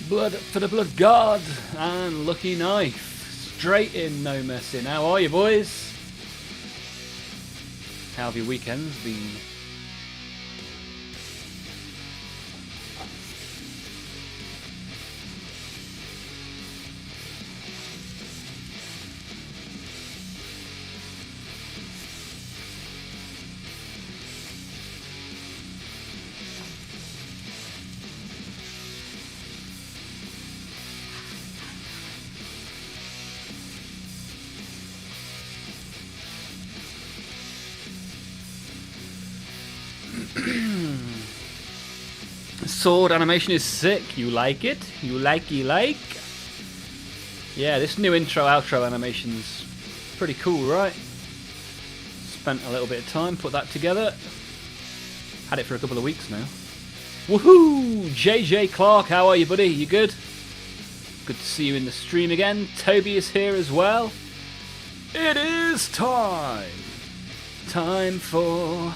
Blood for the blood god and lucky knife. Straight in, no messing. How are you, boys? How have your weekends been? Sword animation is sick. You like it? You like? Yeah, this new intro outro animation's pretty cool, right? Spent a little bit of time, put that together. Had it for a couple of weeks now. Woohoo! JJ Clark, how are you, buddy? You good? Good to see you in the stream again. Toby is here as well. It is time! Time for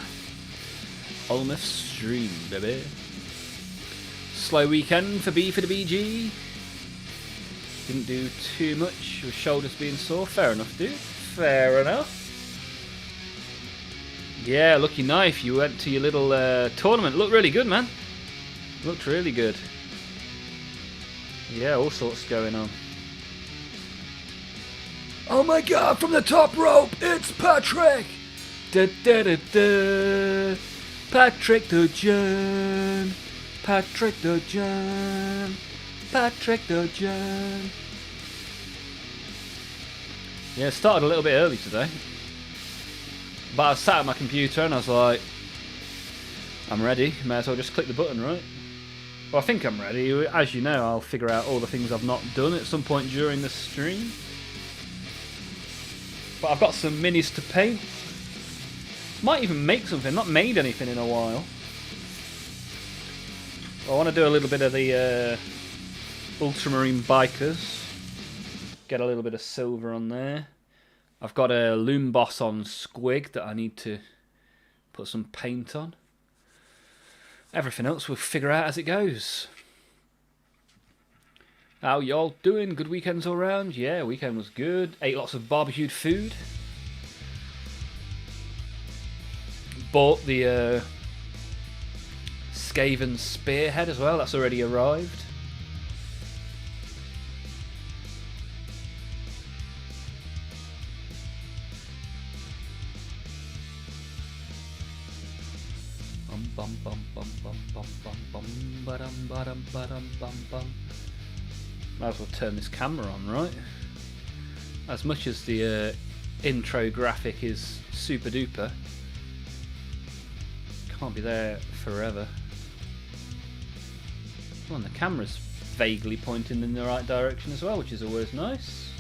Olmaph stream, baby. Slow weekend for B for the BG. Didn't do too much with shoulders being sore. Fair enough, dude. Fair enough. Yeah, lucky knife. You went to your little tournament. Looked really good, man. Looked really good. Yeah, all sorts going on. Oh my god, from the top rope, it's Patrick! Da da da da. Patrick the John. Patrick the John. Patrick the John. Yeah, it started a little bit early today. But I was sat at my computer and I was like, I'm ready. May as well just click the button, right? Well, I think I'm ready. As you know, I'll figure out all the things I've not done at some point during the stream. But I've got some minis to paint. Might even make something. Not made anything in a while. I want to do a little bit of the ultramarine bikers. Get a little bit of silver on there. I've got a loom boss on squig that I need to put some paint on. Everything else we'll figure out as it goes. How y'all doing? Good weekends all round? Yeah, weekend was good. Ate lots of barbecued food. Bought the Skaven spearhead as well. That's already arrived. Might as well turn this camera on, right? As much as the intro graphic is super duper, can't be there forever. Well, and the camera's vaguely pointing in the right direction as well, which is always nice.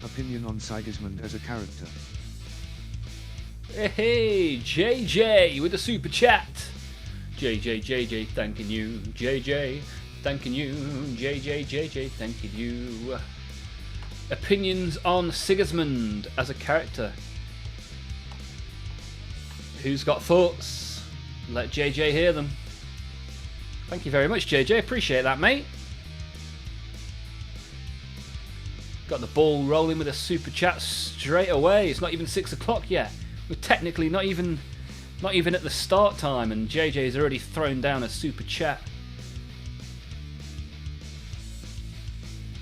Opinion on Sigismund as a character. Hey, JJ with the super chat. JJ, thanking you. JJ, thanking you. JJ, thanking you. Opinions on Sigismund as a character. Who's got thoughts? Let JJ hear them. Thank you very much, JJ. Appreciate that, mate. Got the ball rolling with a super chat straight away. It's not even 6 o'clock yet. We're technically not even at the start time, and JJ's already thrown down a super chat.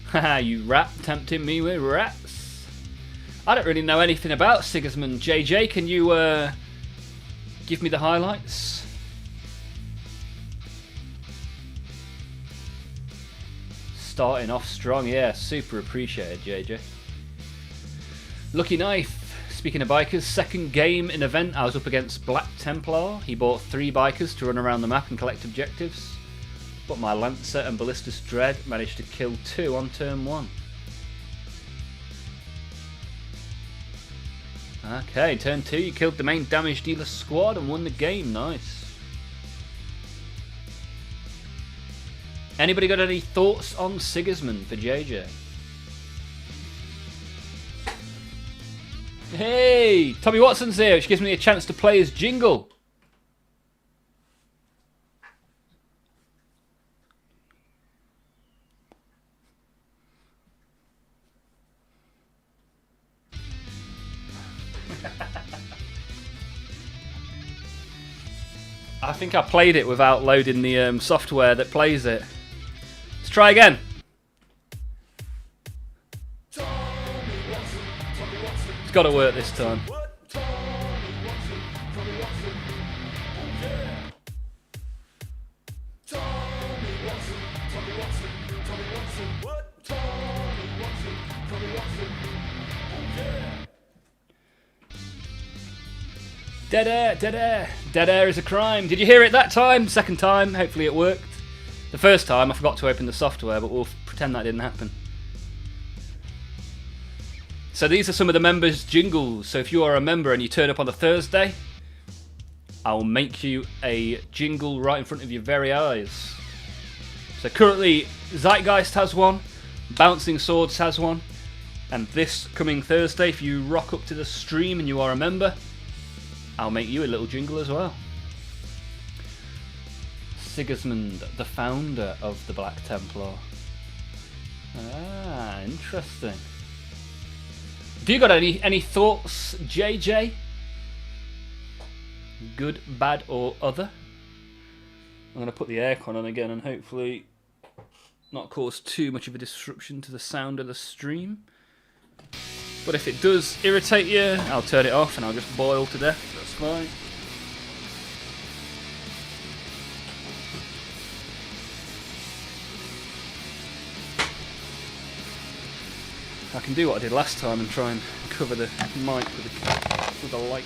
Haha, you rat, tempting me with rats. I don't really know anything about Sigismund. JJ, can you give me the highlights? Starting off strong, yeah, super appreciated, JJ. Lucky Knife. Speaking of bikers, second game in event, I was up against Black Templar. He bought 3 bikers to run around the map and collect objectives. But my Lancer and Ballistus Dread managed to kill 2 on turn 1. Okay, turn 2, you killed the main damage dealer squad and won the game. Nice. Anybody got any thoughts on Sigismund for JJ? Hey, Tommy Watson's here, which gives me a chance to play his jingle. I think I played it without loading the software that plays it. Let's try again. It's got to work this time. Dead air, dead air. Dead air is a crime. Did you hear it that time? Second time, hopefully it worked. The first time I forgot to open the software, but we'll pretend that didn't happen. So these are some of the members' jingles. So if you are a member and you turn up on a Thursday, I'll make you a jingle right in front of your very eyes. So currently Zeitgeist has one, Bouncing Swords has one, and this coming Thursday, if you rock up to the stream and you are a member, I'll make you a little jingle as well. Sigismund, the founder of the Black Templar. Ah, interesting. Have you got any thoughts, JJ? Good, bad, or other? I'm going to put the aircon on again and hopefully not cause too much of a disruption to the sound of the stream. But if it does irritate you, I'll turn it off and I'll just boil to death. That's fine. I can do what I did last time and try and cover the mic with a light.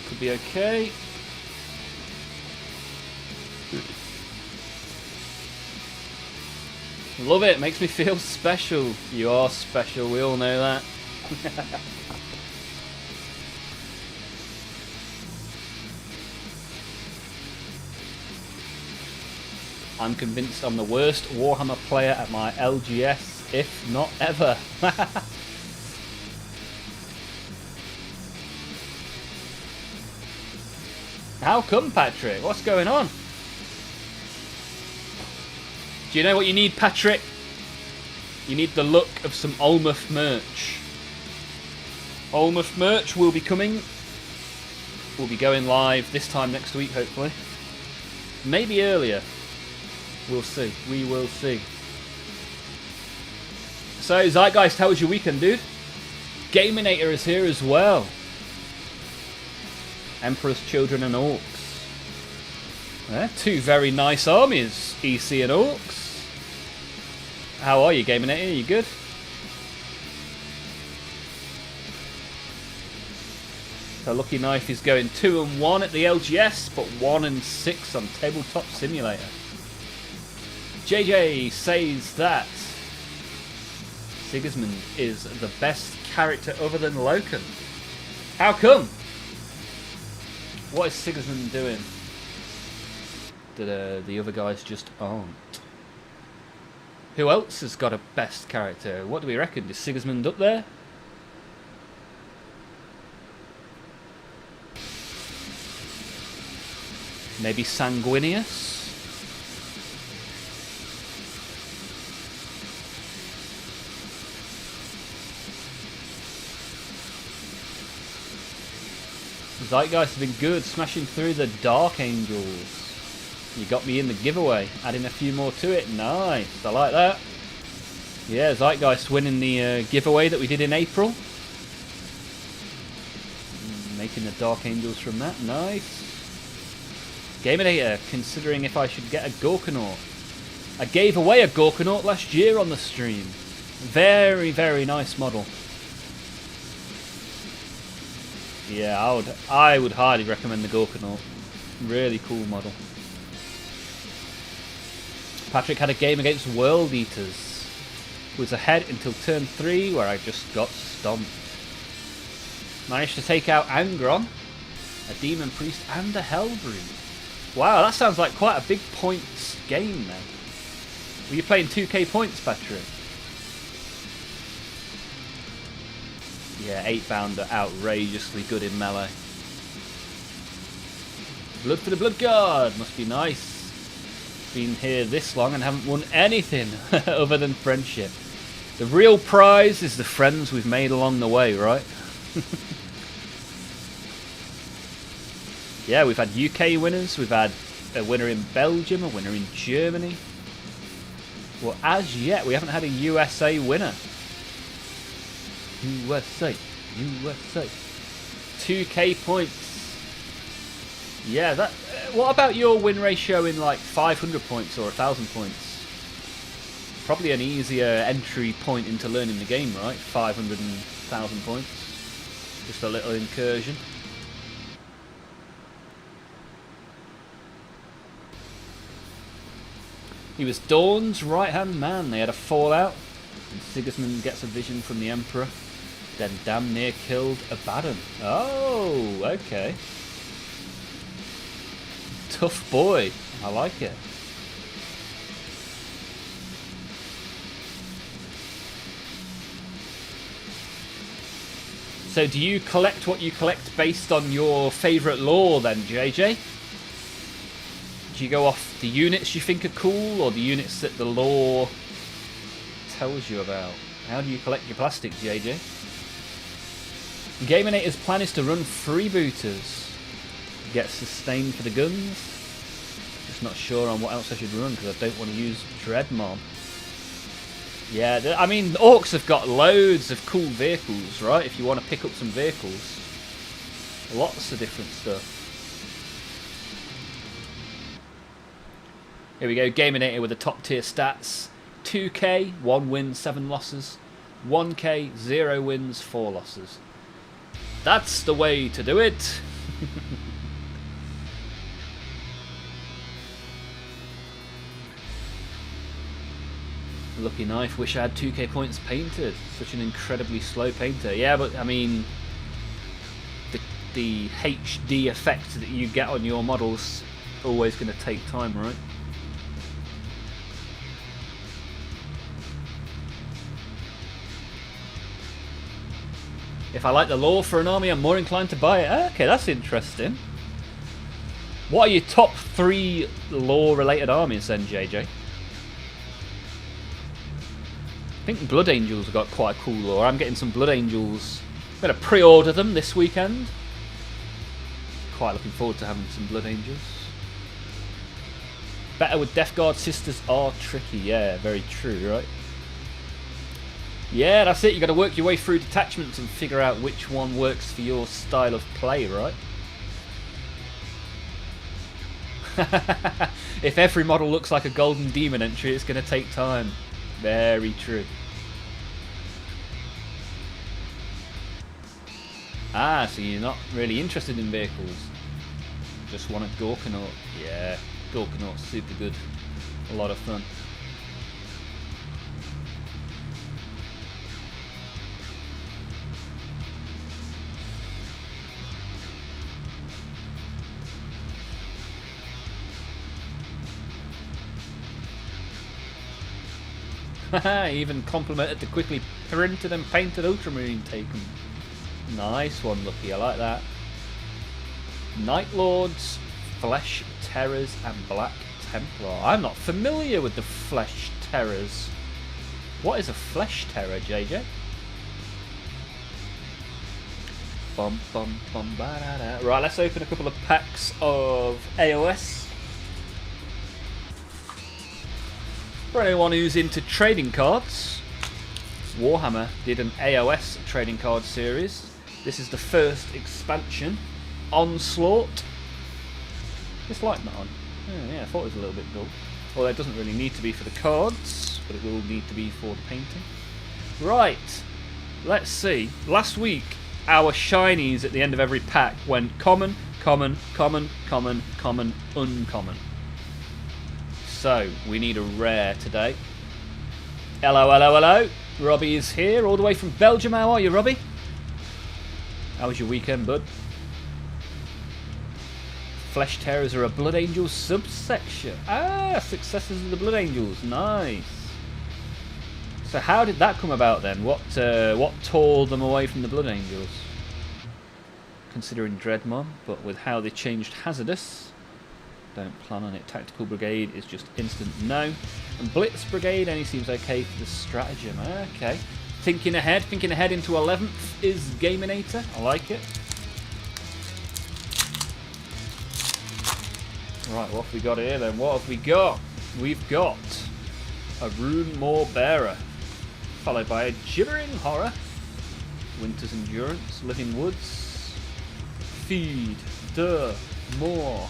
Could be okay. Love it, makes me feel special. You are special, we all know that. I'm convinced I'm the worst Warhammer player at my LGS, if not ever. How come, Patrick? What's going on? Do you know what you need, Patrick? You need the look of some Olmaph merch. Olmaph merch will be coming. We'll be going live this time next week, hopefully. Maybe earlier. We'll see. We will see. So, Zeitgeist, how was your weekend, dude? Gaminator is here as well. Emperor's Children and Orcs. Yeah, two very nice armies, EC and Orcs. How are you, Gaminator? Are you good? So Lucky Knife is going 2-1 at the LGS, but 1-6 on Tabletop Simulator. JJ says that Sigismund is the best character other than Loken. How come? What is Sigismund doing that the other guys just aren't? Who else has got a best character? What do we reckon? Is Sigismund up there? Maybe Sanguinius? Zeitgeist has been good, smashing through the Dark Angels. You got me in the giveaway, adding a few more to it. Nice, I like that. Yeah, Zeitgeist winning the giveaway that we did in April. Making the Dark Angels from that, nice. Gaminator, considering if I should get a Gorkanaut. I gave away a Gorkanaut last year on the stream. Very, very nice model. Yeah, I would highly recommend the Gorkanaut. Really cool model. Patrick had a game against World Eaters. Was ahead until turn 3 where I just got stomped. Managed to take out Angron, a Demon Priest and a Hellbreed. Wow, that sounds like quite a big points game then. Were you playing 2k points, Patrick? Yeah, 8-pounder, outrageously good in melee. Blood for the Blood God, must be nice. Been here this long and haven't won anything other than friendship. The real prize is the friends we've made along the way, right? Yeah, we've had UK winners, we've had a winner in Belgium, a winner in Germany. Well, as yet, we haven't had a USA winner. USA. 2k points. Yeah, that. What about your win ratio in like 500 points or 1,000 points? Probably an easier entry point into learning the game, right? 500 and 1,000 points. Just a little incursion. He was Dawn's right-hand man. They had a fallout, and Sigismund gets a vision from the Emperor, then damn near killed Abaddon. Oh, okay. Tough boy. I like it. So do you collect what you collect based on your favourite lore then, JJ? Do you go off the units you think are cool, or the units that the lore tells you about? How do you collect your plastic, JJ? Gaminator's plan is to run freebooters. Get sustained for the guns. Just not sure on what else I should run because I don't want to use Dreadmon. Yeah, I mean, Orcs have got loads of cool vehicles, right? If you want to pick up some vehicles. Lots of different stuff. Here we go, Gaminator with the top tier stats. 2k, 1 win, 7 losses. 1k, 0 wins, 4 losses. That's the way to do it. Lucky knife, wish I had 2k points painted. Such an incredibly slow painter. Yeah, but I mean, the HD effect that you get on your models always going to take time, right? If I like the lore for an army, I'm more inclined to buy it. Okay, that's interesting. What are your top 3 lore-related armies then, JJ? I think Blood Angels have got quite a cool lore. I'm getting some Blood Angels. I'm going to pre-order them this weekend. Quite looking forward to having some Blood Angels. Better with Death Guard sisters are tricky. Yeah, very true, right? Yeah, that's it. You got to work your way through detachments and figure out which one works for your style of play, right? If every model looks like a Golden Demon entry, it's going to take time. Very true. Ah, so you're not really interested in vehicles. Just want a Gorkanaut. Yeah, Gorkanaut's super good. A lot of fun. Even complimented the quickly printed and painted Ultramarine taken. Nice one, Lucky. I like that. Night Lords, Flesh Terrors, and Black Templar. I'm not familiar with the Flesh Terrors. What is a Flesh Terror, JJ? Bum bum bum ba da da. Right, let's open a couple of packs of AOS. For anyone who's into trading cards, Warhammer did an AOS trading card series. This is the first expansion, Onslaught. Just like that one. Yeah, I thought it was a little bit dull. Although it doesn't really need to be for the cards, but it will need to be for the painting. Right, let's see. Last week, our shinies at the end of every pack went common, common, common, common, common, uncommon. So, we need a rare today. Hello, hello, hello. Robbie is here, all the way from Belgium. How are you, Robbie? How was your weekend, bud? Flesh Terrors are a Blood Angels subsection. Ah, successors of the Blood Angels. Nice. So how did that come about then? What tore them away from the Blood Angels? Considering Dreadmon, but with how they changed Hazardous. Don't plan on it. Tactical Brigade is just instant no. And Blitz Brigade only seems okay for the stratagem. Okay. Thinking ahead into 11th is Gaminator. I like it. Right, what have we got here then? What have we got? We've got a Rune Maw Bearer, followed by a Gibbering Horror, Winter's Endurance, Living Woods, Feed, More.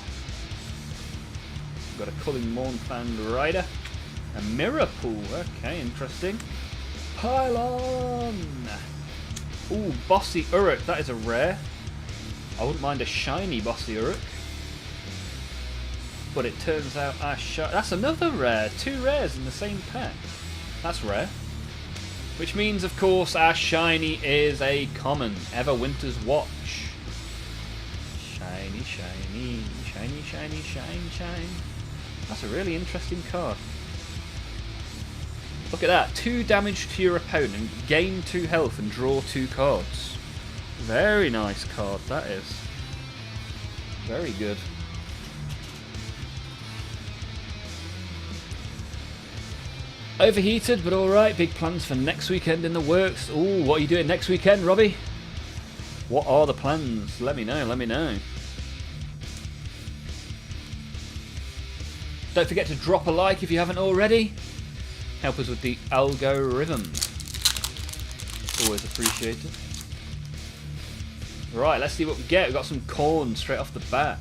We've got a Culling Mournfang Rider, a Mirror Pool, okay, interesting. Pylon! Ooh, Bossy Uruk, that is a rare. I wouldn't mind a shiny Bossy Uruk. But it turns out that's another rare. 2 rares in the same pack. That's rare. Which means, of course, our shiny is a common. Everwinter's Watch. Shiny, shiny, shiny, shiny, shine, shine. That's a really interesting card. Look at that. 2 damage to your opponent, gain 2 health and draw 2 cards. Very nice card, that is. Very good. Overheated, but alright. Big plans for next weekend in the works. Ooh, what are you doing next weekend, Robbie? What are the plans? Let me know, let me know. Don't forget to drop a like if you haven't already. Help us with the algorithm. Always appreciated. Right, let's see what we get. We've got some corn straight off the bat.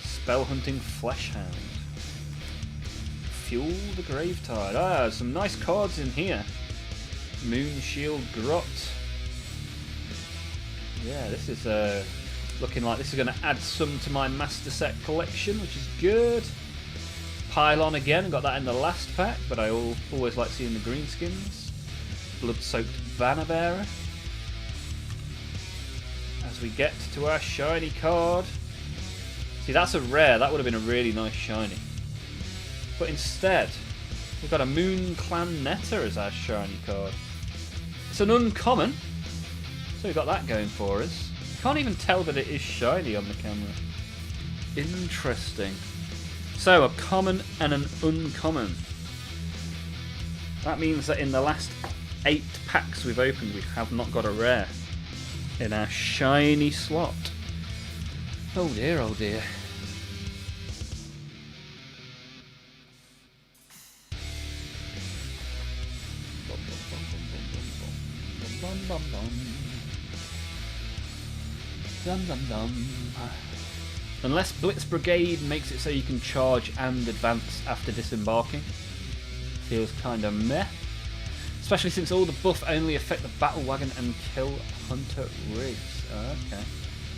Spell Hunting Fleshhound. Fuel the Gravetide. Ah, some nice cards in here. Moonshield Grot. Yeah, this is looking like this is going to add some to my master set collection, which is good. Pylon again, got that in the last pack, but I always like seeing the green skins. Blood-soaked Banner Bearer. As we get to our shiny card. See, that's a rare. That would have been a really nice shiny. But instead, we've got a Moon Clan Netter as our shiny card. It's an uncommon, so we've got that going for us. Can't even tell that it is shiny on the camera. Interesting. So, a common and an uncommon. That means that in the last 8 packs we've opened, we have not got a rare in our shiny slot. Oh dear, oh dear. Dum dum dum. Unless Blitz Brigade makes it so you can charge and advance after disembarking. Feels kinda meh. Especially since all the buff only affect the Battle Wagon and Kill Hunter rigs. Okay.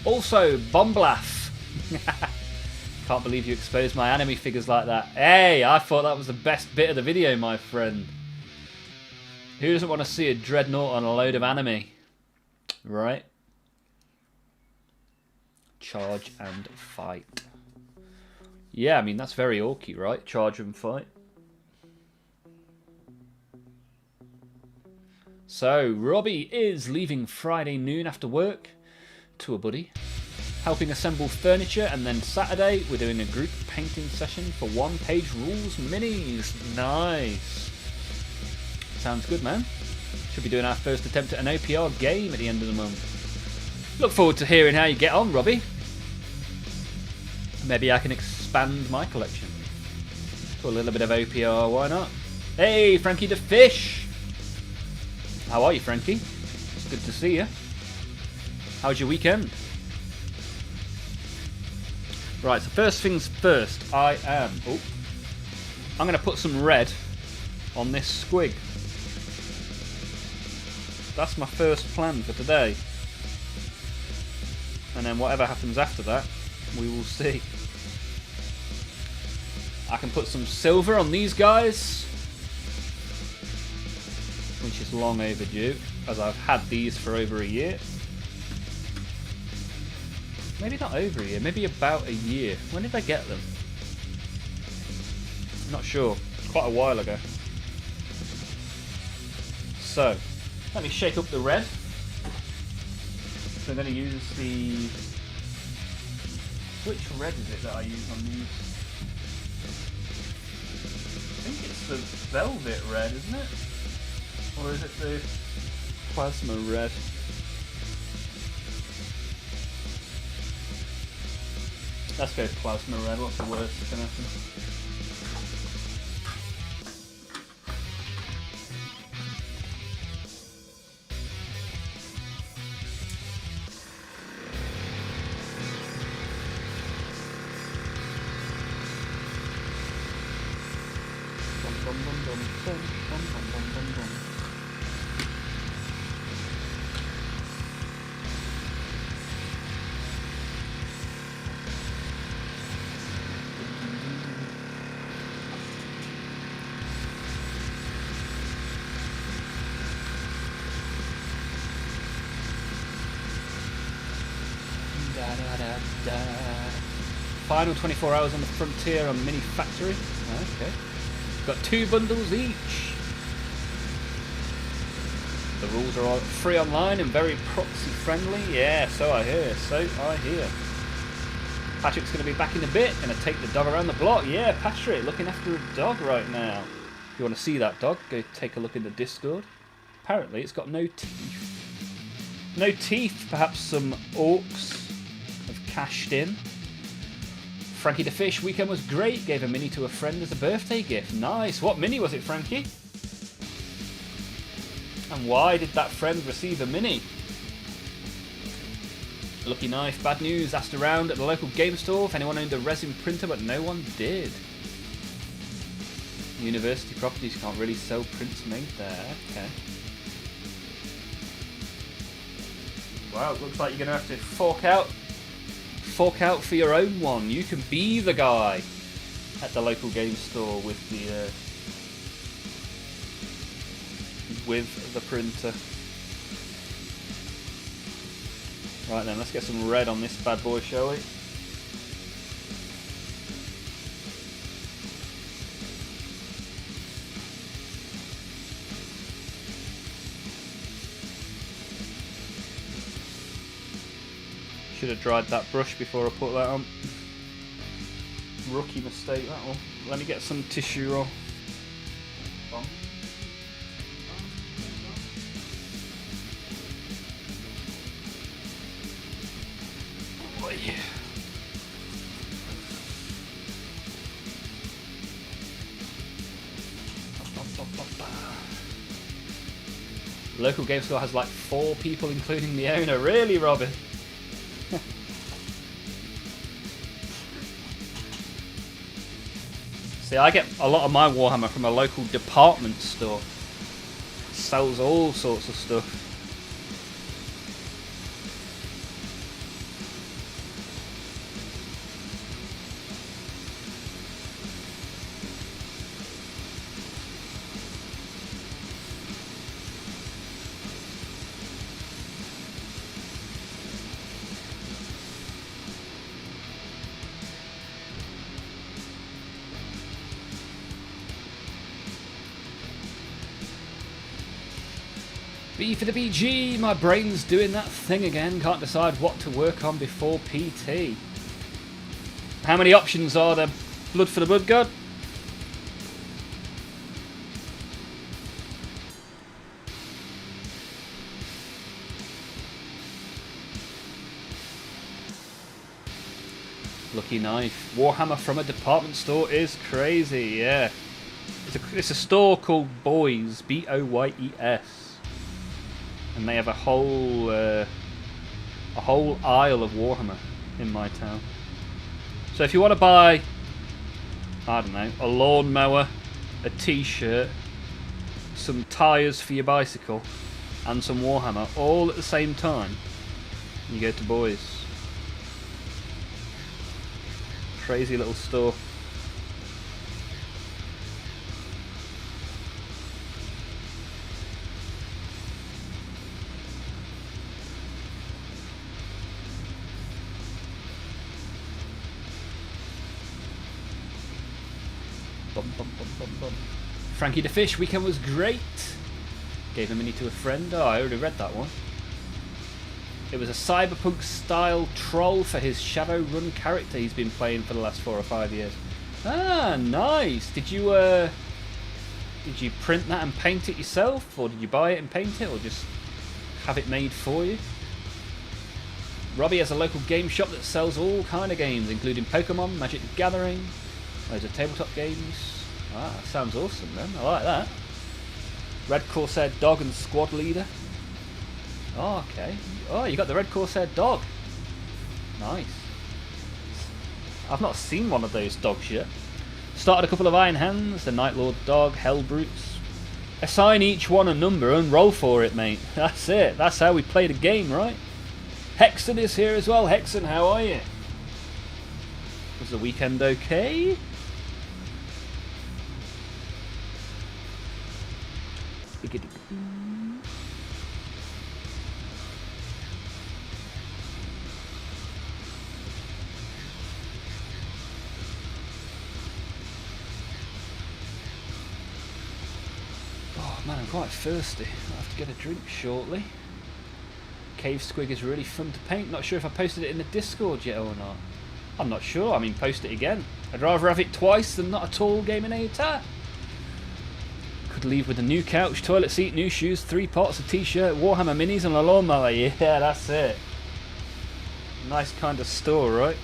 Also, Bomblath. Can't believe you exposed my anime figures like that. Hey, I thought that was the best bit of the video, my friend. Who doesn't want to see a Dreadnought on a load of anime? Right? Charge and fight. Yeah, I mean, that's very orky, right? Charge and fight. So, Robbie is leaving Friday noon after work to a buddy, helping assemble furniture, and then Saturday we're doing a group painting session for 1-page rules minis. Nice. Sounds good, man. Should be doing our first attempt at an OPR game at the end of the month. Look forward to hearing how you get on, Robbie. Maybe I can expand my collection to a little bit of OPR, why not? Hey, Frankie the Fish! How are you, Frankie? It's good to see you. How was your weekend? Right, so first things first, I'm going to put some red on this squig. That's my first plan for today. And then whatever happens after that, we will see. I can put some silver on these guys, which is long overdue, as I've had these for over a year. Maybe not over a year, maybe about a year. When did I get them? Not sure. Quite a while ago. So, let me shake up the red. So I'm going to use the... Which red is it that I use on these? I think it's the velvet red, isn't it? Or is it the plasma red? Let's go plasma red. What's the worst that can happen? Final 24 hours on the frontier on Mini Factory. Okay. Got 2 bundles each. The rules are all free online and very proxy friendly. Yeah, so I hear. Patrick's going to be back in a bit. Going to take the dog around the block. Yeah, Patrick, looking after a dog right now. If you want to see that dog, go take a look in the Discord. Apparently, it's got no teeth. No teeth. Perhaps some orcs have cashed in. Frankie the Fish, weekend was great. Gave a mini to a friend as a birthday gift. Nice. What mini was it, Frankie? And why did that friend receive a mini? Lucky Knife, bad news. Asked around at the local game store if anyone owned a resin printer, but no one did. University properties can't really sell prints made there. Okay. Wow, it looks like you're going to have to fork out for your own one. You can be the guy at the local game store with the printer. Right then, let's get some red on this bad boy, shall we? Should have dried that brush before I put that on. Rookie mistake, that one. Let me get some tissue roll. Oh, yeah. Local game store has like 4 people, including the owner. Really, Robin? See, I get a lot of my Warhammer from a local department store. It sells all sorts of stuff. B for the BG, my brain's doing that thing again, can't decide what to work on before PT. How many options are there? Blood for the Blood God? Lucky Knife. Warhammer from a department store is crazy, yeah. It's a store called Boys, B-O-Y-E-S. And they have a whole aisle of Warhammer in my town. So if you want to buy, I don't know, a lawnmower, a t-shirt, some tyres for your bicycle, and some Warhammer all at the same time, you go to Boys. Crazy little store. Frankie the Fish, weekend was great. Gave a mini to a friend. Oh, I already read that one. It was a cyberpunk style troll for his Shadowrun character he's been playing for the last 4 or 5 years. Ah, nice. Did you Did you print that and paint it yourself, or did you buy it and paint it, or just have it made for you? Robbie has a local game shop that sells all kind of games, including Pokemon, Magic the Gathering, loads of tabletop games. Ah, that sounds awesome, man. I like that. Red Corsair dog and squad leader. Oh, okay. Oh, you got the Red Corsair dog. Nice. I've not seen one of those dogs yet. Started a couple of Iron Hands, the Night Lord dog, Hell Brutes. Assign each one a number and roll for it, mate. That's it. That's how we play the game, right? Hexen is here as well. Hexen, how are you? Was the weekend okay? Oh man, I'm quite thirsty. I'll have to get a drink shortly. Cave Squig is really fun to paint. Not sure if I posted it in the Discord yet or not. I'm not sure. I mean, post it again. I'd rather have it twice than not at all, Gaminator. Could leave with a new couch, toilet seat, new shoes, 3 pots, a t-shirt, Warhammer minis and a lawnmower. Yeah, that's it. Nice kind of store, right?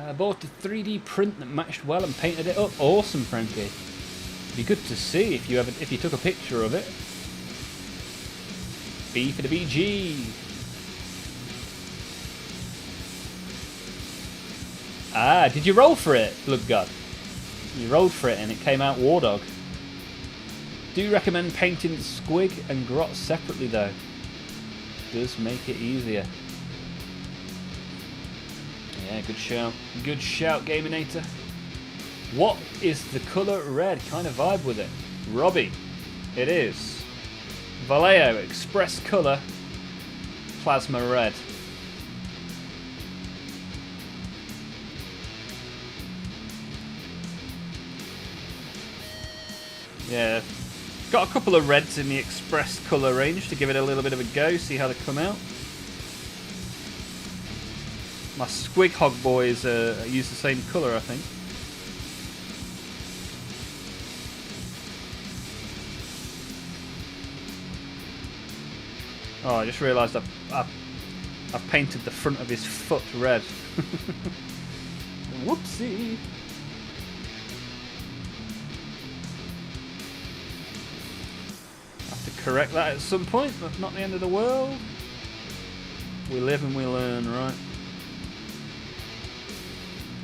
I bought a 3D print that matched well and painted it up. Awesome, Frankie. Be good to see if you took a picture of it. B for the BG. Ah, did you roll for it? Look, God. You rolled for it and it came out War Dog. Do recommend painting Squig and Grot separately though. Does make it easier. Yeah, good shout. Good shout, Gaminator. What is the colour red? Kind of vibe with it. Robbie. It is. Vallejo Express Colour Plasma Red. Yeah. Got a couple of reds in the Express colour range to give it a little bit of a go, see how they come out. My Squig Hog boys use the same colour, I think. Oh, I just realised I've painted the front of his foot red. Whoopsie! Have to correct that at some point, but not the end of the world. We live and we learn, right?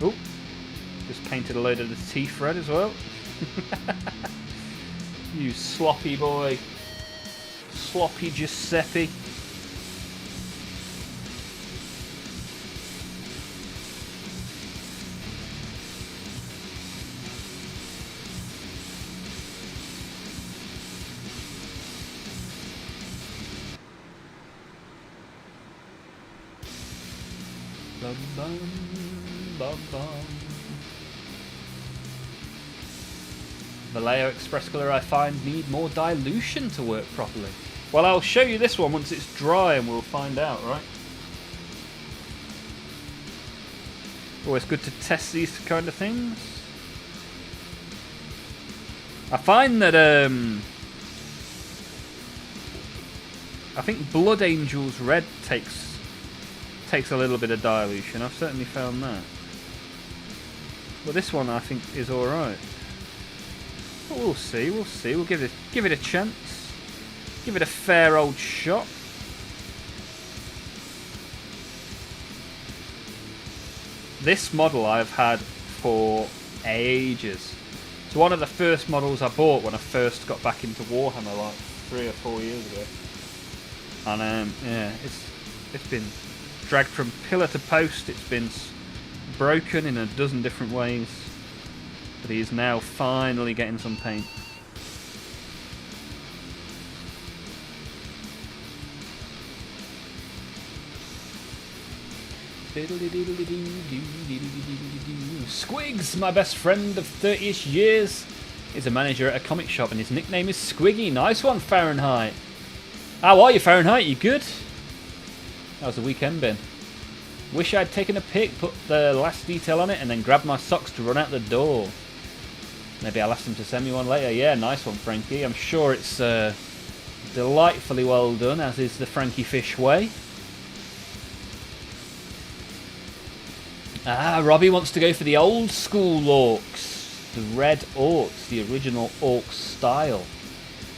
Oh, just painted a load of the teeth red as well. You sloppy boy. Sloppy Giuseppe. Bum, bum, bum, bum. Vallejo Express Colour I find need more dilution to work properly. Well, I'll show you this one once it's dry and we'll find out, right? Always good to test these kind of things. I find that I think Blood Angels Red takes a little bit of dilution. I've certainly found that. But this one I think is alright. But we'll see, we'll see. We'll give it a chance. Give it a fair old shot. This model I've had for ages. It's one of the first models I bought when I first got back into Warhammer, like 3 or 4 years ago. And yeah, it's been dragged from pillar to post. It's been broken in a dozen different ways, but he is now finally getting some paint. Squigs, my best friend of 30-ish years, is a manager at a comic shop and his nickname is Squiggy. Nice one, Fahrenheit. How are you, Fahrenheit? You good? How's the weekend been? Wish I'd taken a pic, put the last detail on it, and then grabbed my socks to run out the door. Maybe I'll ask them to send me one later. Yeah, nice one, Frankie. I'm sure it's delightfully well done, as is the Frankie Fish way. Ah, Robbie wants to go for the old school orcs. The red orcs, the original orc style.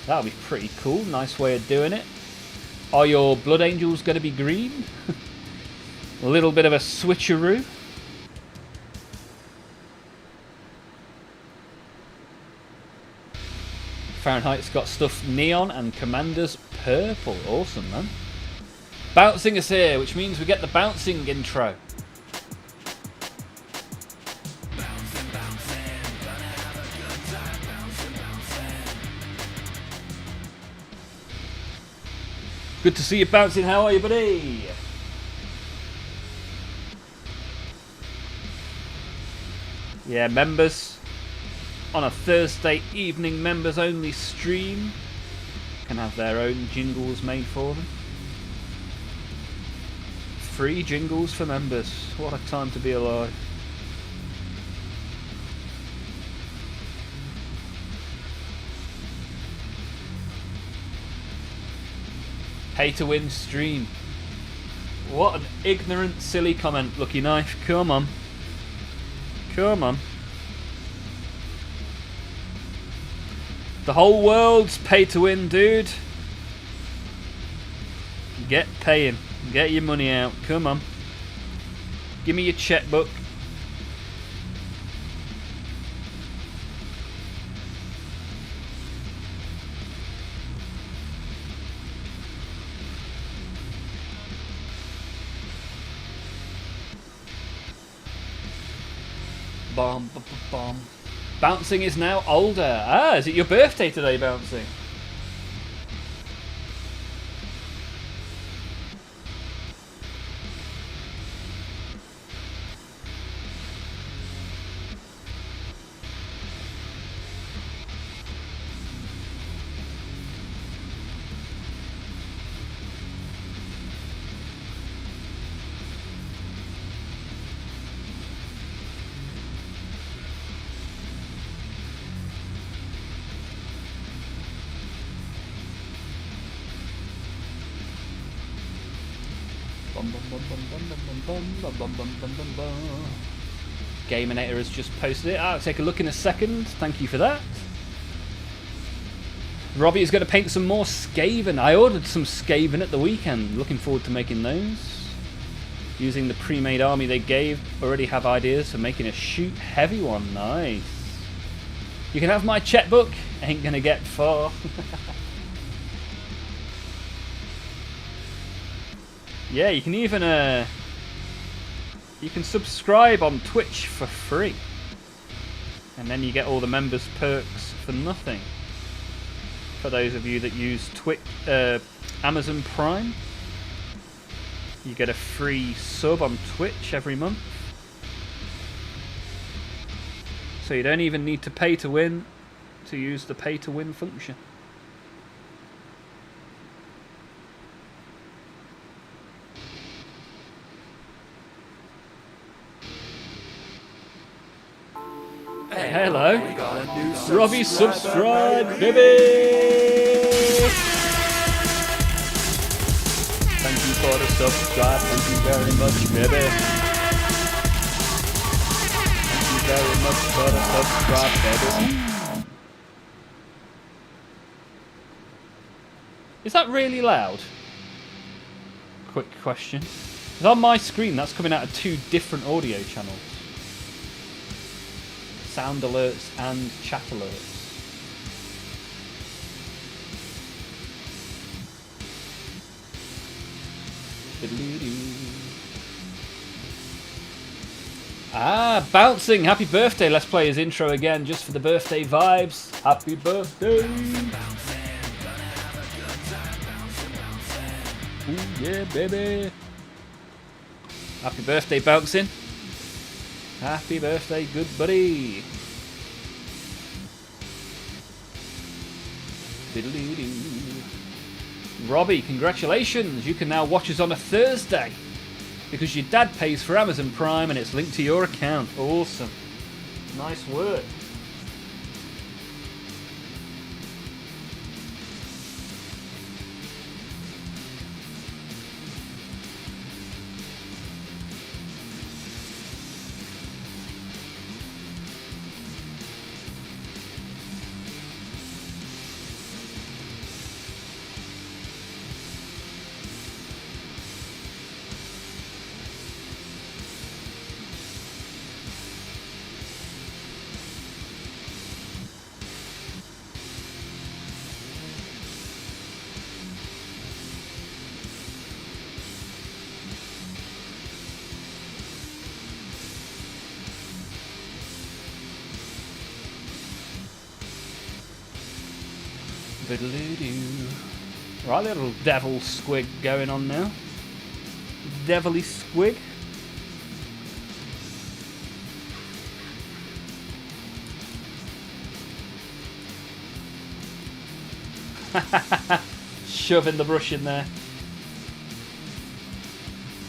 That'll be pretty cool. Nice way of doing it. Are your blood angels going to be green? A little bit of a switcheroo. Fahrenheit's got stuff neon and Commander's purple. Awesome, man. Bouncing is here, which means we get the bouncing intro. Good to see you bouncing. How are you, buddy? Yeah, members on a Thursday evening members only stream can have their own jingles made for them. Free jingles for members. What a time to be alive. Pay to win stream. What an ignorant, silly comment, Lucky Knife. Come on. Come on. The whole world's pay to win, dude. Get paying. Get your money out. Come on. Give me your checkbook. Bomb, bomb, bomb. Bouncing is now older. Ah, is it your birthday today, Bouncing? Gaminator has just posted it. I'll take a look in a second. Thank you for that. Robbie is going to paint some more Skaven. I ordered some Skaven at the weekend. Looking forward to making those. Using the pre-made army they gave. Already have ideas for making a shoot heavy one. Nice. You can have my checkbook. Ain't going to get far. Yeah, you can even you can subscribe on Twitch for free, and then you get all the members' perks for nothing. For those of you that use Amazon Prime, you get a free sub on Twitch every month. So you don't even need to pay to win to use the pay to win function. Hello. Robbie subscribe, baby! Thank you for the subscribe. Thank you very much, baby. Thank you very much for the subscribe, baby. Is that really loud? Quick question. Because on my screen, that's coming out of two different audio channels. Sound alerts and chat alerts. Ah, Bouncing! Happy birthday! Let's play his intro again just for the birthday vibes. Happy birthday! Ooh, yeah, baby! Happy birthday, Bouncing. Happy birthday, good buddy. Robbie, congratulations. You can now watch us on a Thursday because your dad pays for Amazon Prime and it's linked to your account. Awesome. Nice work. Right, little devil squig going on now. Devilly squig. Shoving the brush in there.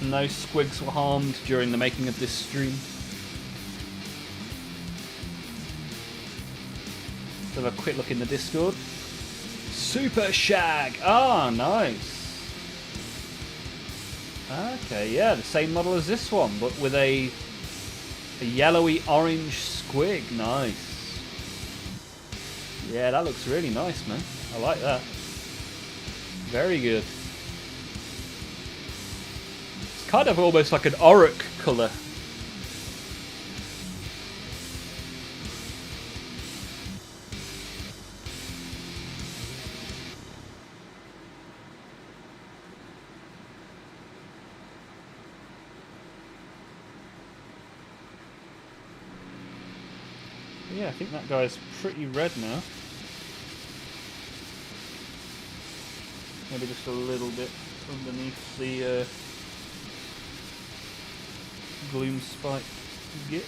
No squigs were harmed during the making of this stream. Let's have a quick look in the Discord. Super Shag! Ah, nice. Okay, yeah, the same model as this one, but with a yellowy orange squig. Nice. Yeah, that looks really nice, man. I like that. Very good. It's kind of almost like an auric colour. Yeah, I think that guy's pretty red now. Maybe just a little bit underneath the gloom spike git.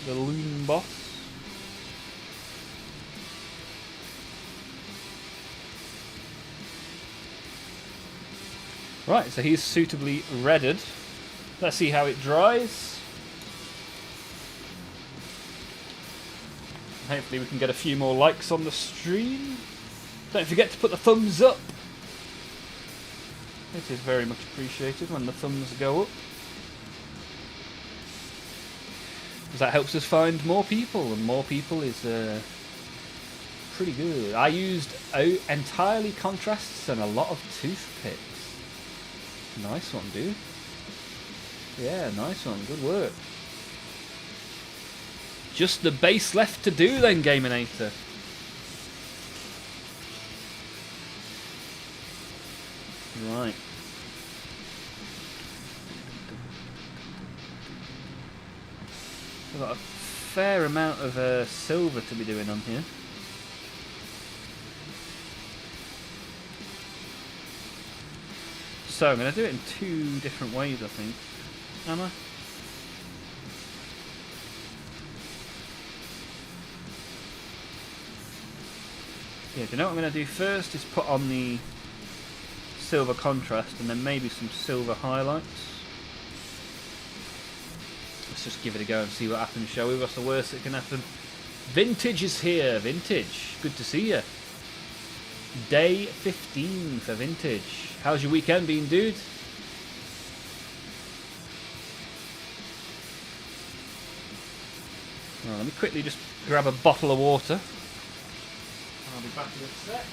The loon boss. Right, so he's suitably redded. Let's see how it dries. Hopefully we can get a few more likes on the stream. Don't forget to put the thumbs up. It is very much appreciated when the thumbs go up. Because that helps us find more people, and more people is pretty good. I used entirely contrasts and a lot of toothpicks. Nice one, dude. Yeah, nice one. Good work. Just the base left to do then, Gaminator. Right. We've got a fair amount of silver to be doing on here. So I'm going to do it in two different ways, I think. Am I? Yeah, do you know what I'm going to do first is put on the silver contrast and then maybe some silver highlights. Let's just give it a go and see what happens, shall we? What's the worst that can happen? Vintage is here. Vintage, good to see you. Day 15 for Vintage. How's your weekend been, dude? Well, let me quickly just grab a bottle of water. I'll be back in a sec.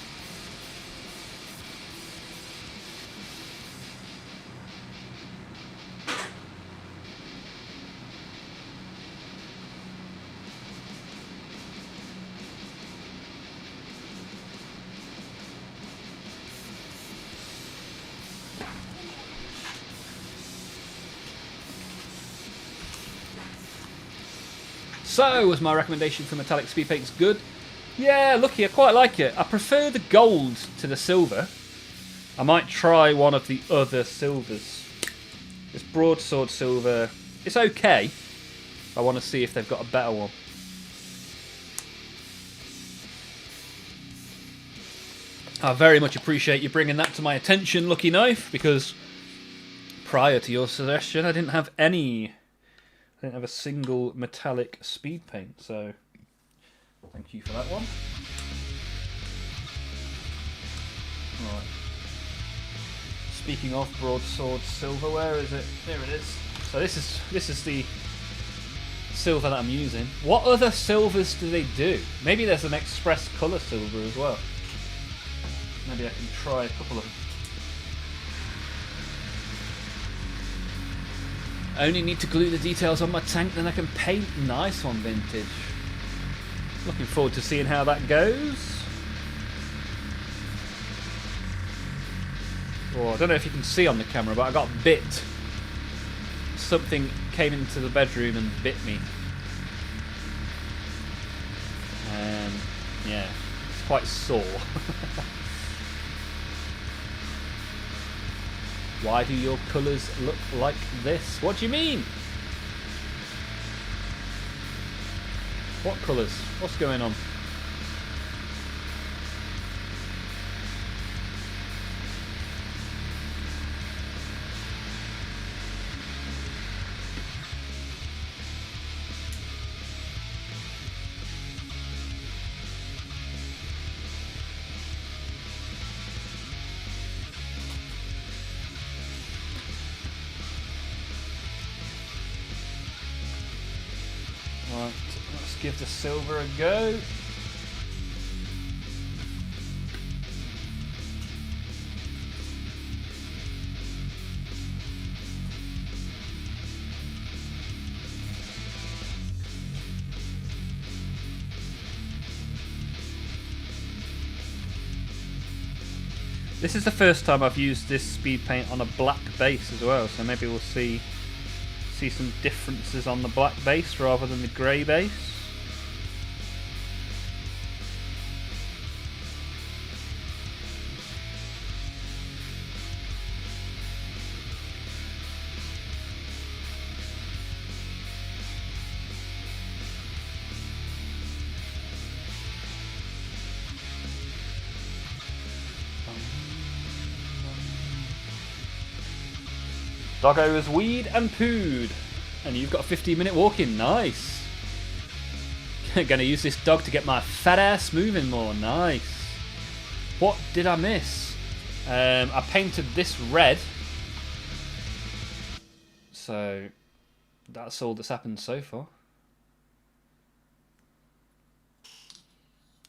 So, was my recommendation for metallic speed paints good? Yeah, lucky, I quite like it. I prefer the gold to the silver. I might try one of the other silvers This broadsword silver, it's okay. I want to see if they've got a better one. I very much appreciate you bringing that to my attention, Lucky Knife, because prior to your suggestion, I didn't have a single metallic speed paint, so thank you for that one. Right. Speaking of broadsword silver, where is it? There it is. So this is the silver that I'm using. What other silvers do they do? Maybe there's an express colour silver as well. Maybe I can try a couple of them. I only need to glue the details on my tank, then I can paint. Nice one, Vintage. Looking forward to seeing how that goes. Oh, I don't know if you can see on the camera, but I got bit. Something came into the bedroom and bit me. Yeah, it's quite sore. Why do your colours look like this? What do you mean? What colours? What's going on? Right, let's give the silver a go. This is the first time I've used this speed paint on a black base as well, so maybe we'll see some differences on the black base rather than the grey base. Doggo is weed and pooed. And you've got a 15-minute walk in. Nice. Gonna use this dog to get my fat ass moving more. Nice. What did I miss? I painted this red. So that's all that's happened so far.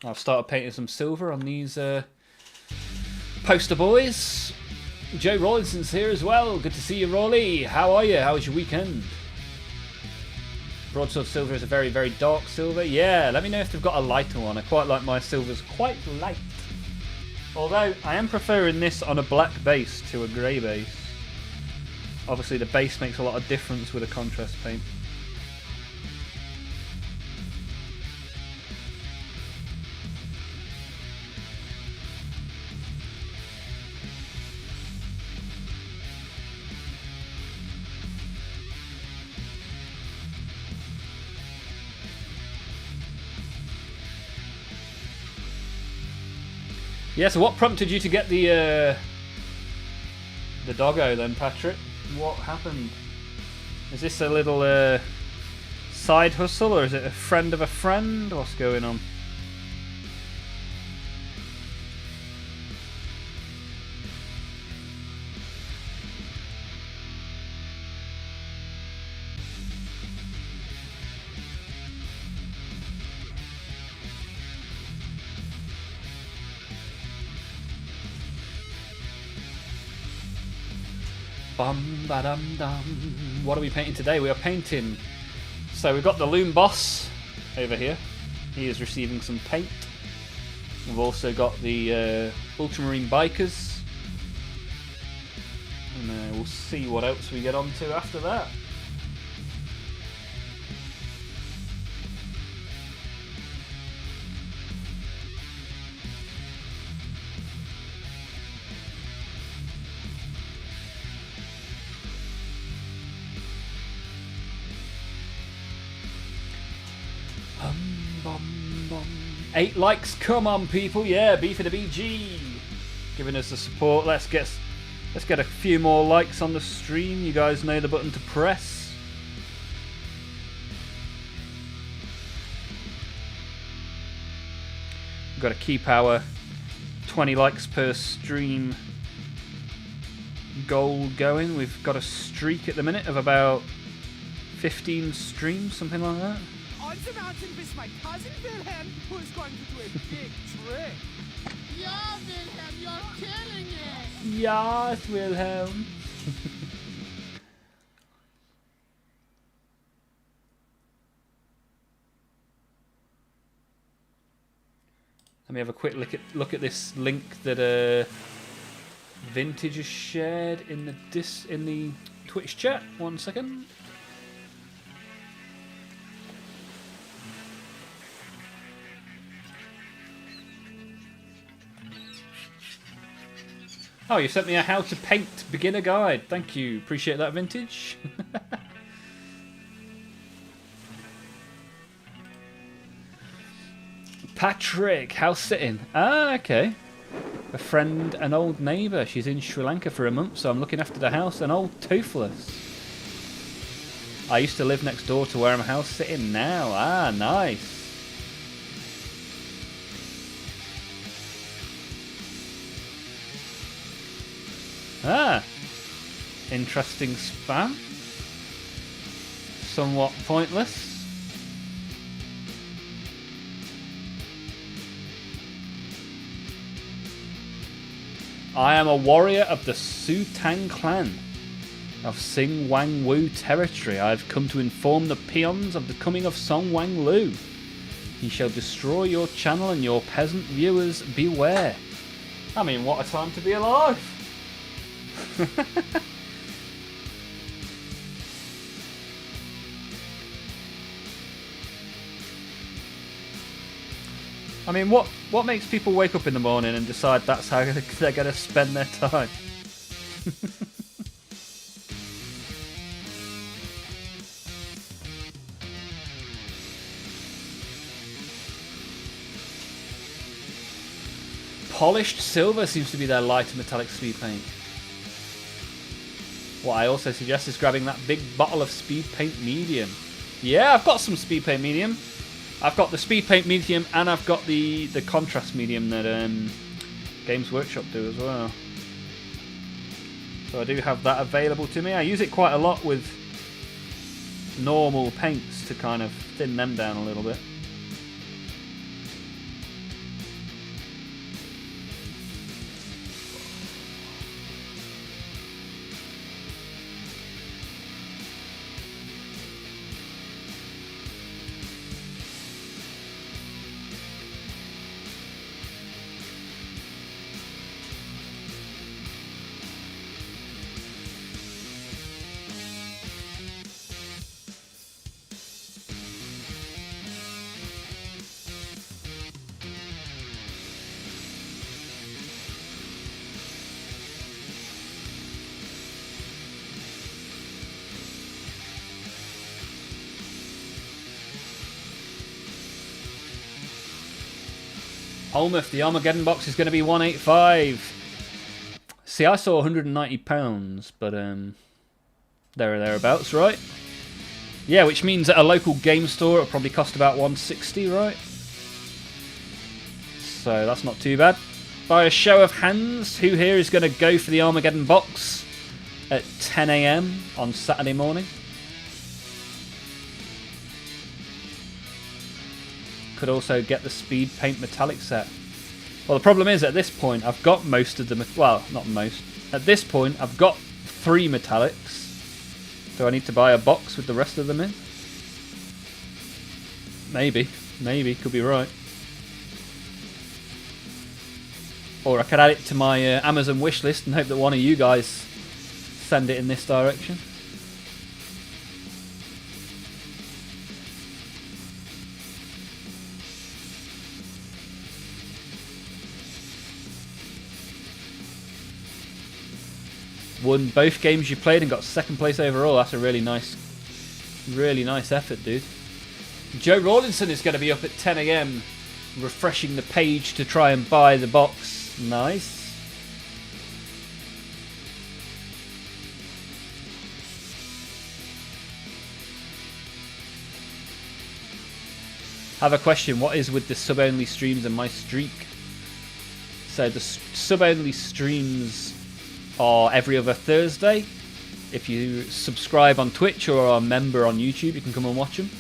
I've started painting some silver on these poster boys. Joe Rawlinson's here as well. Good to see you, Rawley. How are you? How was your weekend? Broadsword silver is a very, very dark silver. Yeah, let me know if they've got a lighter one. I quite like my silvers quite light. Although, I am preferring this on a black base to a grey base. Obviously, the base makes a lot of difference with a contrast paint. Yeah, so what prompted you to get the doggo then, Patrick? What happened? Is this a little side hustle, or is it a friend of a friend? What's going on? Bum ba dum dum. What are we painting today? We are painting. So we've got the Loom Boss over here. He is receiving some paint. We've also got the Ultramarine Bikers. And we'll see what else we get onto after that. 8 likes, come on people, yeah, B for the BG. Giving us the support. Let's get a few more likes on the stream. You guys know the button to press. We've got to keep our 20 likes per stream goal going. We've got a streak at the minute of about 15 streams, something like that. On the mountain with my cousin Wilhelm, who is going to do a big trick. Yeah, Wilhelm, you're killing it! Yes, Wilhelm. Let me have a quick look at this link that Vintage has shared in the Twitch chat. 1 second. Oh, you sent me a how to paint beginner guide. Thank you. Appreciate that, Vintage. Patrick, house sitting. Ah, okay. A friend, an old neighbour. She's in Sri Lanka for a month, so I'm looking after the house. An old toothless. I used to live next door to where I'm house sitting now. Ah, nice. Ah, interesting spam. Somewhat pointless. I am a warrior of the Sutang clan of Sing Wang Wu territory. I have come to inform the peons of the coming of Song Wang Lu. He shall destroy your channel and your peasant viewers beware. I mean, what a time to be alive. I mean, what makes people wake up in the morning and decide that's how they're going to spend their time? Polished silver seems to be their light and metallic speed paint. What I also suggest is grabbing that big bottle of speed paint medium. Yeah, I've got some speed paint medium. I've got the speed paint medium and I've got the contrast medium that Games Workshop do as well. So I do have that available to me. I use it quite a lot with normal paints to kind of thin them down a little bit. Olmaph, the Armageddon box is going to be 185. See, I saw £190, but there or thereabouts, right? Yeah, which means at a local game store it'll probably cost about 160, right? So that's not too bad. By a show of hands, who here is going to go for the Armageddon box at 10 AM on Saturday morning? Could also get the speed paint metallic set. Well, the problem is at this point I've got most of the, well, not most. At this point I've got 3 metallics. Do I need to buy a box with the rest of them in? Maybe, could be right. Or I could add it to my Amazon wish list and hope that one of you guys send it in this direction. Won both games you played and got 2nd place overall. That's a really nice effort, dude. Joe Rawlinson is going to be up at 10 AM refreshing the page to try and buy the box. Nice. I have a question. What is with the sub-only streams and my streak? So the sub-only streams are every other Thursday. If you subscribe on Twitch or are a member on YouTube, you can come and watch them.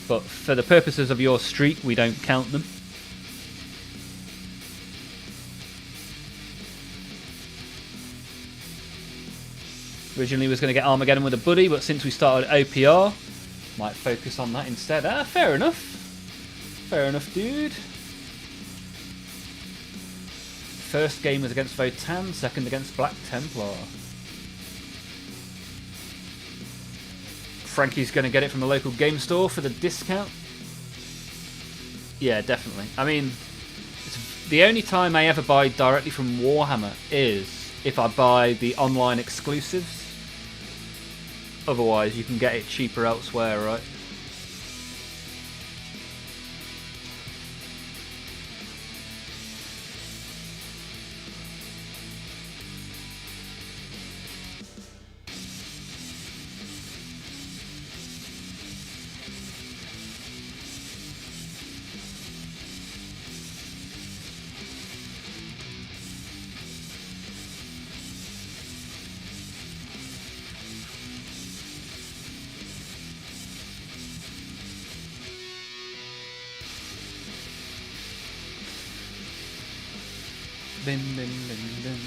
But for the purposes of your streak, we don't count them. Originally was going to get Armageddon with a buddy, but since we started OPR, might focus on that instead. Ah, fair enough. Fair enough, dude. First game was against Votan, second against Black Templar. Frankie's going to get it from the local game store for the discount. Yeah, definitely. I mean, the only time I ever buy directly from Warhammer is if I buy the online exclusives. Otherwise, you can get it cheaper elsewhere, right? Din, din, din, din.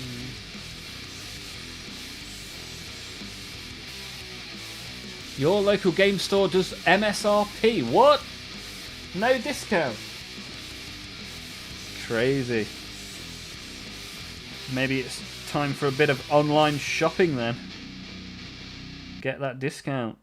Your local game store does MSRP. What? No discount. Crazy. Maybe it's time for a bit of online shopping then. Get that discount.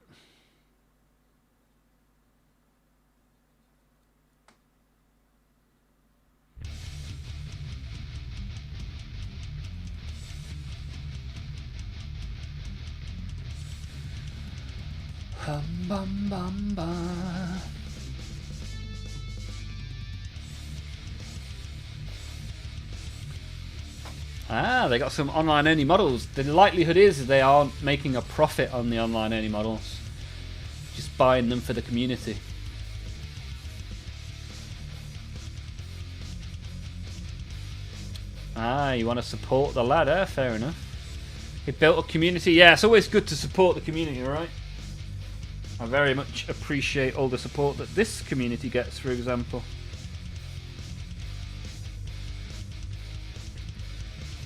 Hum bum bum bum. Ah, they got some online only models. The likelihood is they aren't making a profit on the online only models. Just buying them for the community. Ah, you want to support the ladder? Fair enough. He built a community. Yeah, it's always good to support the community, right? I very much appreciate all the support that this community gets, for example.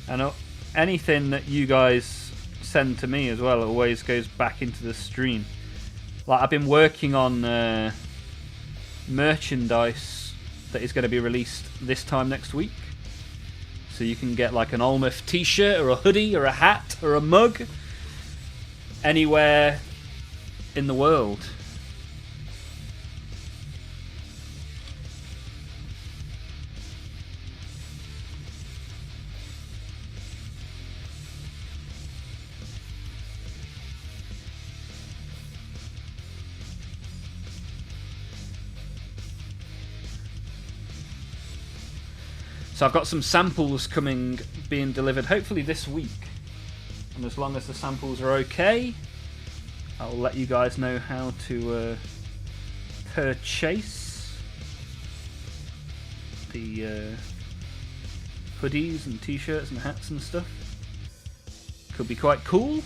And anything that you guys send to me as well always goes back into the stream. Like, I've been working on merchandise that is going to be released this time next week. So you can get like an Olmaph t-shirt or a hoodie or a hat or a mug anywhere in the world. So I've got some samples being delivered hopefully this week, and as long as the samples are okay, I'll let you guys know how to purchase the hoodies and t-shirts and hats and stuff. Could be quite cool.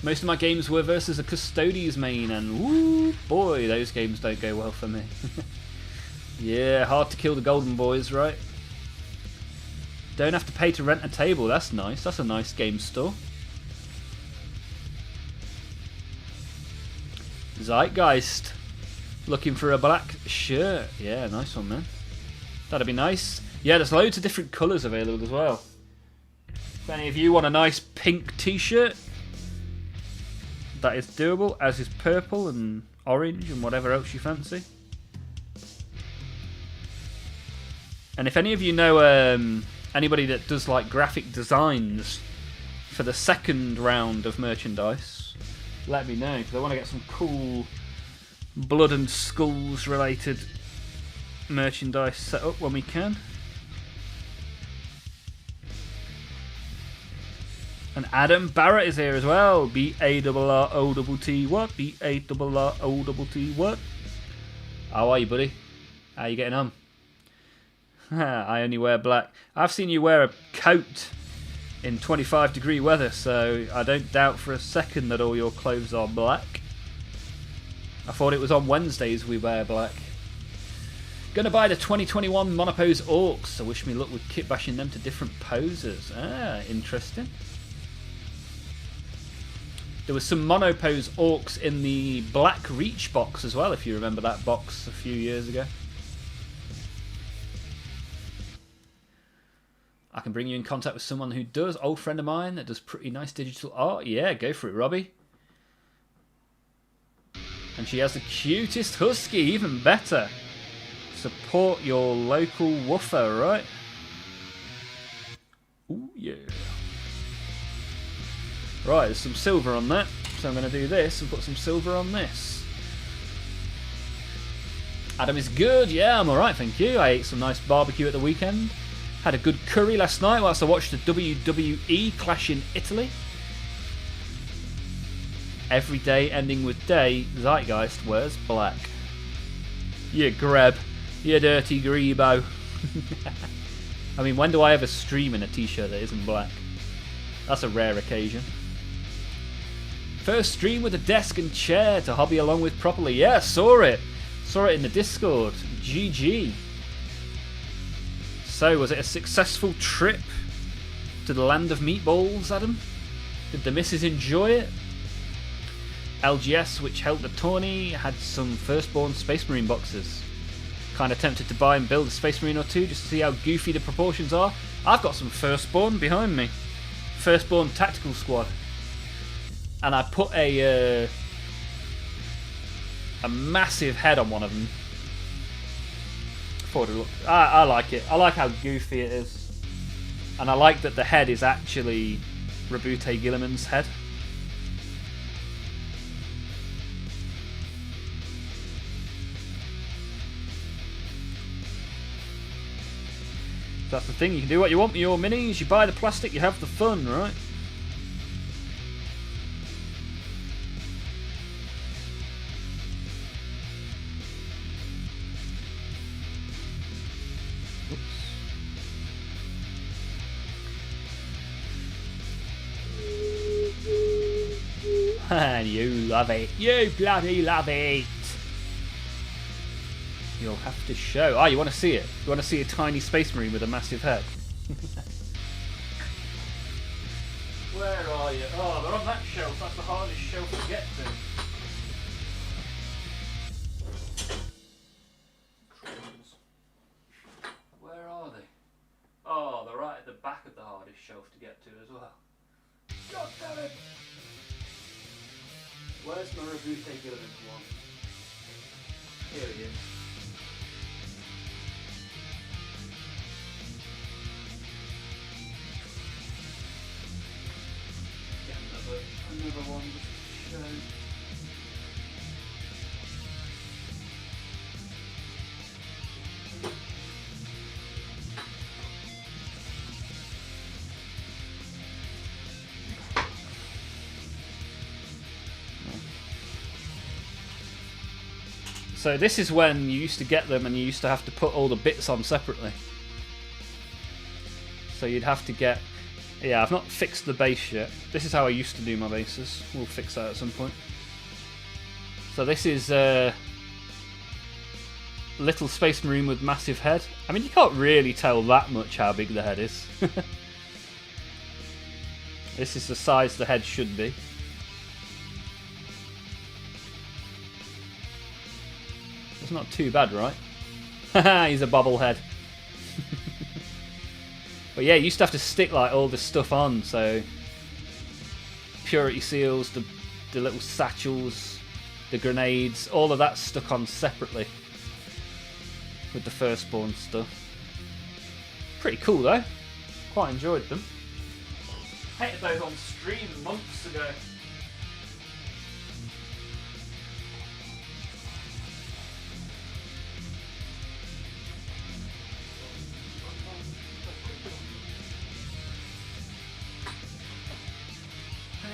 Most of my games were versus a Custodes main, and woo boy, those games don't go well for me. Yeah, hard to kill the golden boys, right? Don't have to pay to rent a table, that's nice. That's a nice game store. Zeitgeist. Looking for a black shirt. Yeah, nice one, man. That'd be nice. Yeah, there's loads of different colours available as well. If any of you want a nice pink t-shirt, that is doable, as is purple and orange and whatever else you fancy. And if any of you know anybody that does like graphic designs for the second round of merchandise, let me know, because I want to get some cool blood and skulls related merchandise set up when we can. And Adam Barrett is here as well. B-A-R-R-O-T-T what? B-A-R-R-O-T-T what? How are you, buddy? How are you getting on? I only wear black. I've seen you wear a coat in 25-degree weather, so I don't doubt for a second that all your clothes are black. I thought it was on Wednesdays we wear black. Gonna buy the 2021 Monopose Orcs, so wish me luck with kit bashing them to different poses. Ah, interesting. There was some Monopose Orcs in the Black Reach box as well, if you remember that box a few years ago. I can bring you in contact with someone who does. Old friend of mine that does pretty nice digital art. Yeah, go for it, Robbie. And she has the cutest husky, even better. Support your local woofer, right? Ooh, yeah. Right, there's some silver on that. So I'm going to do this and put some silver on this. Adam is good. Yeah, I'm alright, thank you. I ate some nice barbecue at the weekend. Had a good curry last night whilst I watched the WWE clash in Italy. Every day ending with day, Zeitgeist wears black. You greb. You dirty grebo. I mean, when do I ever stream in a t-shirt that isn't black? That's a rare occasion. First stream with a desk and chair to hobby along with properly. Yeah, saw it. Saw it in the Discord. GG. So, was it a successful trip to the land of meatballs, Adam? Did the missus enjoy it? LGS, which held the tourney, had some Firstborn Space Marine boxes. Kind of tempted to buy and build a Space Marine or two just to see how goofy the proportions are. I've got some Firstborn behind me. Firstborn Tactical Squad. And I put a massive head on one of them. I like it. I like how goofy it is. And I like that the head is actually Rabute Gilliman's head. That's the thing, you can do what you want with your minis, you buy the plastic, you have the fun, right? And you love it. You bloody love it. You'll have to show. Oh, you want to see it? You want to see a tiny Space Marine with a massive head? Where are you? Oh, they're on that shelf. That's the hardest shelf to get to. Where are they? Oh, they're right at the back of the hardest shelf to get to as well. God damn it! Where's my Rabute Gilliman's one? Here he is. Get another one just to show. So this is when you used to get them and you used to have to put all the bits on separately. So you'd have to get... Yeah, I've not fixed the base yet. This is how I used to do my bases. We'll fix that at some point. So this is little Space Marine with massive head. I mean, you can't really tell that much how big the head is. This is the size the head should be. It's not too bad, right? Haha, he's a bobblehead. But yeah, you used to have to stick like all this stuff on, so purity seals, the little satchels, the grenades, all of that stuck on separately with the Firstborn stuff. Pretty cool though. Quite enjoyed them. Hated those on stream months ago.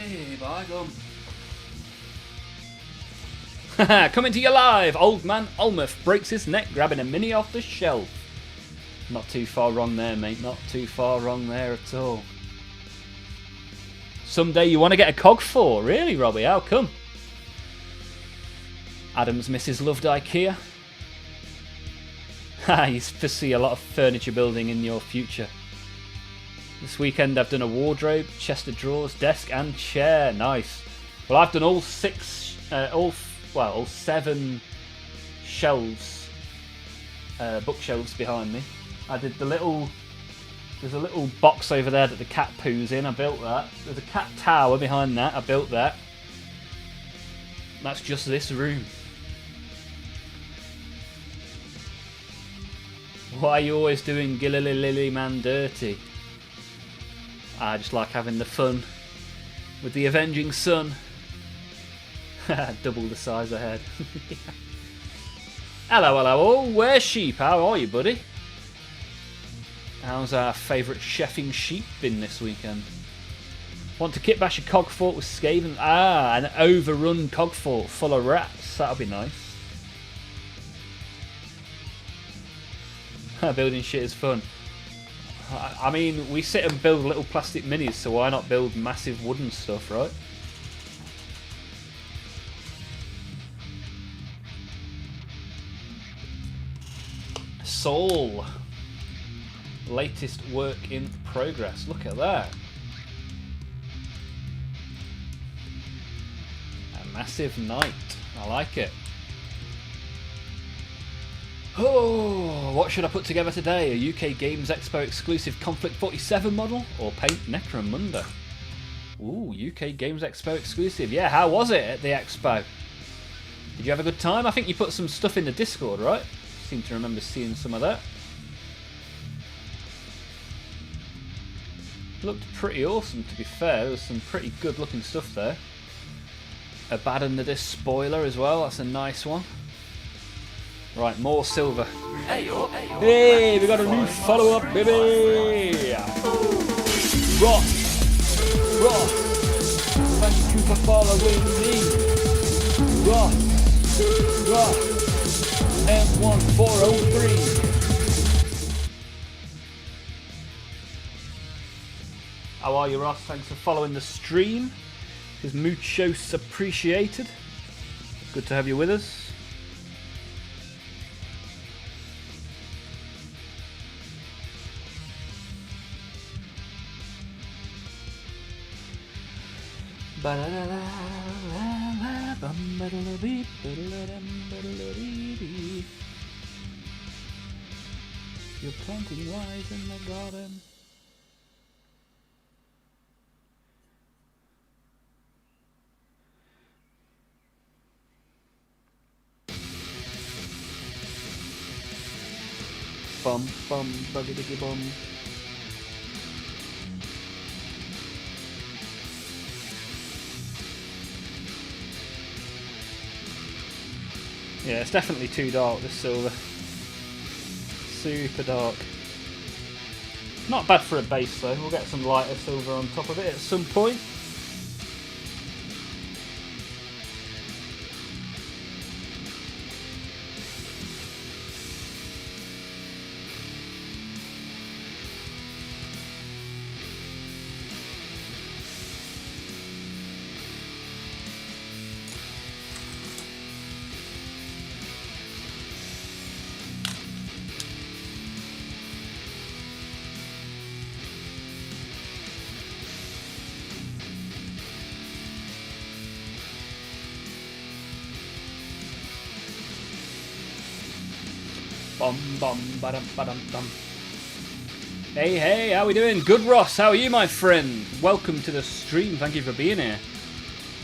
Hey, by gum. Coming to you live, old man Olmaph breaks his neck grabbing a mini off the shelf. Not too far wrong there, mate. Not too far wrong there at all. Someday you want to get a cog for? Really, Robbie? How come? Adam's missus loved IKEA. You foresee a lot of furniture building in your future. This weekend I've done a wardrobe, chest of drawers, desk and chair. Nice. Well, I've done all 7 shelves, bookshelves behind me. I did the little, there's a little box over there that the cat poos in, I built that. There's a cat tower behind that, I built that. That's just this room. Why are you always doing Gilly Lily Man dirty? I just like having the fun with the avenging sun. Double the size ahead. Hello, hello all. Where's Sheep? How are you, buddy? How's our favourite chefing sheep been this weekend? Want to kitbash a cogfort with Skaven? Ah, an overrun cogfort full of rats. That'll be nice. Building shit is fun. I mean, we sit and build little plastic minis, so why not build massive wooden stuff, right? Soul. Latest work in progress. Look at that. A massive night. I like it. Oh, what should I put together today? A UK Games Expo exclusive Conflict 47 model or paint Necromunda? Ooh, UK Games Expo exclusive. Yeah, how was it at the expo? Did you have a good time? I think you put some stuff in the Discord, right? Seem to remember seeing some of that. Looked pretty awesome, to be fair. There was some pretty good looking stuff there. Abaddon the Disc spoiler as well. That's a nice one. Right, more silver. Hey, we got a new follow-up, baby! Ross! Thank you for following me! Ross! M1403! How are you, Ross? Thanks for following the stream. It's muchos appreciated. Good to have you with us. You're planting lies in the garden. Bum bum buggy diggy bum. Yeah, it's definitely too dark, this silver. Super dark. Not bad for a base though, we'll get some lighter silver on top of it at some point. Bum bum ba-dum ba-dum dum. Hey, how we doing? Good, Ross. How are you, my friend? Welcome to the stream. Thank you for being here.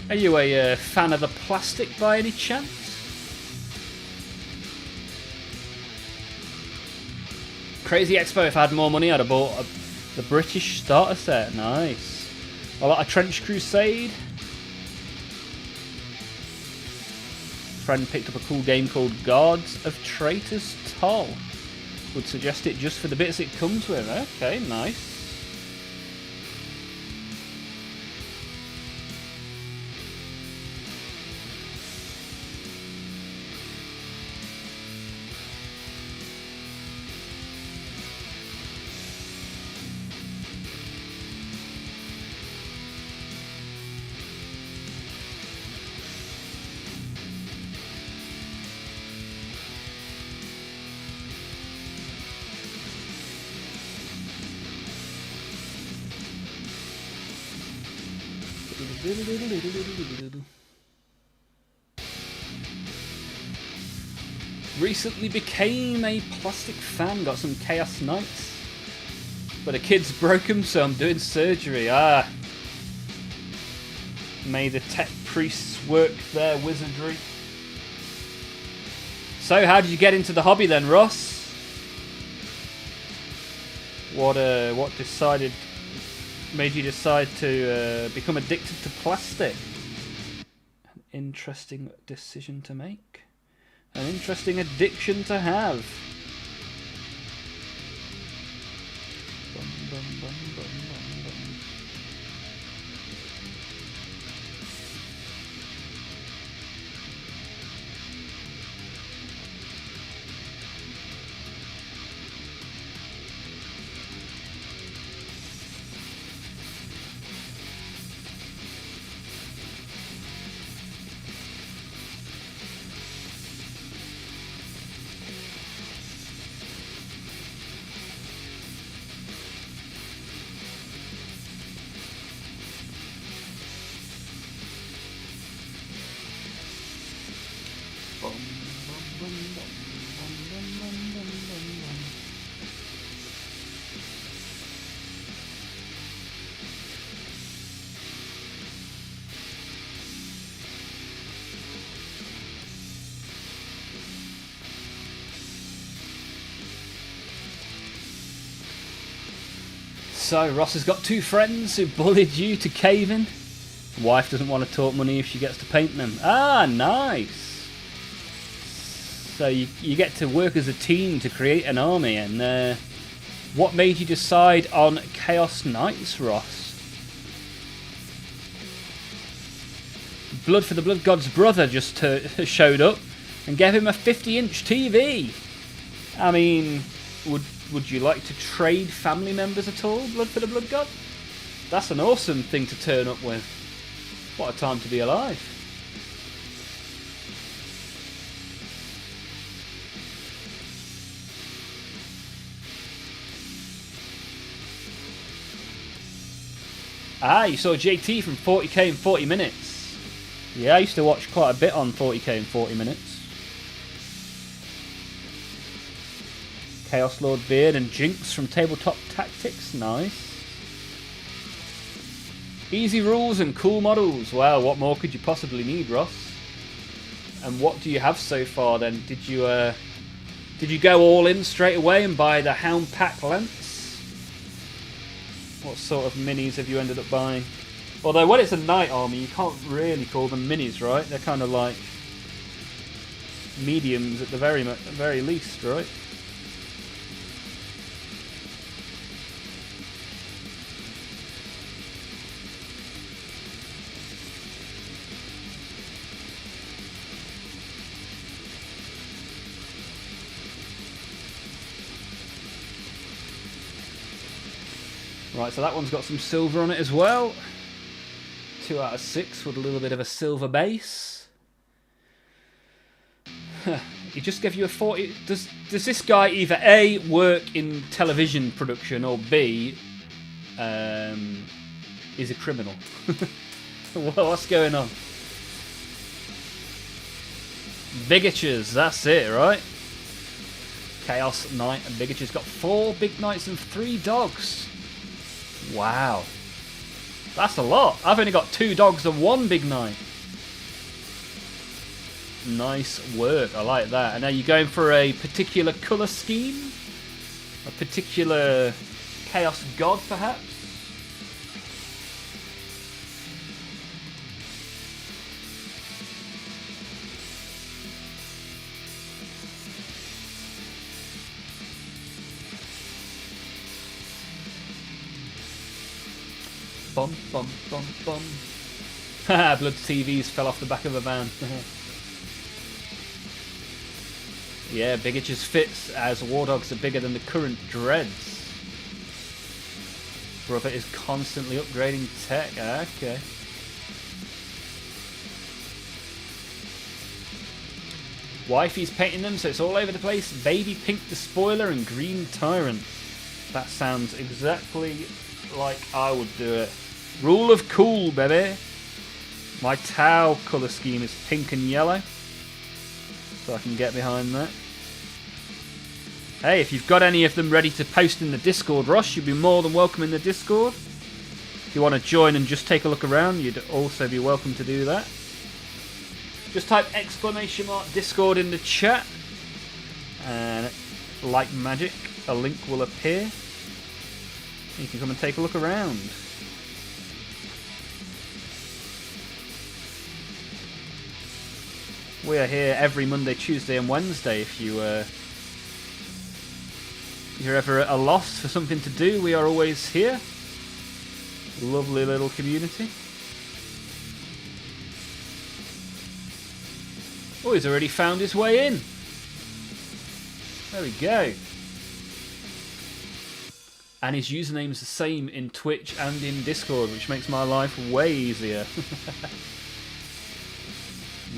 Are you a fan of the plastic by any chance? Crazy Expo. If I had more money, I'd have bought the British starter set. Nice. A lot of Trench Crusade. Friend picked up a cool game called Guards of Traitors Toll. Would suggest it just for the bits it comes with. Okay, nice. Recently became a plastic fan. Got some Chaos Knights, but a kid's broke them, so I'm doing surgery. May the tech priests work their wizardry. So, how did you get into the hobby then, Ross? What made you decide to become addicted to plastic? An interesting decision to make. An interesting addiction to have. Bum, bum, bum, bum, bum, bum. So, Ross has got two friends who bullied you to caving. Wife doesn't want to talk money if she gets to paint them. Ah, nice. So you get to work as a team to create an army. And what made you decide on Chaos Knights, Ross? Blood for the Blood God's brother just showed up and gave him a 50-inch TV. I mean, would you like to trade family members at all, Blood for the Blood God? That's an awesome thing to turn up with. What a time to be alive. Ah, you saw JT from 40k in 40 minutes. Yeah, I used to watch quite a bit on 40k in 40 minutes. Chaos Lord Beard and Jinx from Tabletop Tactics. Nice. Easy rules and cool models. Wow, what more could you possibly need, Ross? And what do you have so far then? Did you go all in straight away and buy the Hound Pack Lance? What sort of minis have you ended up buying? Although when it's a knight army, you can't really call them minis, right? They're kind of like mediums at the very least, right? Right, so that one's got some silver on it as well. 2 out of 6 with a little bit of a silver base. He just gave you a 40... Does this guy either A, work in television production, or B, is a criminal? What's going on? Bigatures, that's it, right? Chaos Knight and Bigatures got 4 big knights and 3 dogs. Wow. That's a lot. I've only got 2 dogs and 1 big knight. Nice work. I like that. And are you going for a particular colour scheme? A particular Chaos God, perhaps? Bum, bum, bum, bum. Haha, Blood TVs fell off the back of a van. Yeah, Bigatures fits as War Dogs are bigger than the current Dreads. Brother is constantly upgrading tech. Okay. Wifey's painting them, so it's all over the place. Baby Pink the Spoiler and Green Tyrant. That sounds exactly like I would do it. Rule of cool, baby. My Tau colour scheme is pink and yellow, so I can get behind that. Hey, if you've got any of them ready to post in the Discord, Ross, you'd be more than welcome in the Discord. If you want to join and just take a look around, you'd also be welcome to do that. Just type !Discord in the chat, and like magic, a link will appear. You can come and take a look around. We are here every Monday, Tuesday and Wednesday. If you're ever at a loss for something to do, we are always here. Lovely little community. Oh, he's already found his way in. There we go. And his username's the same in Twitch and in Discord, which makes my life way easier.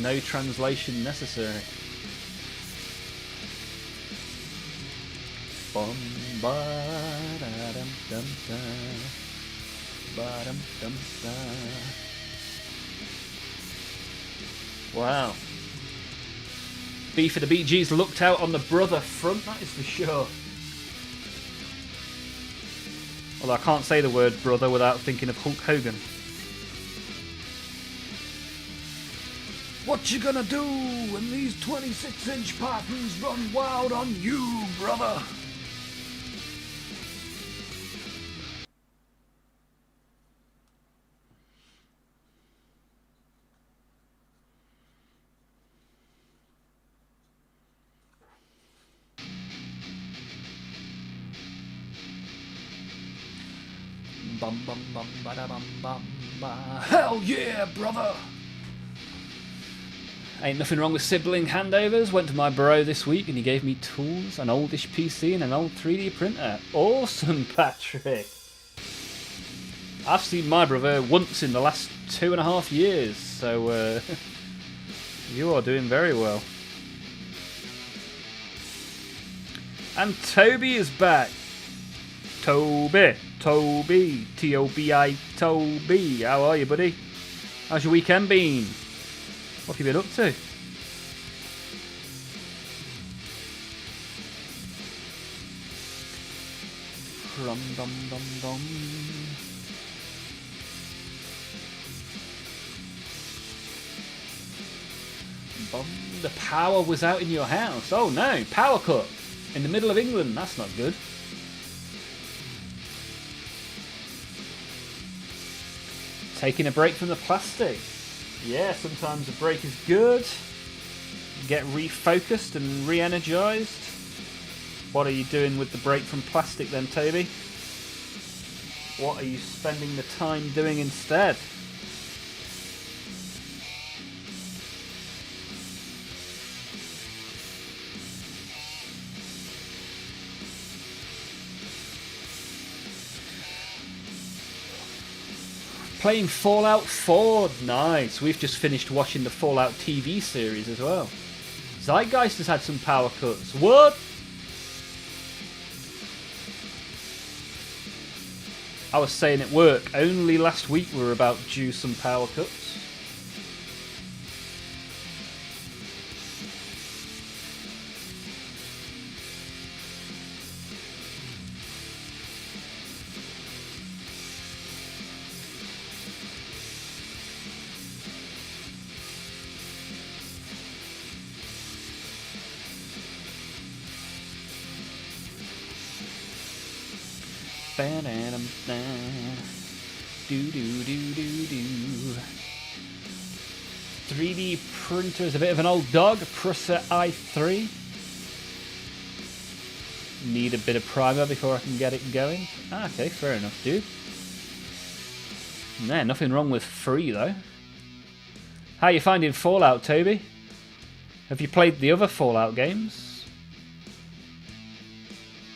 No translation necessary. Bum ba da dum dum da. Ba dum dum da. Wow. B for the BG's looked out on the brother front, that is for sure. Although I can't say the word brother without thinking of Hulk Hogan. What you gonna do when these 26-inch Pythons run wild on you, brother? Bum bum bum ba da bum bum ba. Hell yeah, brother! Ain't nothing wrong with sibling handovers. Went to my bro this week and he gave me tools, an oldish PC and an old 3D printer. Awesome, Patrick! I've seen my brother once in the last 2.5 years, so you are doing very well. And Toby is back. Toby, T-O-B-I, Toby. How are you, buddy? How's your weekend been? What have you been up to? Rum dum dum dum. Bum. The power was out in your house. Oh no, power cut in the middle of England. That's not good. Taking a break from the plastic. Yeah, sometimes a break is good. Get refocused and re-energized. What are you doing with the break from plastic then, Toby? What are you spending the time doing instead? Playing Fallout 4, nice. We've just finished watching the Fallout TV series as well. Zeitgeist has had some power cuts. What? I was saying at work, only last week we were about due some power cuts. Do do do do do. 3D printer is a bit of an old dog. Prusa i3. Need a bit of primer before I can get it going. Ah, okay, fair enough, dude. Nah, nothing wrong with free though. How you finding Fallout, Toby? Have you played the other Fallout games?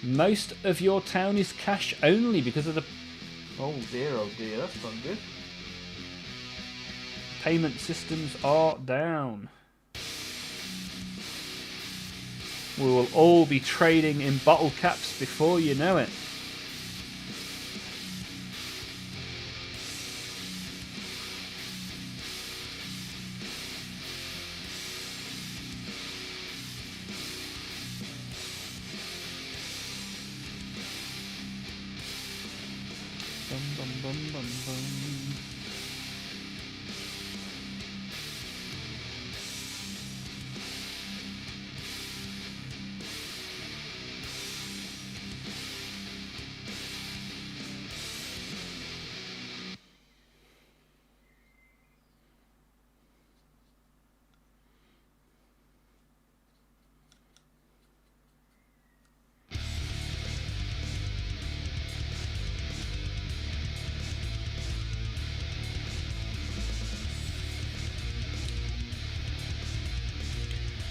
Most of your town is cash only because of the... oh dear, that's not good. Payment systems are down. We will all be trading in bottle caps before you know it. bum, bum, bum.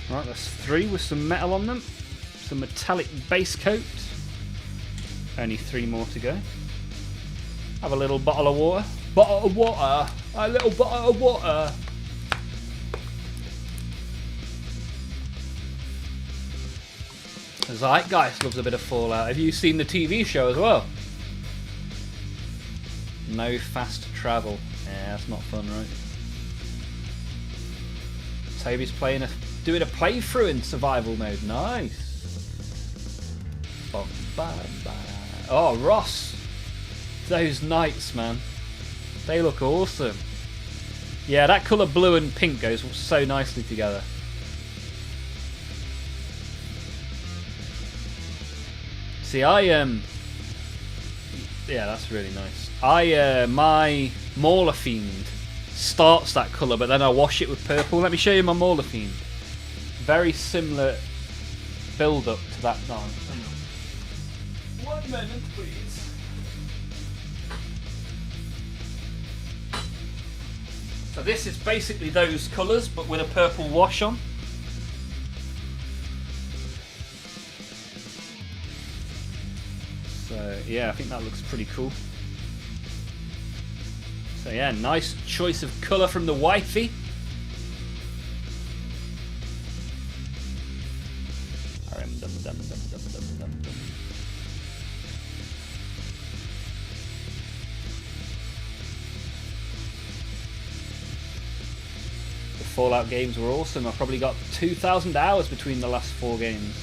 Right, that's 3 with some metal on them. Some metallic base coat. Only 3 more to go. Have a little bottle of water. Bottle of water! A little bottle of water! The Zeitgeist loves a bit of Fallout. Have you seen the TV show as well? No fast travel. Yeah, that's not fun, right? Toby's doing a playthrough in survival mode. Nice. Oh, Ross. Those knights, man. They look awesome. Yeah, that colour blue and pink goes so nicely together. See, yeah, that's really nice. My Mauler Fiend starts that colour, but then I wash it with purple. Let me show you my Mauler Fiend. Very similar build up to that dance. 1 moment, please. So this is basically those colours, but with a purple wash on. So yeah, I think that looks pretty cool. So yeah, nice choice of colour from the wifey. The Fallout games were awesome. I probably got 2,000 hours between the last 4 games.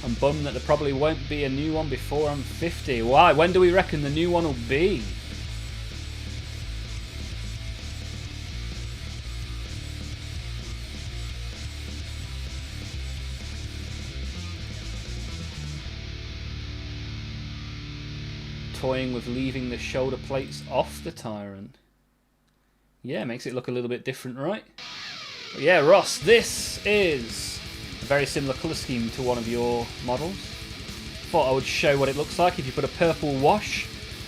I'm bummed that there probably won't be a new one before I'm 50. Why? When do we reckon the new one will be? Toying with leaving the shoulder plates off the Tyrant. Yeah, makes it look a little bit different, right? But yeah, Ross, this is a very similar colour scheme to one of your models. Thought I would show what it looks like if you put a purple wash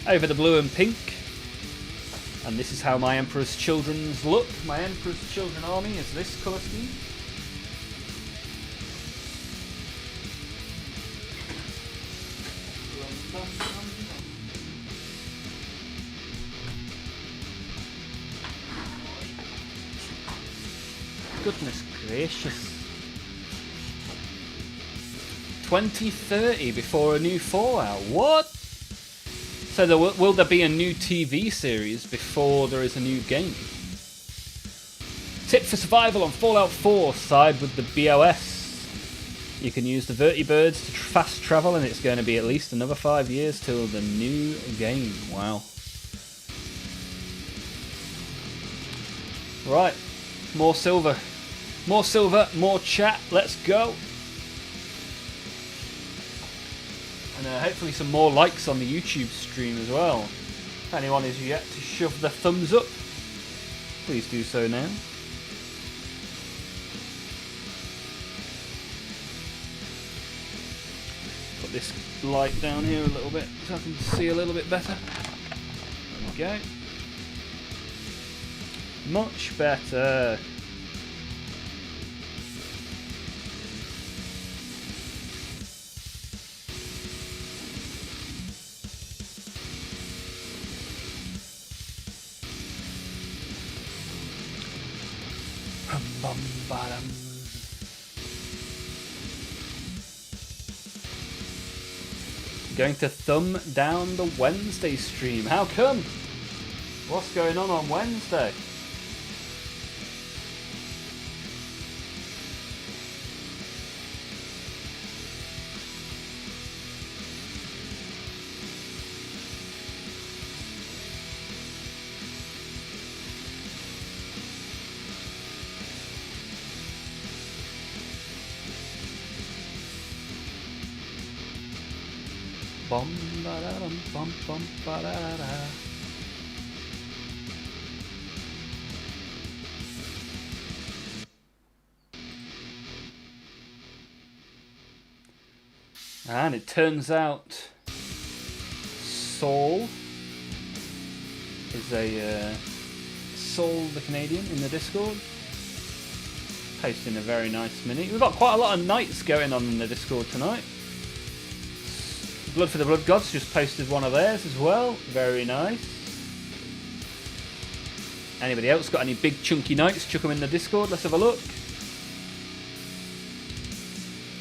over the blue and pink. And this is how my Emperor's Children's look. My Emperor's Children army is this colour scheme. Goodness gracious. 2030 before a new Fallout. What? So will there be a new TV series before there is a new game? Tip for survival on Fallout 4, side with the BOS. You can use the vertibirds to fast travel, and it's going to be at least another 5 years till the new game. Wow. Right, more silver. More silver, more chat, let's go. And hopefully some more likes on the YouTube stream as well. If anyone is yet to shove the thumbs up, please do so now. Put this light down here a little bit so I can see a little bit better. There we go. Much better. Going to thumb down the Wednesday stream. How come? What's going on Wednesday? Bum, ba-da-dum, bum, bum, ba-da-da. And it turns out Saul is Saul the Canadian in the Discord. Posting a very nice mini. We've got quite a lot of knights going on in the Discord tonight. Blood for the Blood Gods just posted one of theirs as well. Very nice. Anybody else got any big chunky knights? Chuck them in the Discord. Let's have a look.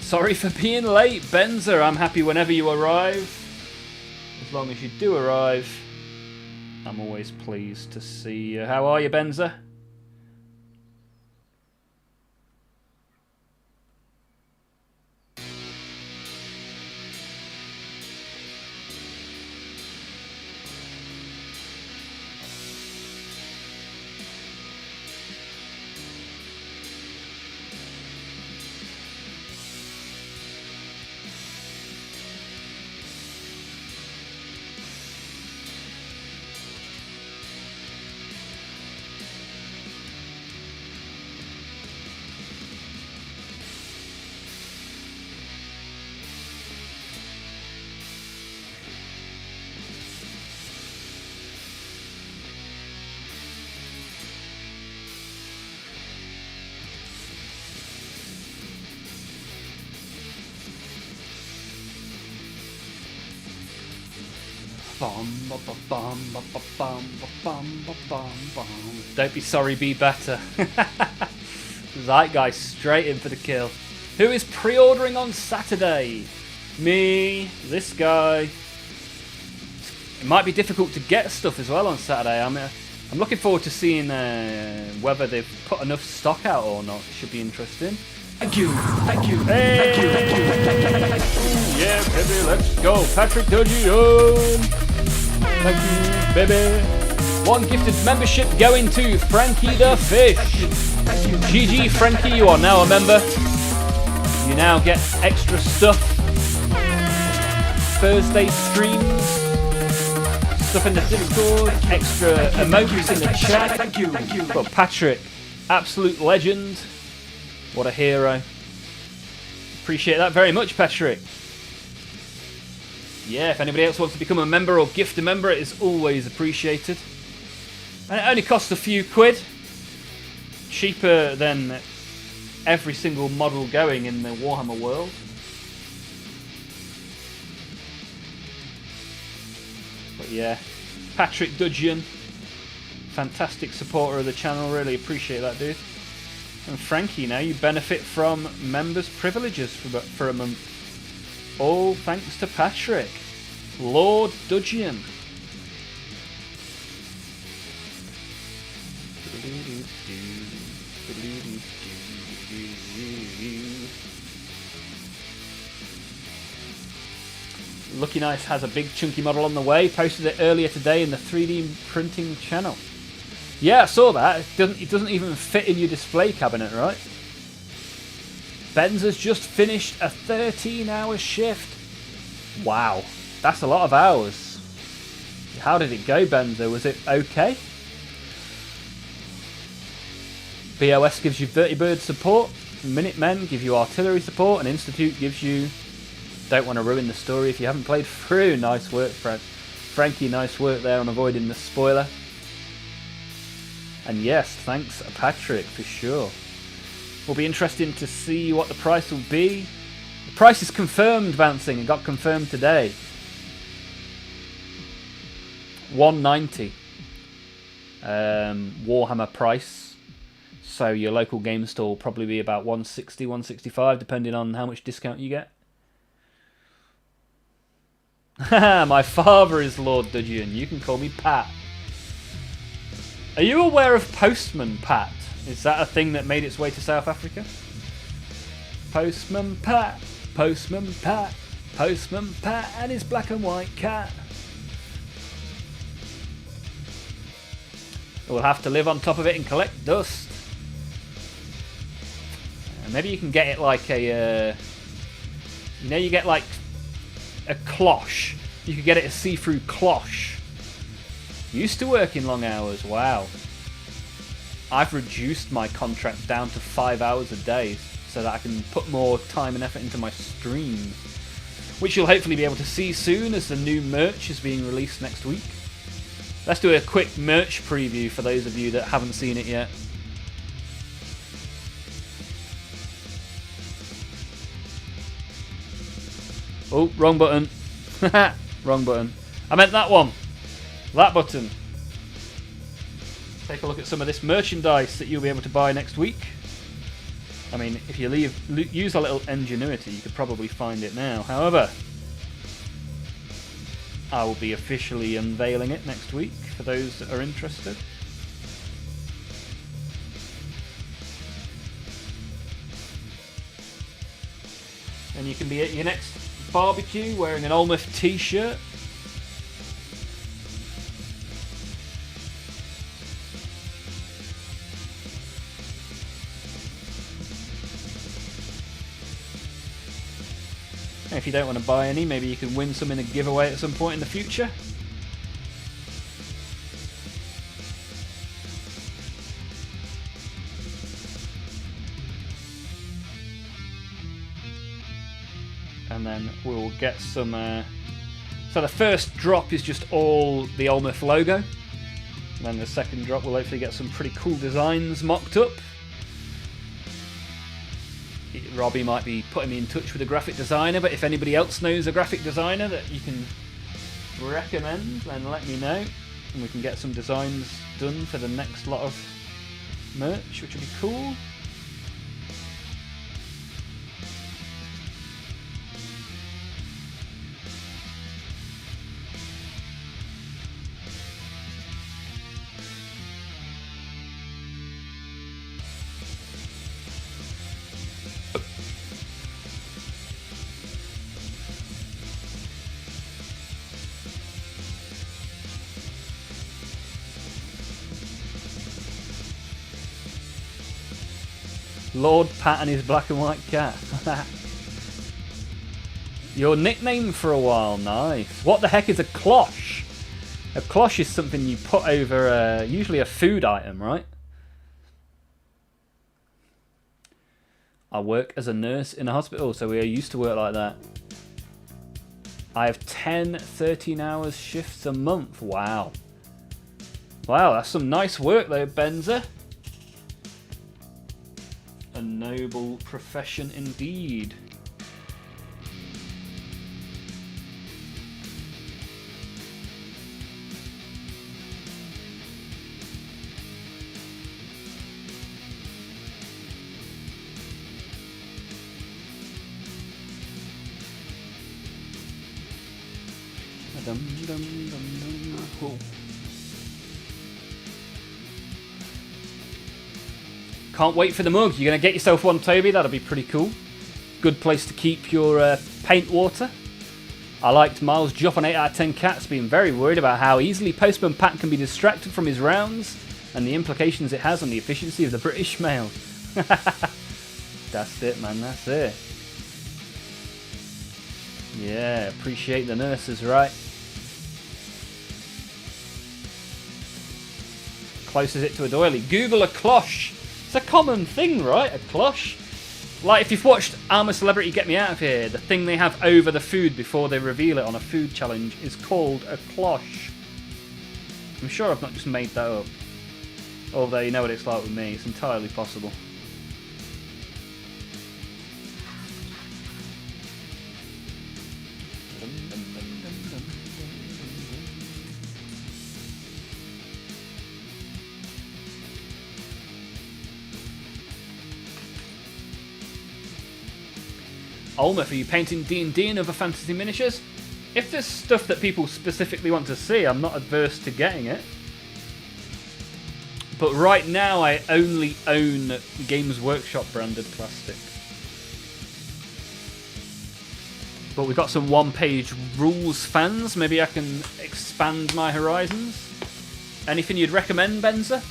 Sorry for being late, Benza. I'm happy whenever you arrive. As long as you do arrive, I'm always pleased to see you. How are you, Benza? Don't be sorry, be better. Zeitgeist straight in for the kill. Who is pre-ordering on Saturday? Me, this guy. It might be difficult to get stuff as well on Saturday. I'm looking forward to seeing whether they've put enough stock out or not. It should be interesting. Thank you. Thank you. Hey! Thank you. Thank you. Thank you. Yeah, baby, let's go. Patrick Dudgeon. Thank you, baby. One gifted membership going to Frankie the Fish. GG, Frankie, you are now a member. You now get extra stuff. Thursday streams. Stuff in the Discord. Extra emotes in the chat. Thank you. Thank you. But Patrick, absolute legend. What a hero. Appreciate that very much, Patrick. Yeah, if anybody else wants to become a member or gift a member, it is always appreciated. And it only costs a few quid. Cheaper than every single model going in the Warhammer world. But yeah, Patrick Dudgeon, fantastic supporter of the channel, really appreciate that, dude. And Frankie, now you benefit from members' privileges for a month. All thanks to Patrick, Lord Dudgeon. Lucky Nice has a big chunky model on the way. Posted it earlier today in the 3D printing channel. Yeah, I saw that. It doesn't even fit in your display cabinet, right? Ben's has just finished a 13-hour shift. Wow, that's a lot of hours. How did it go, Benzo? Was it okay? BOS gives you Vertibird support. Minutemen give you artillery support. And Institute gives you... Don't want to ruin the story if you haven't played through. Nice work, Frankie. Nice work there on avoiding the spoiler. And yes, thanks, Patrick, for sure. Will be interesting to see what the price will be. The price is confirmed, Bouncing. It got confirmed today. $190. Warhammer price. So your local game store will probably be about $160, $165, depending on how much discount you get. My father is Lord Dudgeon. You can call me Pat. Are you aware of Postman Pat? Is that a thing that made its way to South Africa? Postman Pat, Postman Pat, Postman Pat and his black and white cat. We'll have to live on top of it and collect dust. Maybe you can get it like a... you know, you get like a cloche. You could get it a see-through cloche. Used to work in long hours. Wow. I've reduced my contract down to 5 hours a day so that I can put more time and effort into my streams, which you'll hopefully be able to see soon as the new merch is being released next week. Let's do a quick merch preview for those of you that haven't seen it yet. Oh, wrong button. Wrong button. I meant that one. That button. Take a look at some of this merchandise that you'll be able to buy next week. I mean, if you use a little ingenuity, you could probably find it now. However, I will be officially unveiling it next week for those that are interested. And you can be at your next barbecue wearing an Olmaph t-shirt. If you don't want to buy any, maybe you can win some in a giveaway at some point in the future. And then we'll get some... So the first drop is just all the Olmaph logo. And then the second drop will hopefully get some pretty cool designs mocked up. Robbie might be putting me in touch with a graphic designer, but if anybody else knows a graphic designer that you can recommend, then let me know. And we can get some designs done for the next lot of merch, which would be cool. Lord Pat and his black and white cat. Your nickname for a while, nice. What the heck is a cloche? A cloche is something you put over usually a food item, right? I work as a nurse in a hospital, so we are used to work like that. I have 10 13 hours shifts a month. Wow. Wow, that's some nice work though, Benza. A noble profession indeed. Cool. Can't wait for the mug. You're going to get yourself one, Toby. That'll be pretty cool. Good place to keep your paint water. I liked Miles' drop on 8 out of 10 cats being very worried about how easily Postman Pat can be distracted from his rounds and the implications it has on the efficiency of the British mail. That's it, man. That's it. Yeah, appreciate the nurses, right? Close is it to a doily? Google a cloche. It's a common thing, right? A cloche. Like if you've watched I'm a Celebrity, Get Me Out of Here, the thing they have over the food before they reveal it on a food challenge is called a cloche. I'm sure I've not just made that up. Although you know what it's like with me, it's entirely possible. Olmaph, are you painting D&D and other fantasy miniatures? If there's stuff that people specifically want to see, I'm not adverse to getting it. But right now I only own Games Workshop branded plastic. But we've got some one-page rules fans. Maybe I can expand my horizons. Anything you'd recommend, Benza?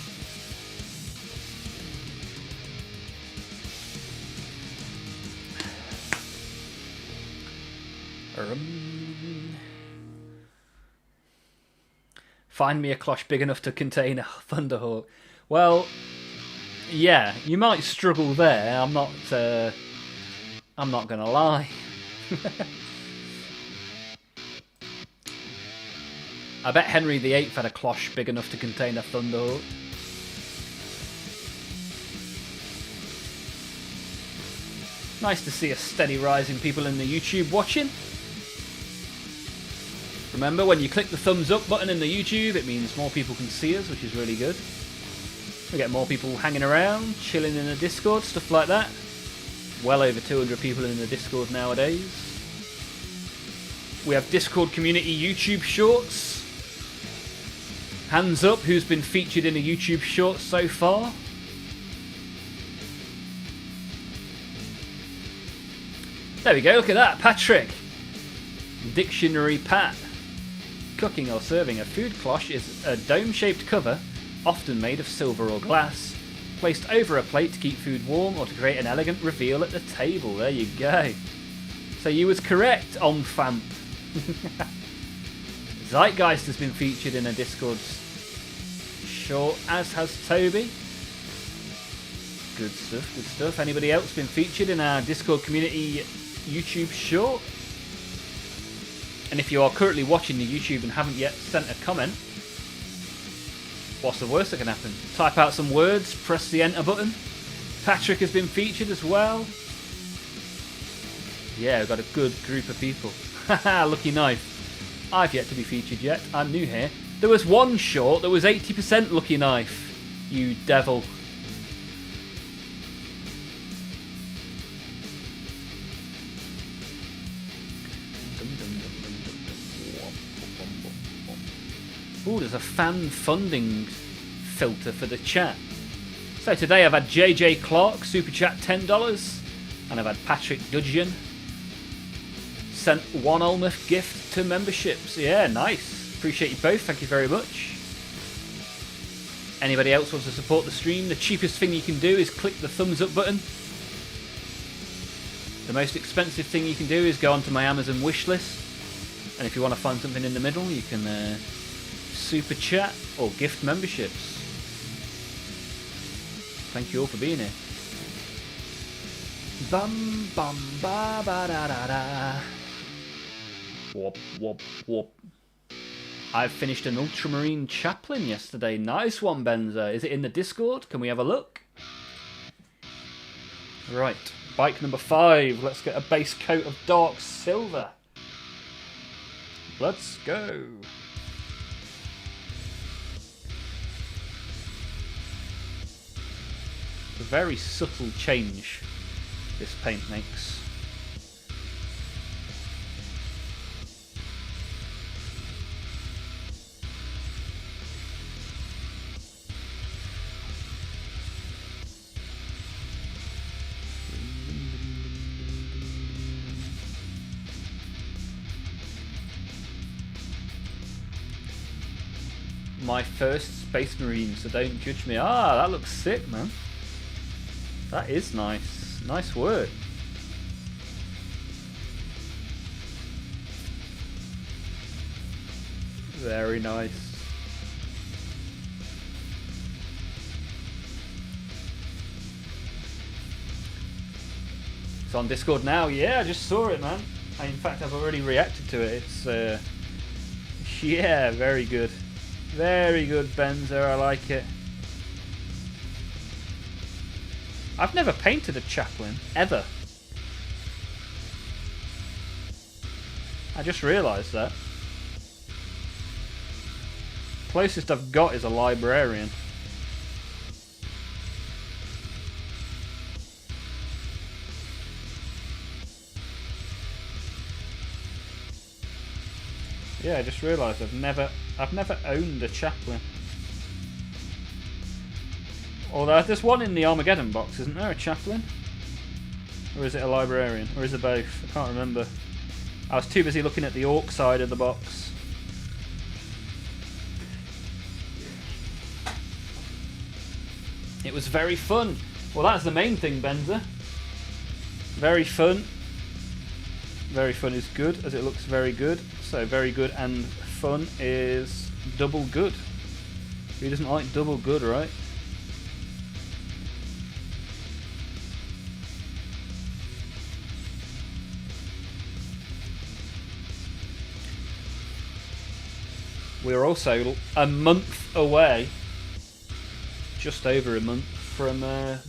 Find me a cloche big enough to contain a Thunderhawk. Well, yeah, you might struggle there. I'm not gonna lie. I bet Henry VIII had a cloche big enough to contain a Thunderhawk. Nice to see a steady rise in people in the YouTube watching. Remember, when you click the thumbs up button in the YouTube, it means more people can see us, which is really good. We get more people hanging around, chilling in the Discord, stuff like that. Well over 200 people in the Discord nowadays. We have Discord community YouTube shorts. Hands up, who's been featured in a YouTube short so far? There we go, look at that, Patrick. Dictionary Pat. Cooking or serving a food cloche is a dome-shaped cover, often made of silver or glass, placed over a plate to keep food warm or to create an elegant reveal at the table. There you go. So you was correct, Olmaph. Zeitgeist has been featured in a Discord short, as has Toby. Good stuff, good stuff. Anybody else been featured in our Discord community YouTube short? And if you are currently watching the YouTube and haven't yet sent a comment, what's the worst that can happen? Type out some words, press the enter button. Patrick has been featured as well. Yeah, we've got a good group of people. Haha, lucky knife. I've yet to be featured yet. I'm new here. There was one short that was 80% lucky knife. You devil. Ooh, there's a fan funding filter for the chat. So today I've had JJ Clark, super chat $10, and I've had Patrick Gudgeon sent one Olmaph gift to memberships. Yeah, nice. Appreciate you both. Thank you very much. Anybody else wants to support the stream? The cheapest thing you can do is click the thumbs up button. The most expensive thing you can do is go onto my Amazon wish list. And if you want to find something in the middle, you can super chat or gift memberships. Thank you all for being here. Bum bum ba ba da da da. Whoop whoop whoop. I finished an ultramarine chaplain yesterday. Nice one, Benza. Is it in the Discord? Can we have a look? Right, bike number 5. Let's get a base coat of dark silver. Let's go. A very subtle change this paint makes. My first Space Marine, so don't judge me. Ah, that looks sick, man. That is nice. Nice work. Very nice. It's on Discord now. Yeah, I just saw it, man. In fact, I've already reacted to it. It's, yeah, very good. Very good, Benzer. I like it. I've never painted a chaplain, ever. I just realised that. Closest I've got is a librarian. Yeah, I just realised I've never owned a chaplain. Although there's one in the Armageddon box, isn't there? A chaplain? Or is it a librarian? Or is it both? I can't remember. I was too busy looking at the orc side of the box. It was very fun. Well, that's the main thing, Benza. Very fun. Very fun is good, as it looks very good. So very good and fun is Double good. Who doesn't like double good, right? We're also a month away, just over a month, from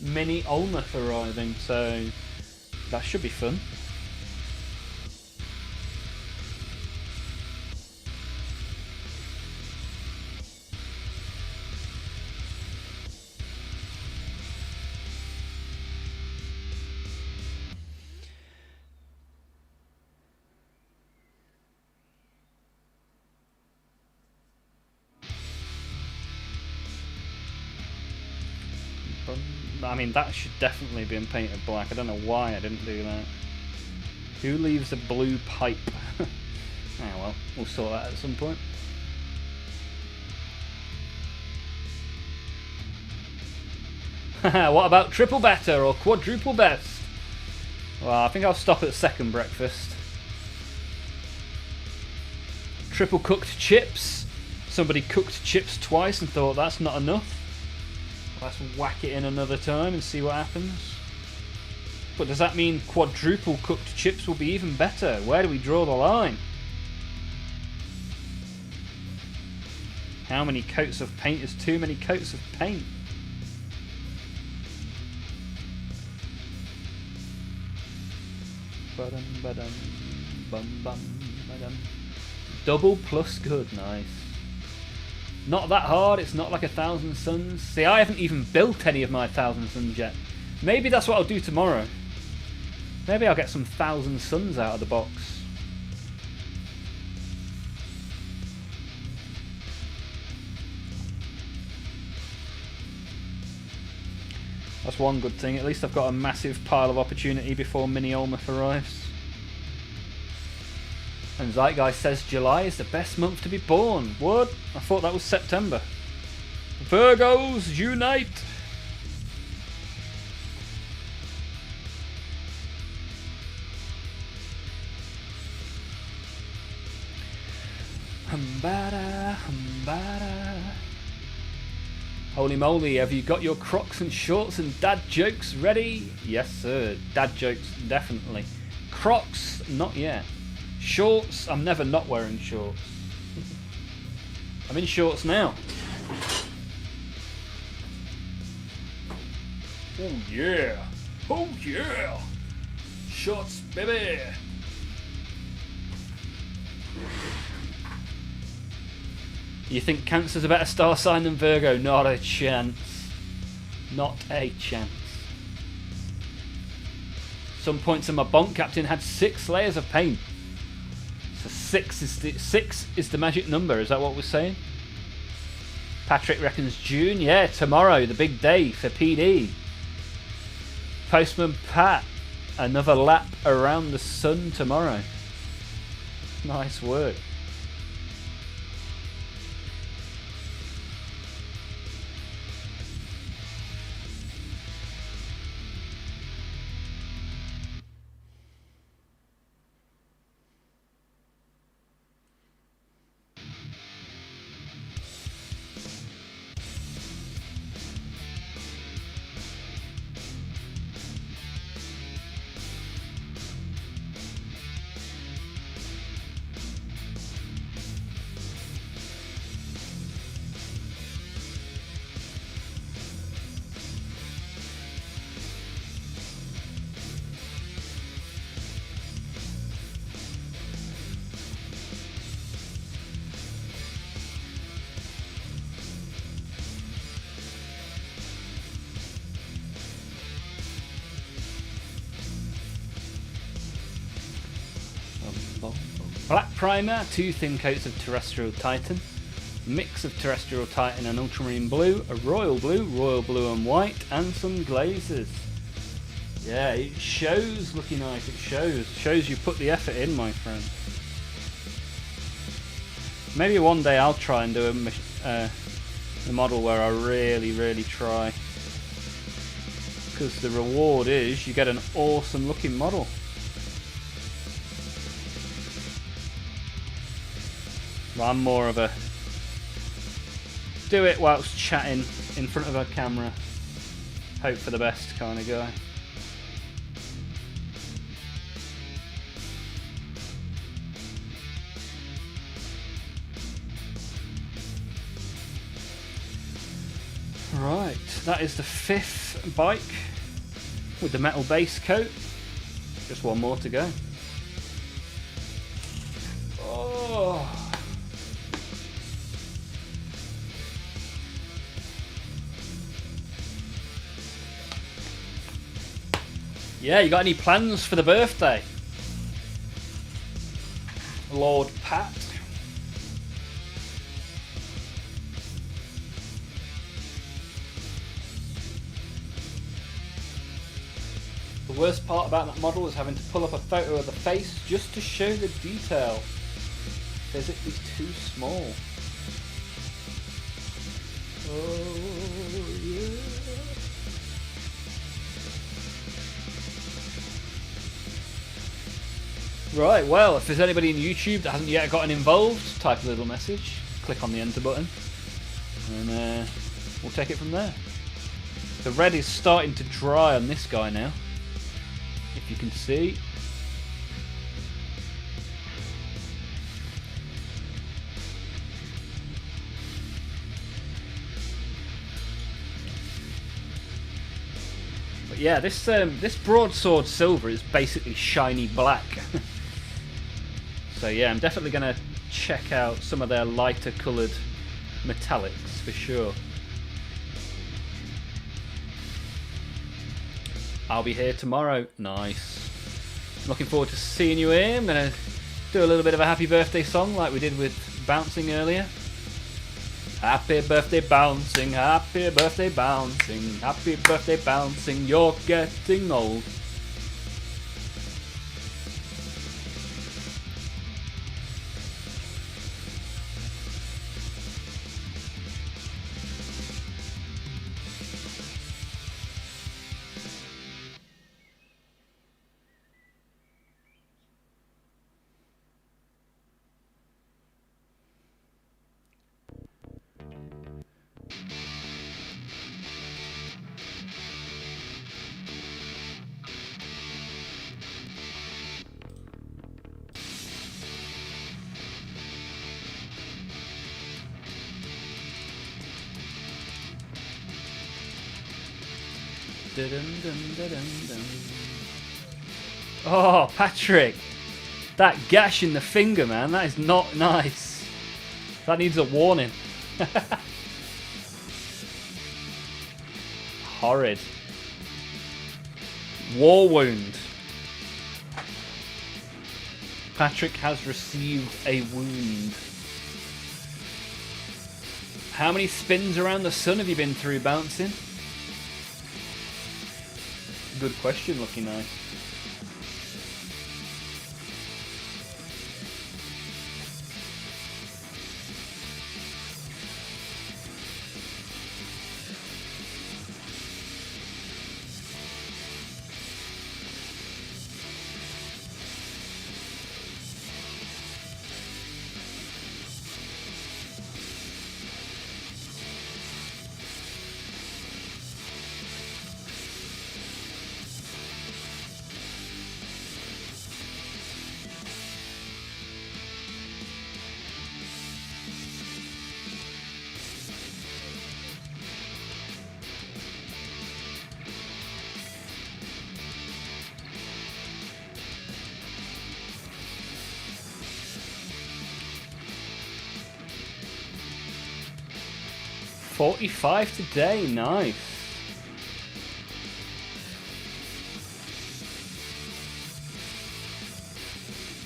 mini Olmaph arriving, so that should be fun. I mean, that should definitely be painted black. I don't know why I didn't do that. Who leaves a blue pipe? Ah, well, we'll sort that at some point. What about triple better or quadruple best? Well, I think I'll stop at second breakfast. Triple cooked chips. Somebody cooked chips twice and thought that's not enough. Let's whack it in another time and see what happens. But does that mean quadruple cooked chips will be even better? Where do we draw the line? How many coats of paint is too many coats of paint? Ba-dum, ba-dum, bum, bum, ba-dum. Double plus good, nice. Not that hard, it's not like 1,000 suns. See, I haven't even built any of my 1,000 suns yet. Maybe that's what I'll do tomorrow. Maybe I'll get some 1,000 suns out of the box. That's one good thing. At least I've got a massive pile of opportunity before mini Olmaph arrives. And Zeitgeist says July is the best month to be born. What? I thought that was September. Virgos, unite! Humbada, humbada. Holy moly, have you got your Crocs and shorts and dad jokes ready? Yes sir, dad jokes definitely. Crocs, not yet. Shorts, I'm never not wearing shorts. I'm in shorts now. Oh yeah. Oh yeah. Shorts, baby. You think Cancer's a better star sign than Virgo? Not a chance. Not a chance. Some points in my bonk captain had 6 layers of paint. So 6 is the magic number, is that what we're saying? Patrick reckons June, yeah, tomorrow, the big day for PD. Postman Pat, another lap around the sun tomorrow. Nice work. Black primer, 2 thin coats of terrestrial titan, mix of terrestrial titan and ultramarine blue, a royal blue and white, and some glazes. Yeah, it shows looking nice, it shows you put the effort in, my friend. Maybe one day I'll try and do a model where I really try, because the reward is you get an awesome looking model. I'm more of a Do it whilst chatting in front of a camera. Hope for the best kind of guy. Right, that is the 5th bike with the metal base coat. Just one more to go. Oh. Yeah, you got any plans for the birthday? Lord Pat. The worst part about that model is having to pull up a photo of the face just to show the detail. Physically too small. Oh, yeah. Right, well, if there's anybody in YouTube that hasn't yet gotten involved, type a little message, click on the enter button, and we'll take it from there. The red is starting to dry on this guy now, if you can see. But yeah, this broadsword silver is basically shiny black. So yeah, I'm definitely going to check out some of their lighter coloured metallics for sure. I'll be here tomorrow. Nice. Looking forward to seeing you here. I'm going to do a little bit of a happy birthday song like we did with bouncing earlier. Happy birthday bouncing, happy birthday bouncing, happy birthday bouncing, you're getting old. Oh, Patrick, that gash in the finger, man, that is not nice. That needs a warning. Horrid. War wound. Patrick has received a wound. How many spins around the sun have you been through bouncing? Good question, Lucky Nice. $45 today, nice.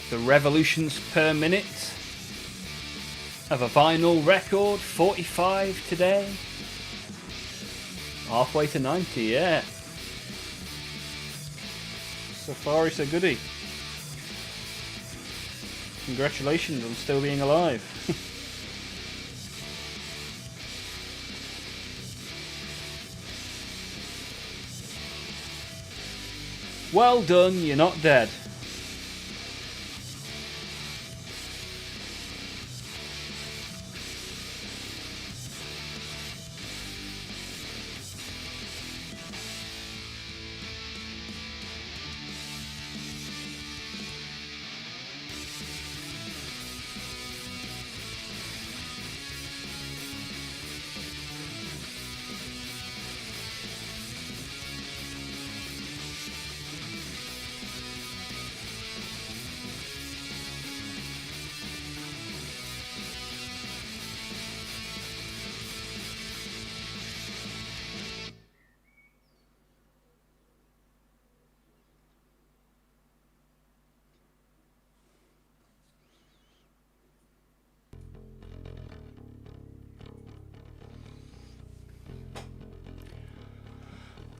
The revolutions per minute of a vinyl record, 45 today. Halfway to 90, yeah. So far, so goody. Congratulations on still being alive. Well done, you're not dead.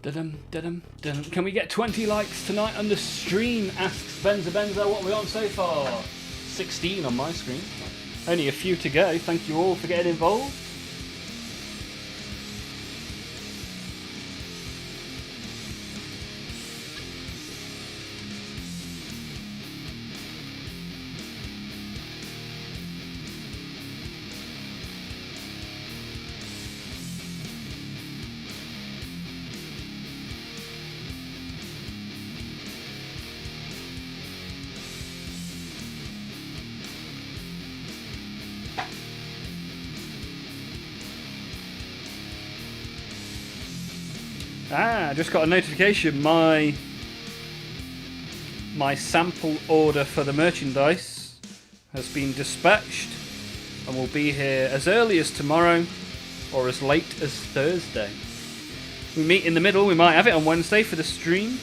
Da-dum, da-dum, da-dum. Can we get 20 likes tonight on the stream? Asks Benzo. What are we on so far? 16 on my screen. Only a few to go. Thank you all for getting involved. I just got a notification. My sample order for the merchandise has been dispatched and will be here as early as tomorrow or as late as Thursday. We meet in the middle. We might have it on Wednesday for the stream.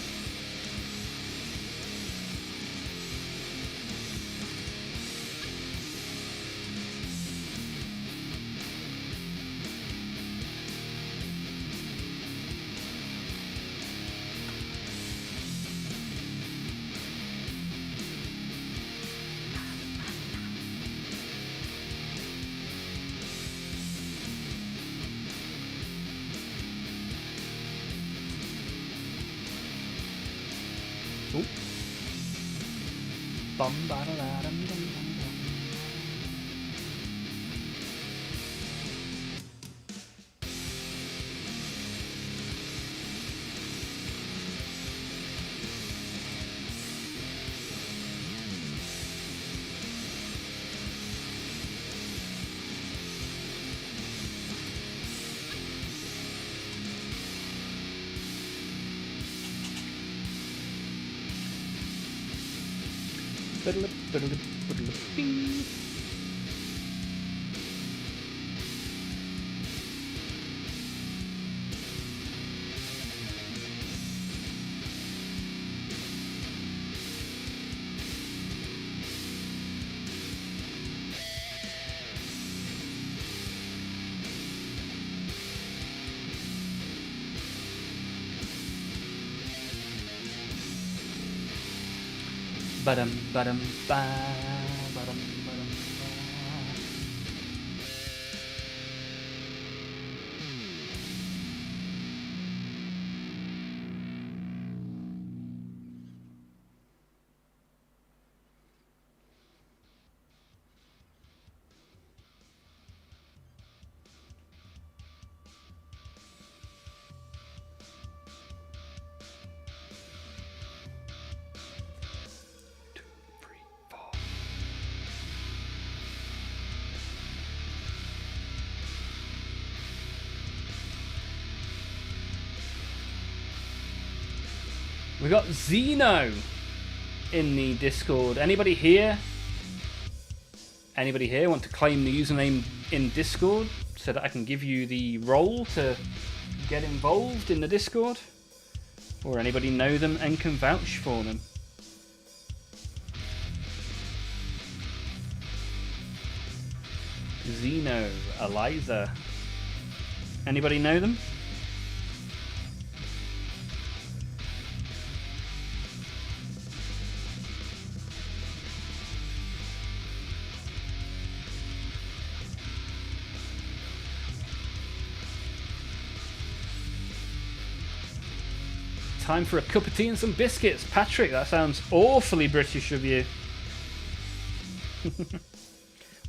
Bing. Ba-dum, ba-dum, ba, ba-dum, ba-dum, ba. We got Zeno in the Discord. Anybody here? Anybody here want to claim the username in Discord so that I can give you the role to get involved in the Discord? Or anybody know them and can vouch for them? Zeno, Eliza. Anybody know them? Time for a cup of tea and some biscuits. Patrick, that sounds awfully British of you.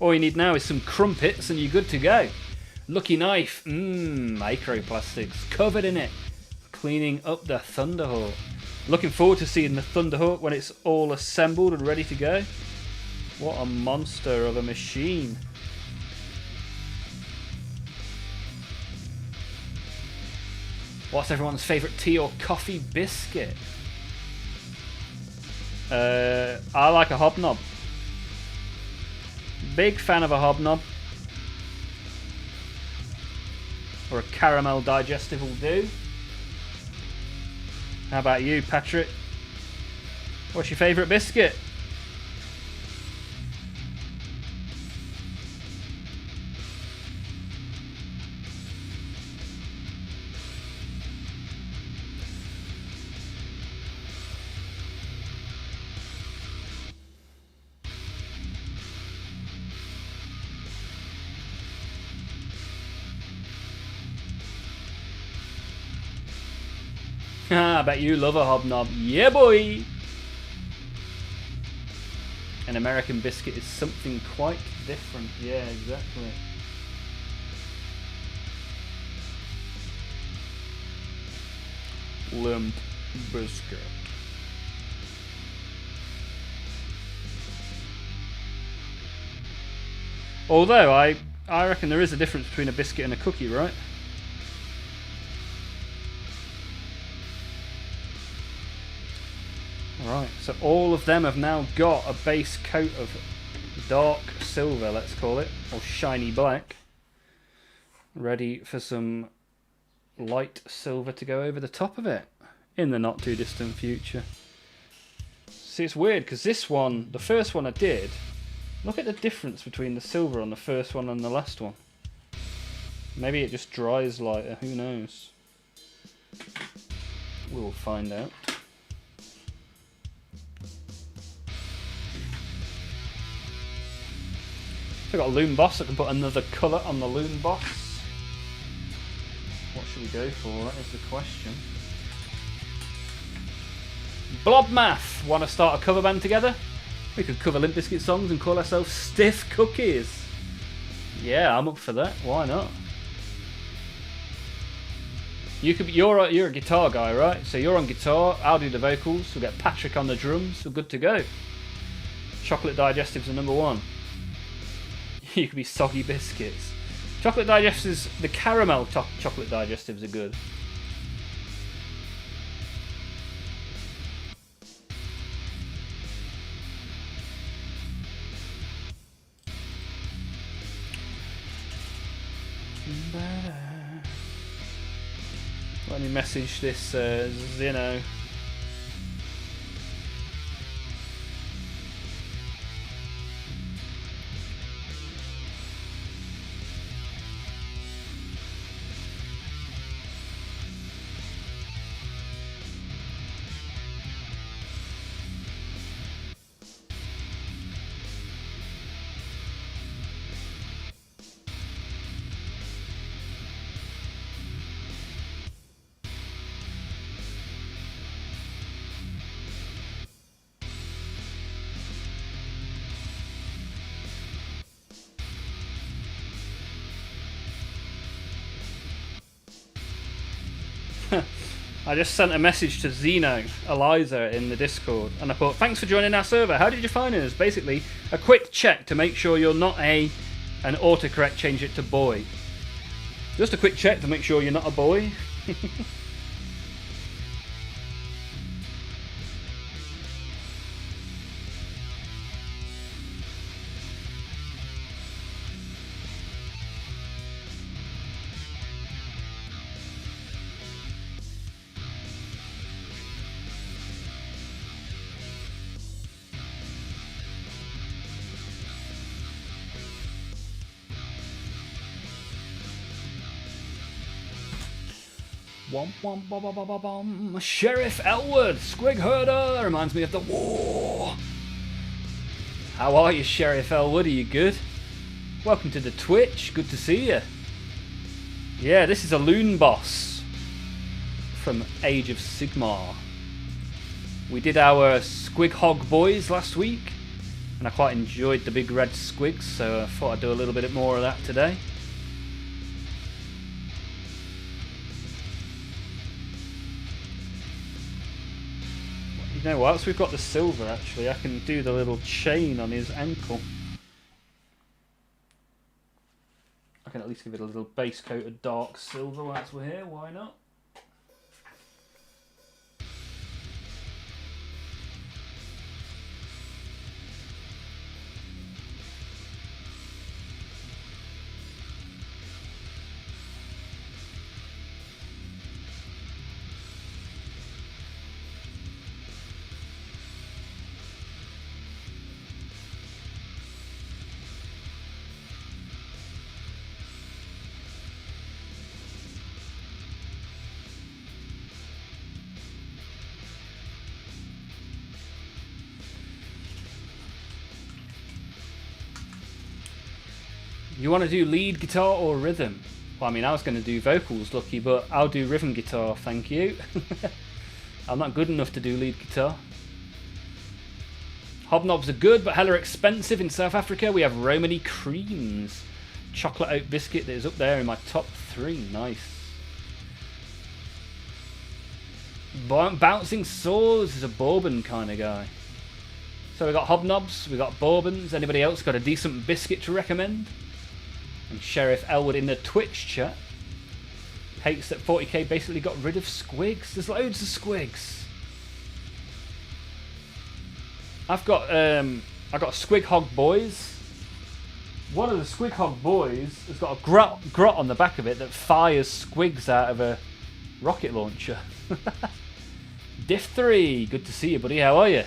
All you need now is some crumpets and you're good to go. Lucky knife. Microplastics. Covered in it. Cleaning up the Thunderhawk. Looking forward to seeing the Thunderhawk when it's all assembled and ready to go. What a monster of a machine. What's everyone's favourite tea or coffee biscuit? I like a hobnob. Big fan of a hobnob. Or a caramel digestive will do. How about you, Patrick? What's your favourite biscuit? I bet you love a hobnob. Yeah, boy! An American biscuit is something quite different. Yeah, exactly. Limp biscuit. Although I reckon there is a difference between a biscuit and a cookie, right? Right, so all of them have now got a base coat of dark silver, let's call it, or shiny black. Ready for some light silver to go over the top of it in the not too distant future. See, it's weird because this one, the first one I did, look at the difference between the silver on the first one and the last one. Maybe it just dries lighter, who knows? We'll find out. So I've got a loom boss, I can put another colour on the loom boss. What should we go for? That is the question. Blobmath! Want to start a cover band together? We could cover Limp Bizkit songs and call ourselves Stiff Cookies. Yeah, I'm up for that. Why not? You could be, you're a guitar guy, right? So you're on guitar, I'll do the vocals, we'll get Patrick on the drums, we're good to go. Chocolate digestives are number one. You could be Soggy Biscuits. Chocolate digestives, the caramel chocolate digestives are good. Let me message this Zeno. I just sent a message to Zeno, Eliza, in the Discord, and I put, thanks for joining our server, how did you find us? Basically, a quick check to make sure you're not an autocorrect, change it to boy. Just a quick check to make sure you're not a boy. Womp womp ba ba ba ba bum. Sheriff Elwood, Squig Herder, reminds me of the war. How are you, Sheriff Elwood? Are you good? Welcome to the Twitch. Good to see you. Yeah, this is a loon boss from Age of Sigmar. We did our Squig Hog Boys last week, and I quite enjoyed the big red squigs, so I thought I'd do a little bit more of that today. You know what, once we've got the silver actually, I can do the little chain on his ankle. I can at least give it a little base coat of dark silver whilst we're here, why not? You want to do lead guitar or rhythm? Well, I mean, I was going to do vocals, Lucky, but I'll do rhythm guitar, thank you. I'm not good enough to do lead guitar. Hobnobs are good, but hella expensive. In South Africa, we have Romany creams. Chocolate oat biscuit that is up there in my top 3. Nice. Bouncing Swords is a bourbon kind of guy. So we got hobnobs, we got bourbons. Anybody else got a decent biscuit to recommend? And Sheriff Elwood in the Twitch chat hates that 40k basically got rid of squigs. There's loads of squigs. I've got Squig Hog Boys. One of the Squig Hog Boys has got a grot on the back of it that fires squigs out of a rocket launcher. Diff 3, good to see you, buddy. How are you?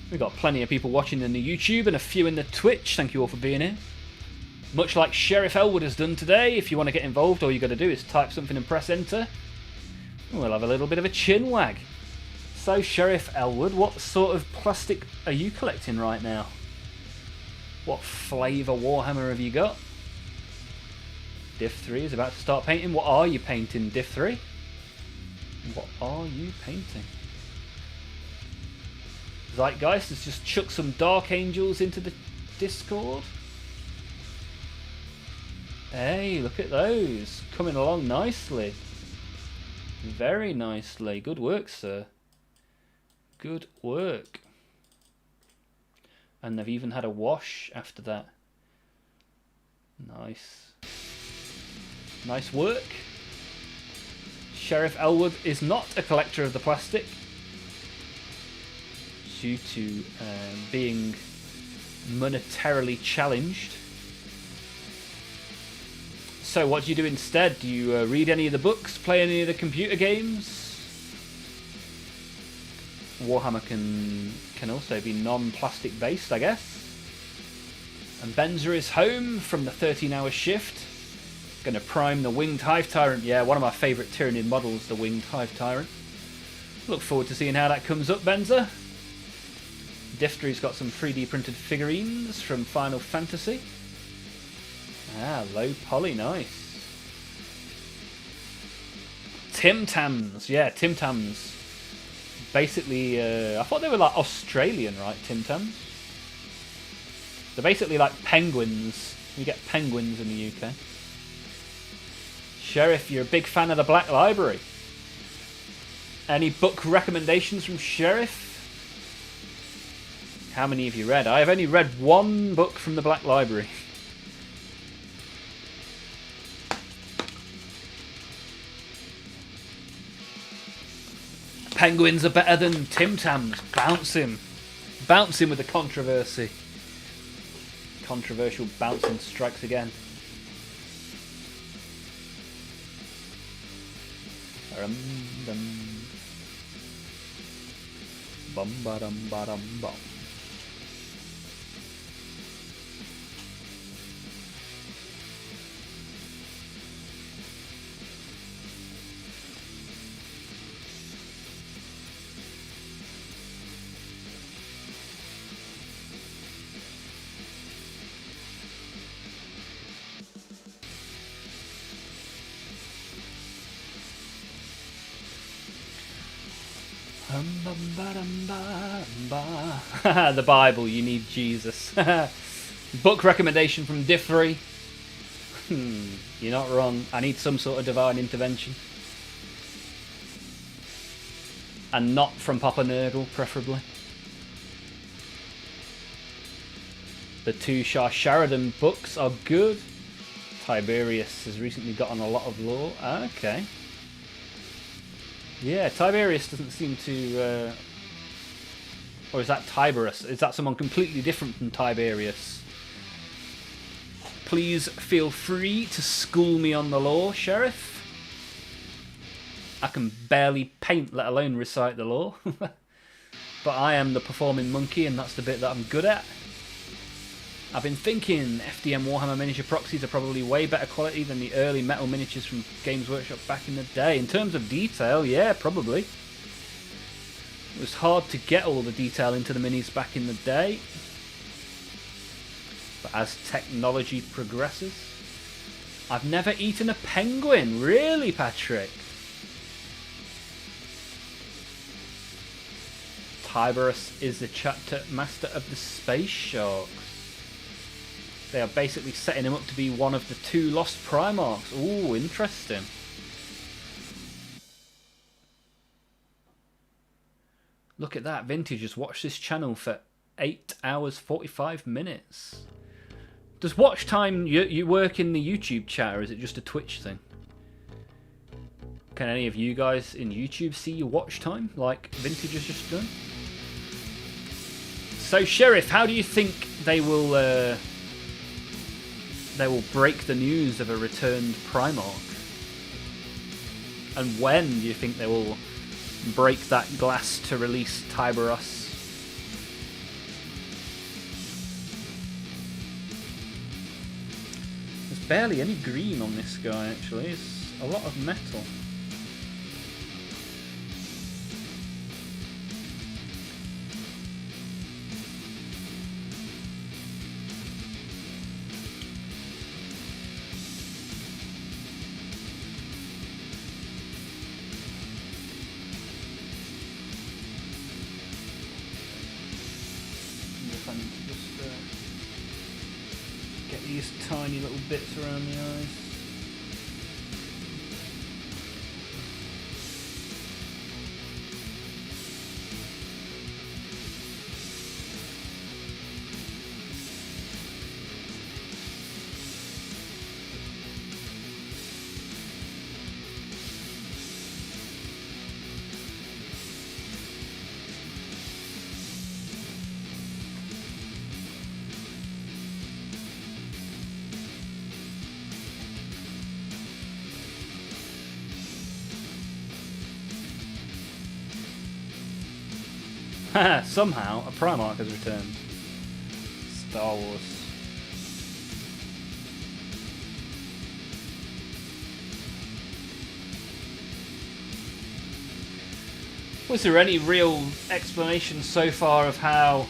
We've got plenty of people watching in the YouTube and a few in the Twitch. Thank you all for being here. Much like Sheriff Elwood has done today, if you want to get involved, all you got to do is type something and press enter. We'll have a little bit of a chin wag. So, Sheriff Elwood, what sort of plastic are you collecting right now? What flavour Warhammer have you got? Diff 3 is about to start painting. What are you painting, Diff 3? What are you painting? Zeitgeist has just chucked some Dark Angels into the Discord. Hey, look at those. Coming along nicely. Very nicely. Good work, sir. Good work. And they've even had a wash after that. Nice. Nice work. Sheriff Elwood is not a collector of the plastic due to being monetarily challenged. So what do you do instead? Do you read any of the books? Play any of the computer games? Warhammer can also be non-plastic based, I guess. And Benzer is home from the 13-hour shift. Gonna prime the Winged Hive Tyrant. Yeah, one of my favourite Tyranid models, the Winged Hive Tyrant. Look forward to seeing how that comes up, Benzer. Diftry's got some 3D printed figurines from Final Fantasy. Ah, low poly, nice. Tim Tams, yeah, Tim Tams. Basically, I thought they were like Australian, right, Tim Tams? They're basically like penguins. You get penguins in the UK. Sheriff, you're a big fan of the Black Library. Any book recommendations from Sheriff? How many have you read? I have only read one book from the Black Library. Penguins are better than Tim Tams. Bounce him. Bounce him with the controversy. Controversial bouncing strikes again. Bum ba dum ba dum bum. The Bible, you need Jesus. Book recommendation from Diffry. You're not wrong. I need some sort of divine intervention. And not from Papa Nurgle, preferably. The two Sheridan books are good. Tiberius has recently gotten a lot of lore. Okay. Yeah, Tiberius doesn't seem to... or is that Tiberius? Is that someone completely different from Tiberius? Please feel free to school me on the lore, Sheriff. I can barely paint, let alone recite the lore. But I am the performing monkey, and that's the bit that I'm good at. I've been thinking FDM Warhammer miniature proxies are probably way better quality than the early metal miniatures from Games Workshop back in the day. In terms of detail, yeah, probably. It was hard to get all the detail into the minis back in the day. But as technology progresses, I've never eaten a penguin. Really, Patrick? Tiberius is the chapter master of the space sharks. They are basically setting him up to be one of the 2 lost Primarchs. Ooh, interesting. Look at that. Vintage has watched this channel for 8 hours 45 minutes. Does watch time you work in the YouTube chat, or is it just a Twitch thing? Can any of you guys in YouTube see your watch time like Vintage has just done? So Sheriff, how do you think they will break the news of a returned Primarch? And when do you think they will break that glass to release Tiberius? There's barely any green on this guy actually, it's a lot of metal. These tiny little bits around the eyes. Somehow, a Primarch has returned. Star Wars. Was there any real explanation so far of how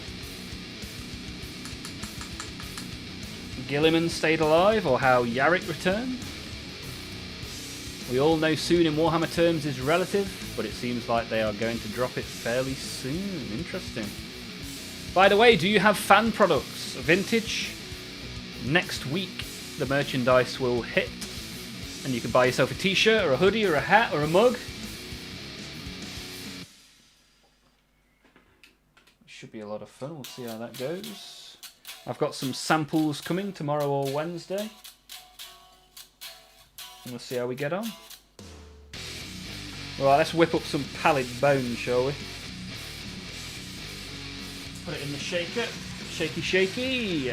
Gilliman stayed alive, or how Yarrick returned? We all know soon in Warhammer terms is relative, but it seems like they are going to drop it fairly soon. Interesting. By the way, do you have fan products? Vintage? Next week, the merchandise will hit, and you can buy yourself a t-shirt, or a hoodie, or a hat, or a mug. Should be a lot of fun. We'll see how that goes. I've got some samples coming tomorrow or Wednesday. And we'll see how we get on. Right, let's whip up some pallid bone, shall we? Put it in the shaker. Shaky, shaky.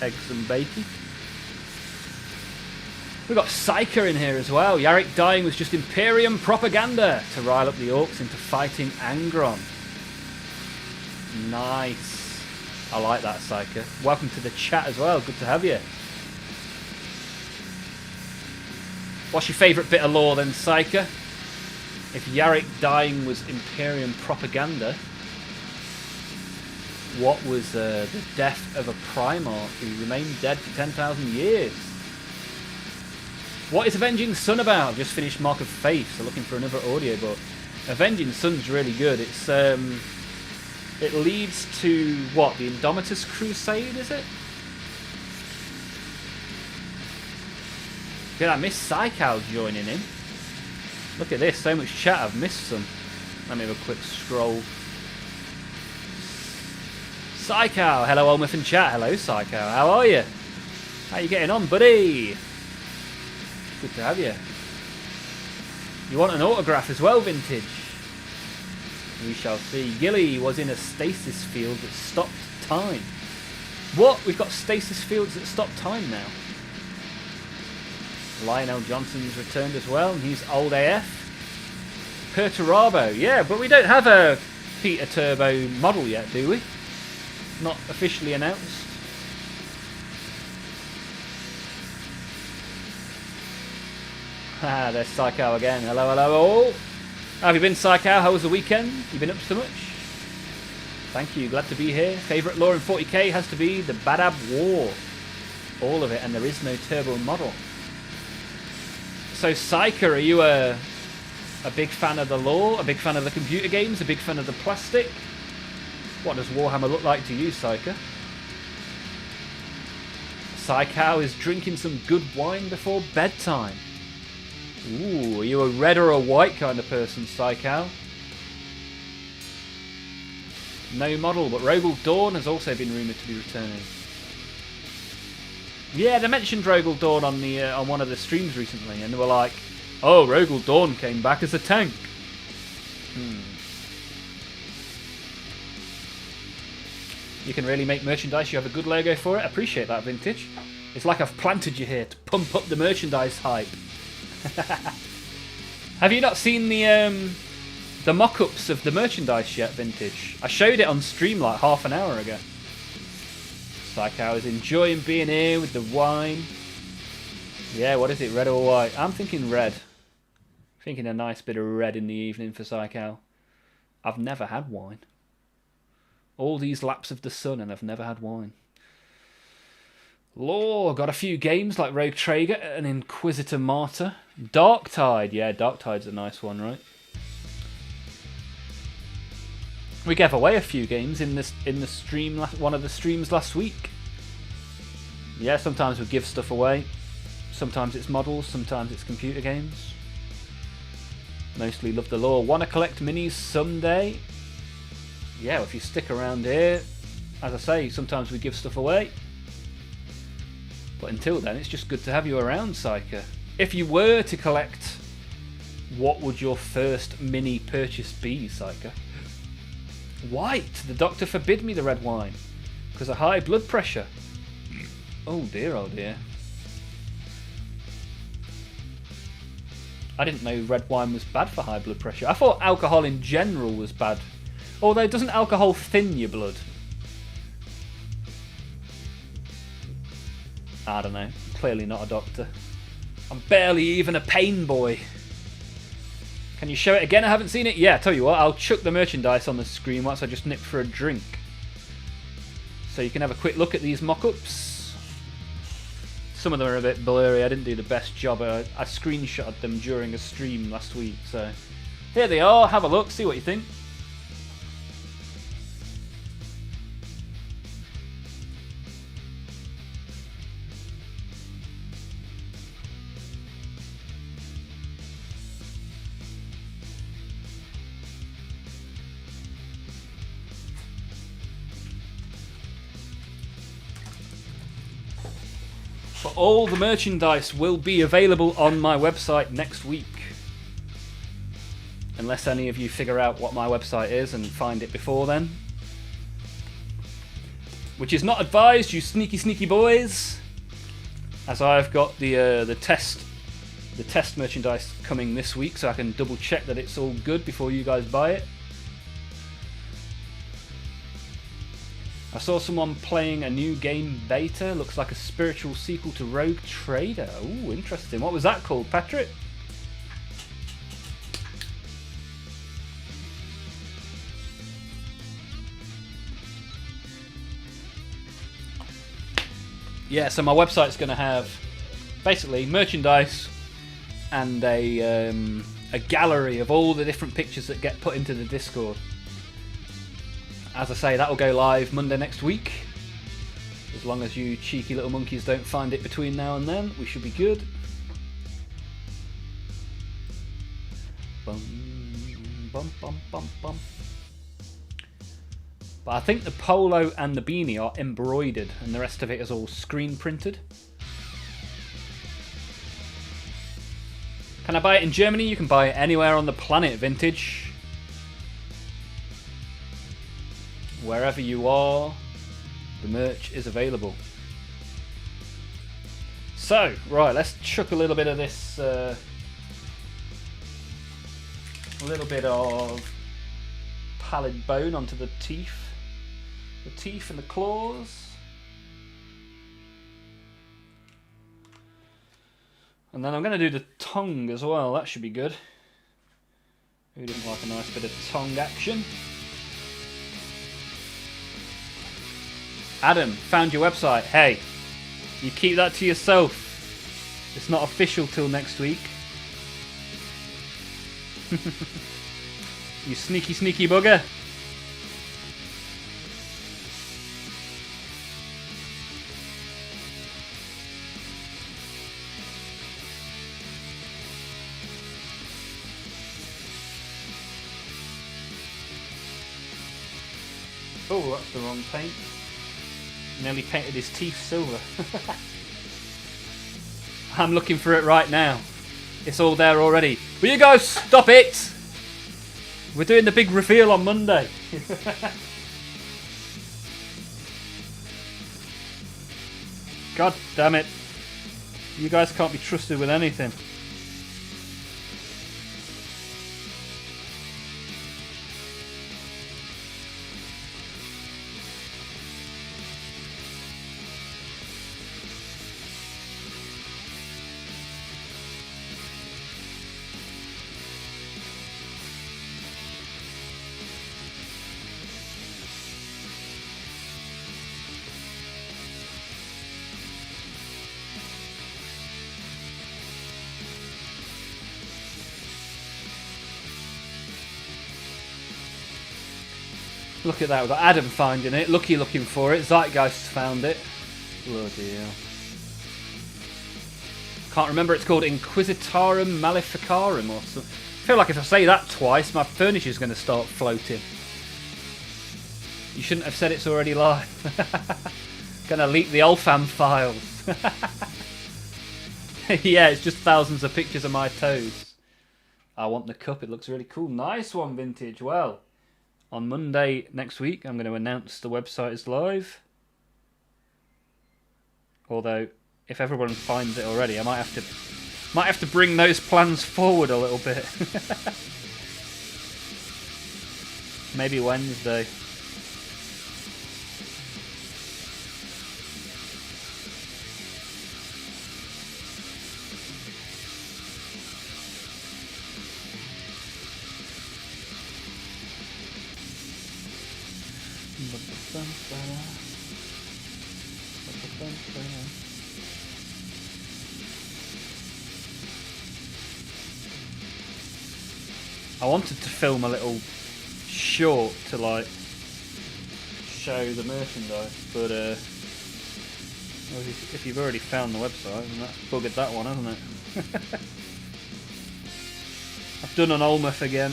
Eggs and bacon. We've got Psyker in here as well. Yarrick dying was just Imperium propaganda to rile up the Orcs into fighting Angron. Nice. I like that, Psyker. Welcome to the chat as well. Good to have you. What's your favourite bit of lore then, Psyker? If Yarrick dying was Imperium propaganda, what was the death of a Primarch who remained dead for 10,000 years? What is Avenging Sun about? I've just finished Mark of Faith, so looking for another audiobook. Avenging Sun's really good. It's it leads to what? The Indomitus Crusade, is it? Did I miss Psychow joining in? Look at this, so much chat, I've missed some. Let me have a quick scroll. Psychow, hello Olmaph and chat. Hello Psychow, how are you? How you getting on, buddy? Good to have you. You want an autograph as well, Vintage? We shall see. Gilly was in a stasis field that stopped time. What? We've got stasis fields that stop time now. Lionel Johnson's returned as well, and he's old AF. Perturabo, yeah, but we don't have a Peter Turbo model yet, do we? Not officially announced. Ah, there's Psychow again. Hello, hello all. How have you been, Psychow? How was the weekend? You been up to much? Thank you, glad to be here. Favourite lore in 40k has to be the Badab War. All of it, and there is no turbo model. So, Psyker, are you a big fan of the lore? A big fan of the computer games? A big fan of the plastic? What does Warhammer look like to you, Psyker? Psycow is drinking some good wine before bedtime. Ooh, are you a red or a white kind of person, Psycow? No model, but Rogel Dawn has also been rumoured to be returning. Yeah, they mentioned Rogel Dawn on the on one of the streams recently, and they were like, "Oh, Rogel Dawn came back as a tank." You can really make merchandise. You have a good logo for it. Appreciate that, Vintage. It's like I've planted you here to pump up the merchandise hype. Have you not seen the mock-ups of the merchandise yet, Vintage? I showed it on stream like half an hour ago. Psycho is enjoying being here with the wine. Yeah, what is it, red or white? I'm thinking red. Thinking a nice bit of red in the evening for Psycho. I've never had wine. All these laps of the sun and I've never had wine. Lore, got a few games like Rogue Traeger and Inquisitor Martyr. Darktide, yeah, Darktide's a nice one, right? We gave away a few games in the stream, one of the streams last week. Yeah, sometimes we give stuff away. Sometimes it's models, sometimes it's computer games. Mostly love the lore. Want to collect minis someday? Yeah, if you stick around here, as I say, sometimes we give stuff away. But until then, it's just good to have you around, Psyker. If you were to collect, what would your first mini purchase be, Psyker? White! The doctor forbid me the red wine. Because of high blood pressure. Oh dear, oh dear. I didn't know red wine was bad for high blood pressure. I thought alcohol in general was bad. Although, doesn't alcohol thin your blood? I don't know. Clearly not a doctor. I'm barely even a pain boy. Can you show it again? I haven't seen it. Yeah, tell you what, I'll chuck the merchandise on the screen once I just nip for a drink. So you can have a quick look at these mock-ups. Some of them are a bit blurry. I didn't do the best job. I screenshotted them during a stream last week. So here they are. Have a look. See what you think. But all the merchandise will be available on my website next week. Unless any of you figure out what my website is and find it before then. Which is not advised, you sneaky, sneaky boys. As I've got the test merchandise coming this week, so I can double check that it's all good before you guys buy it. I saw someone playing a new game beta. Looks like a spiritual sequel to Rogue Trader. Ooh, interesting. What was that called, Patrick? Yeah, so my website's going to have basically merchandise and a gallery of all the different pictures that get put into the Discord. As I say, that will go live Monday next week. As long as you cheeky little monkeys don't find it between now and then, we should be good. Bum, bum, bum, bum, bum. But I think the polo and the beanie are embroidered, and the rest of it is all screen printed. Can I buy it in Germany? You can buy it anywhere on the planet, Vintage. Wherever you are, the merch is available. So, right, let's chuck a little bit of this, a little bit of pallid bone onto the teeth. The teeth and the claws. And then I'm going to do the tongue as well, that should be good. Who doesn't like a nice bit of tongue action? Adam, found your website. Hey, you keep that to yourself. It's not official till next week. You sneaky, sneaky bugger. Oh, that's the wrong paint. Nearly painted his teeth silver. I'm looking for it right now. It's all there already. Will you guys stop it? We're doing the big reveal on Monday. God damn it. You guys can't be trusted with anything. Look at that, we've got Adam finding it, Lucky looking for it, Zeitgeist found it. Bloody hell. Can't remember, it's called Inquisitorum Maleficarum or something. I feel like if I say that twice, my furniture's going to start floating. You shouldn't have said it's already live. Gonna leak the Olmaph files. Yeah, it's just thousands of pictures of my toes. I want the cup, it looks really cool. Nice one, Vintage. Well, on Monday next week, I'm going to announce the website is live. Although, if everyone finds it already, I might have to bring those plans forward a little bit. Maybe Wednesday. I wanted to film a little short to like show the merchandise, but well, if you've already found the website, then that's buggered that one, hasn't it? I've done an Olmaph again.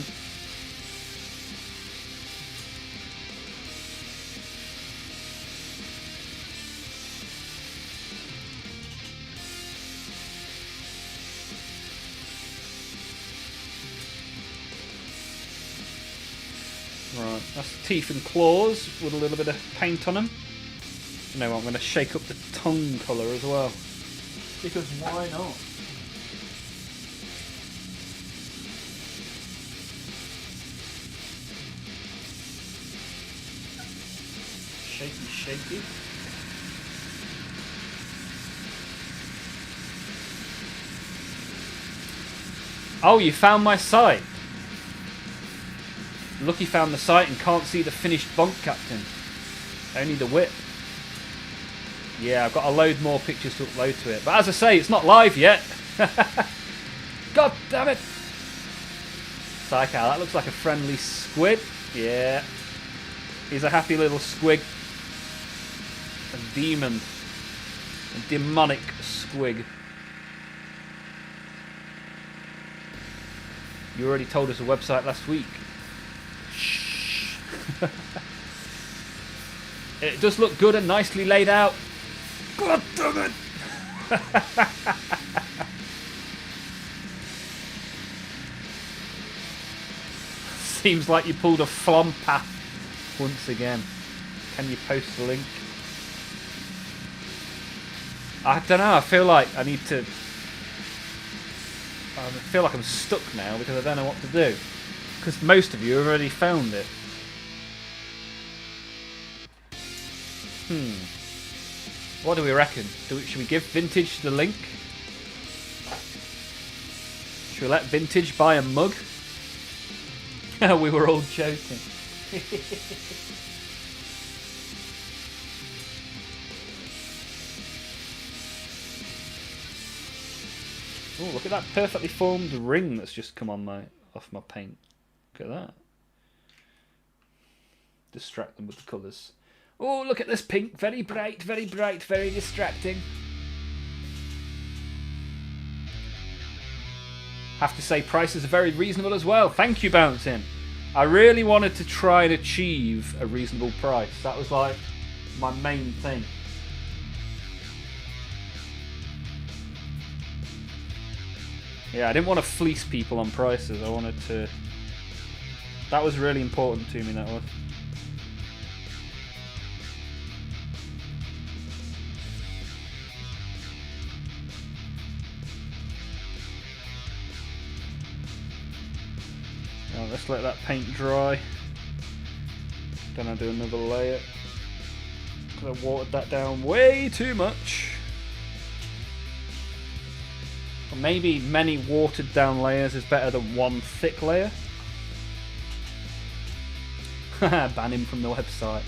Right, that's teeth and claws with a little bit of paint on them. You know what, I'm going to shake up the tongue colour as well. Because why not? Shaky, shaky. Oh, you found my site. Lucky found the site and can't see the finished bonk captain. Only the whip. Yeah, I've got to load more pictures to upload to it. But as I say, it's not live yet. God damn it. Psycho, that looks like a friendly squid. Yeah. He's a happy little squig. A demon. A demonic squig. You already told us the website last week. Shh. It does look good and nicely laid out. God damn it! Seems like you pulled a Olmaph once again. Can you post the link? I don't know, I feel like I need to... I feel like I'm stuck now because I don't know what to do. Because most of you have already found it. What do we reckon? Should we give Vintage the link? Should we let Vintage buy a mug? We were all joking. Oh, look at that perfectly formed ring that's just come on my off my paint. Look at that. Distract them with the colours. Oh, look at this pink. Very bright, very distracting. Have to say prices are very reasonable as well. Thank you, Bouncing. I really wanted to try and achieve a reasonable price. That was like my main thing. Yeah, I didn't want to fleece people on prices. I wanted to... That was really important to me, that was. Well, let's let that paint dry. Then I'll do another layer. Because I watered that down way too much. Or maybe many watered down layers is better than one thick layer. Ban him from the website.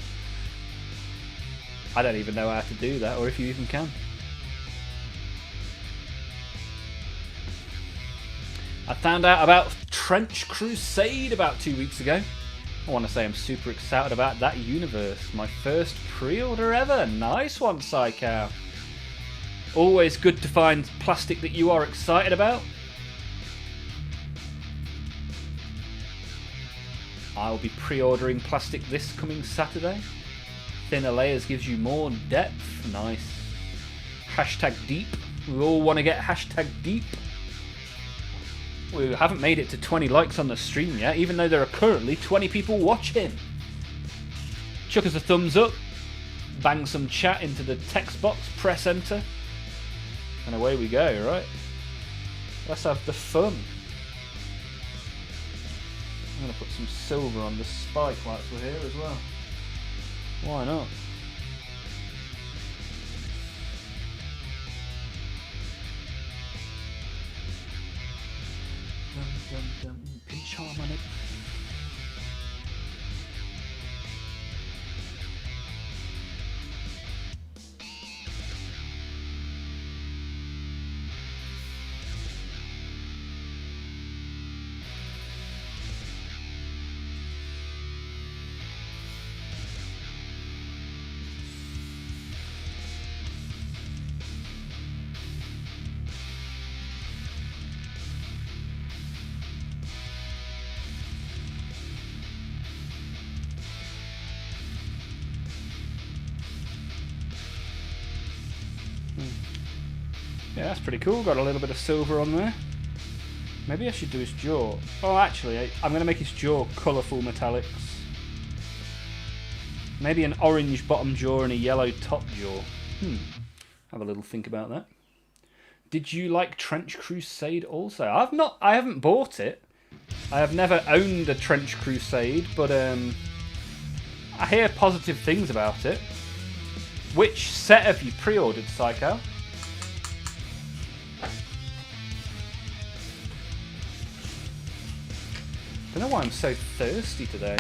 I don't even know how to do that, or if you even can. I found out about Trench Crusade about 2 weeks ago. I want to say I'm super excited about that universe. My first pre-order ever. Nice one, Psychow. Always good to find plastic that you are excited about. I'll be pre-ordering plastic this coming Saturday. Thinner layers gives you more depth. Nice. Hashtag deep. We all want to get hashtag deep. We haven't made it to 20 likes on the stream yet, even though there are currently 20 people watching. Chuck us a thumbs up. Bang some chat into the text box. Press enter. And away we go, right? Let's have the fun. I'm going to put some silver on the spike whilst we're here as well. Why not? Pinch harmonic. Yeah, that's pretty cool. Got a little bit of silver on there. Maybe I should do his jaw. Oh, actually, I'm going to make his jaw colourful metallics. Maybe an orange bottom jaw and a yellow top jaw. Have a little think about that. Did you like Trench Crusade also? I haven't bought it. I have never owned a Trench Crusade, but I hear positive things about it. Which set have you pre-ordered, Psycho? I don't know why I'm so thirsty today.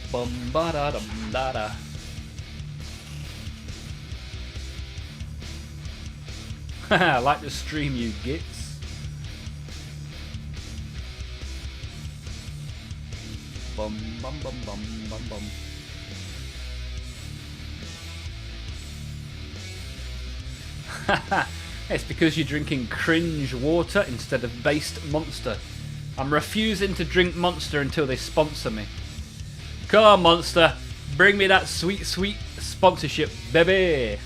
Bum ba da dum da da. I like the stream, you gits. Bum bum bum bum bum bum. It's because you're drinking cringe water instead of based Monster. I'm refusing to drink Monster until they sponsor me. Come on, Monster. Bring me that sweet, sweet sponsorship, baby.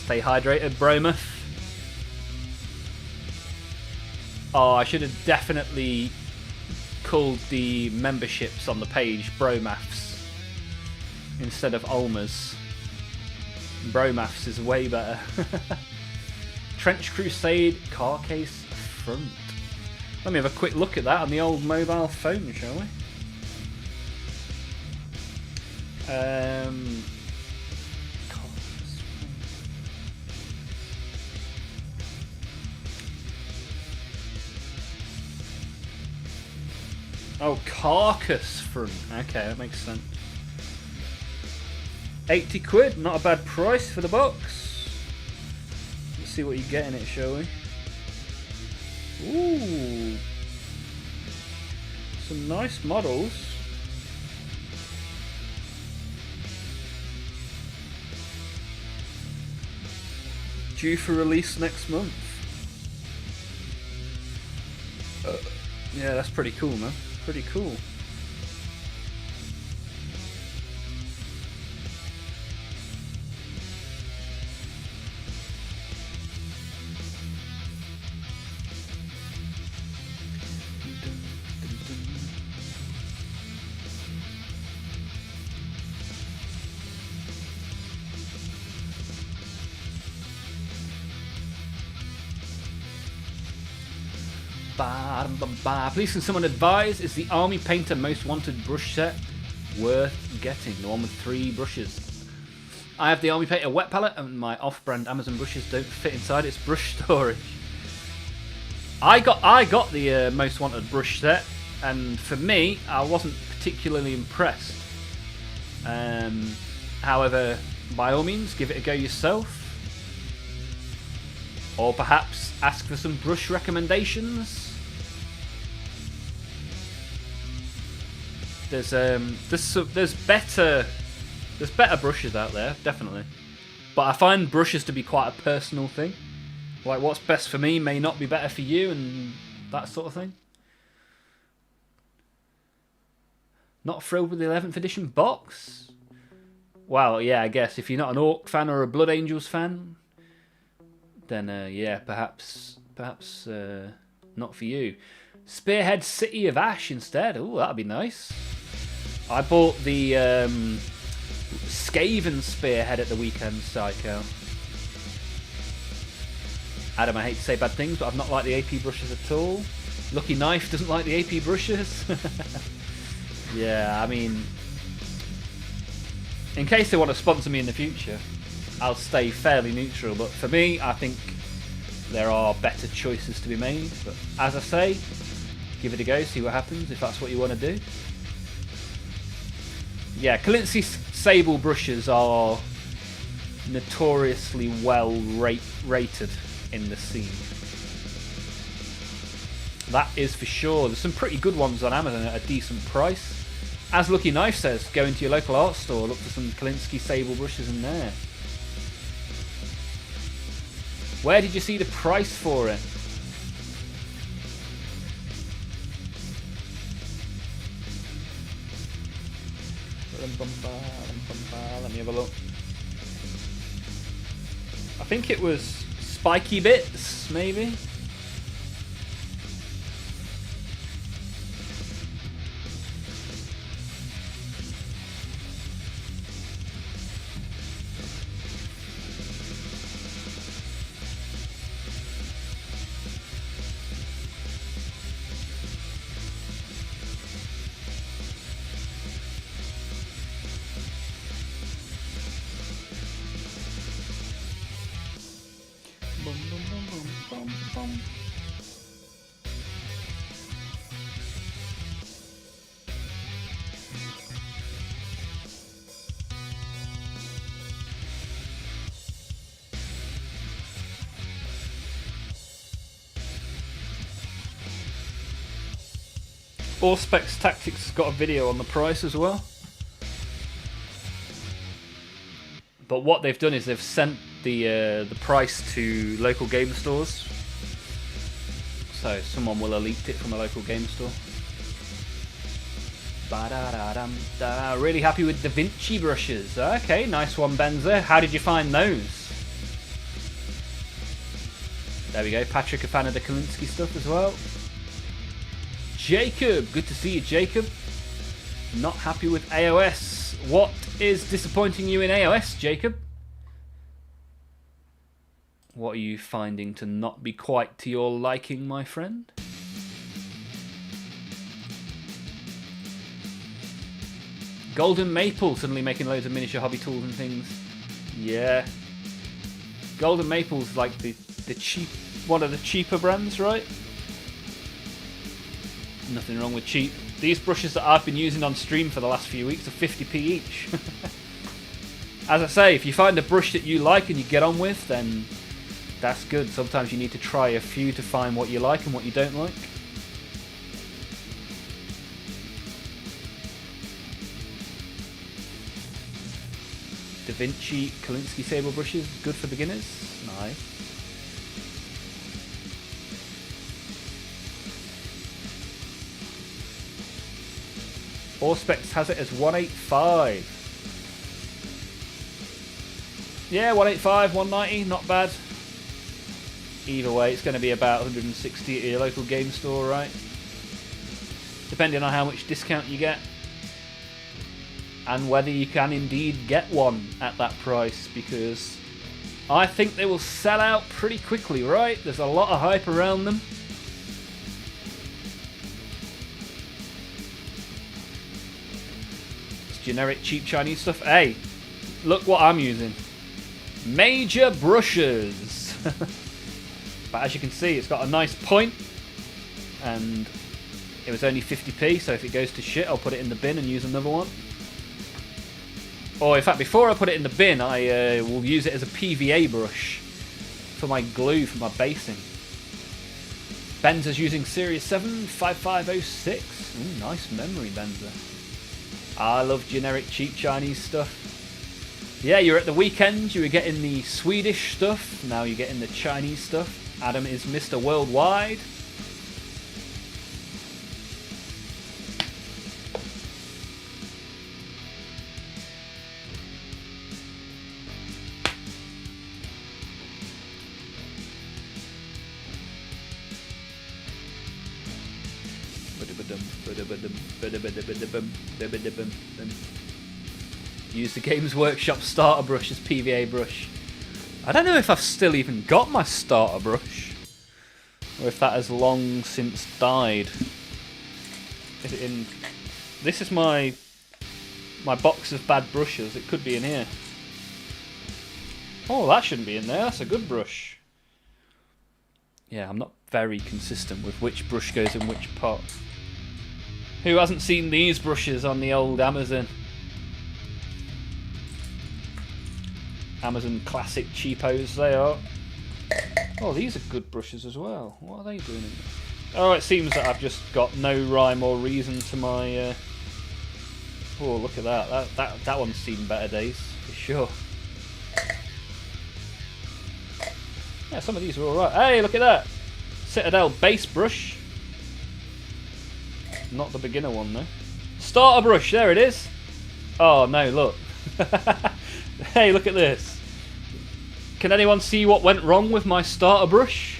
Stay hydrated, Bromouth. Oh, I should have definitely called the memberships on the page Bromaths instead of Olmers. Bromaths is way better. Trench Crusade car case front. Let me have a quick look at that on the old mobile phone, shall we? Oh, carcass front. Okay, that makes sense. 80 quid, not a bad price for the box. Let's see what you get in it, shall we? Ooh. Some nice models. Due for release next month. Yeah, that's pretty cool, man. Pretty cool. Please can someone advise, is the Army Painter Most Wanted brush set worth getting? The one with 3 brushes. I have the Army Painter wet palette and my off-brand Amazon brushes don't fit inside its brush storage. I got the Most Wanted brush set, and for me, I wasn't particularly impressed. However, by all means, give it a go yourself. Or perhaps ask for some brush recommendations. There's better brushes out there, definitely. But I find brushes to be quite a personal thing. Like what's best for me may not be better for you, and that sort of thing. Not thrilled with the 11th edition box? Well, yeah, I guess if you're not an Orc fan or a Blood Angels fan, then yeah, perhaps not for you. Spearhead City of Ash instead. Oh, that'd be nice. I bought the Skaven Spearhead at the weekend, Psycho. Adam, I hate to say bad things, but I've not liked the AP brushes at all. Lucky Knife doesn't like the AP brushes. Yeah, I mean, in case they want to sponsor me in the future, I'll stay fairly neutral. But for me, I think there are better choices to be made. But as I say, give it a go, see what happens, if that's what you want to do. Yeah, Kalinsky Sable brushes are notoriously well rated in the scene. That is for sure. There's some pretty good ones on Amazon at a decent price. As Lucky Knife says, go into your local art store, look for some Kalinsky Sable brushes in there. Where did you see the price for it? Let me have a look. I think it was Spiky Bits, maybe? Specs Tactics has got a video on the price as well. But what they've done is they've sent the price to local game stores. So someone will have leaked it from a local game store. Really happy with Da Vinci brushes. Okay, nice one, Benza. How did you find those? There we go. Patrick, a fan of the Kalinsky stuff as well. Jacob, good to see you, Jacob. Not happy with AOS. What is disappointing you in AOS, Jacob? What are you finding to not be quite to your liking, my friend? Golden Maple suddenly making loads of miniature hobby tools and things. Yeah. Golden Maple's like the cheap, one of the cheaper brands, right? Nothing wrong with cheap. These brushes that I've been using on stream for the last few weeks are 50p each. As I say, if you find a brush that you like and you get on with, then that's good. Sometimes you need to try a few to find what you like and what you don't like. Da Vinci Kolinsky sable brushes, good for beginners. Nice. Auspex has it as 185. Yeah, 185, 190, not bad. Either way, it's going to be about 160 at your local game store, right? Depending on how much discount you get. And whether you can indeed get one at that price, because I think they will sell out pretty quickly, right? There's a lot of hype around them. It's generic cheap Chinese stuff. Hey, look what I'm using. Major brushes. But as you can see, it's got a nice point, and it was only 50p, so if it goes to shit, I'll put it in the bin and use another one. Or in fact, before I put it in the bin, I will use it as a PVA brush for my glue, for my basing. Benzer's using Series 7 5506. Ooh, nice memory, Benzer. I love generic cheap Chinese stuff. Yeah, you're at the weekend, you were getting the Swedish stuff, now you're getting the Chinese stuff. Adam is Mr. Worldwide. Use the Games Workshop starter brush as PVA brush. I don't know if I've still even got my starter brush, or if that has long since died. Is it in? This is my box of bad brushes. It could be in here. Oh, that shouldn't be in there. That's a good brush. Yeah, I'm not very consistent with which brush goes in which pot. Who hasn't seen these brushes on the old Amazon? Amazon classic cheapos they are. Oh, these are good brushes as well. What are they doing in there? Oh, it seems that I've just got no rhyme or reason to my... Oh, look at that. That one's seen better days, for sure. Yeah, some of these are alright. Hey, look at that! Citadel base brush. Not the beginner one, though. Starter brush, there it is! Oh, no, look. Hey, look at this. Can anyone see what went wrong with my starter brush?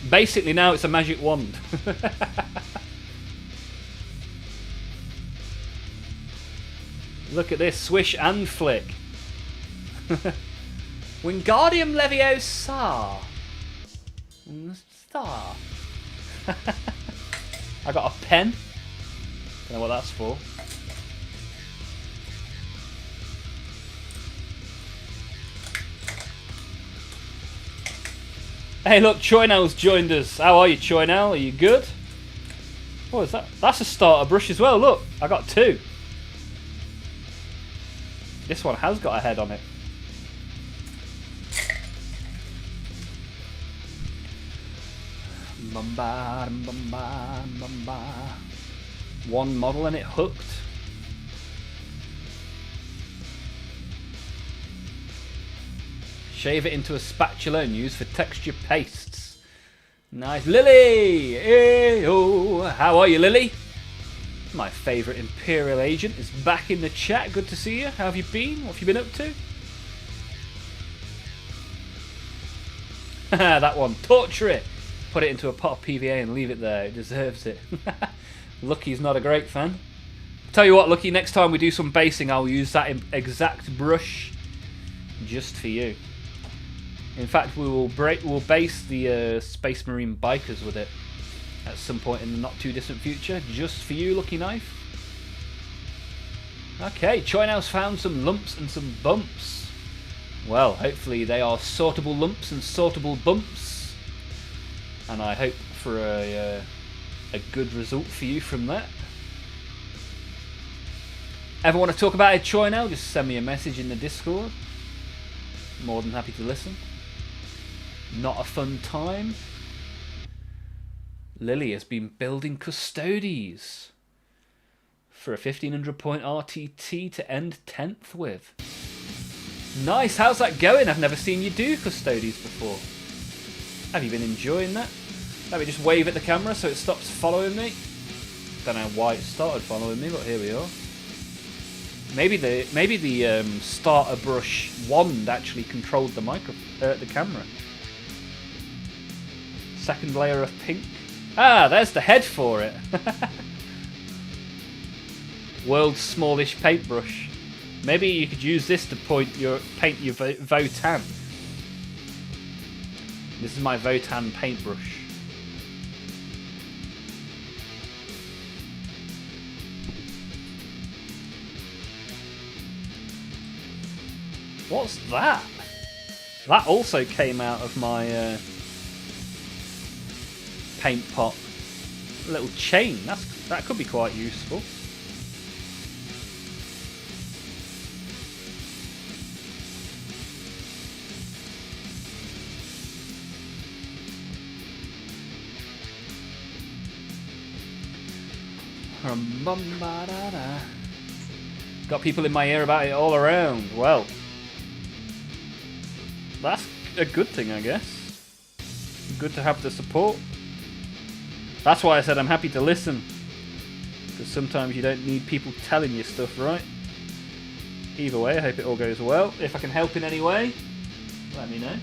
Basically now it's a magic wand. Look at this, swish and flick. Wingardium Leviosa. Star. I got a pen. Don't know what that's for. Hey look, Choynell's joined us. How are you, Choynell? Are you good? What is that? That's a starter brush as well, look. I got two. This one has got a head on it. One model and it hooked. Shave it into a spatula and use for texture pastes. Nice. Lily! Hey, oh. How are you, Lily? My favourite Imperial agent is back in the chat. Good to see you. How have you been? What have you been up to? That one. Torture it. Put it into a pot of PVA and leave it there. It deserves it. Lucky's not a great fan. Tell you what, Lucky, next time we do some basing, I'll use that exact brush just for you. In fact, we'll base the Space Marine bikers with it at some point in the not too distant future, just for you, Lucky Knife. Okay, Choynell's found some lumps and some bumps. Well, hopefully they are sortable lumps and sortable bumps, and I hope for a good result for you from that. Ever want to talk about it, Choi now? Just send me a message in the Discord. More than happy to listen. Not a fun time? Lily has been building custodies for a 1500 point RTT to end 10th with. Nice, how's that going? I've never seen you do custodies before. Have you been enjoying that? Let me just wave at the camera so it stops following me. Don't know why it started following me, but here we are. Maybe the starter brush wand actually controlled the the camera. Second layer of pink. Ah, there's the head for it. World's smallest paintbrush. Maybe you could use this to paint your Votan. This is my Votan paintbrush. What's that? That also came out of my paint pot. A little chain. That could be quite useful. Got people in my ear about it all around. Well, that's a good thing, I guess. Good to have the support. That's why I said I'm happy to listen. Because sometimes you don't need people telling you stuff, right? Either way, I hope it all goes well. If I can help in any way, let me know.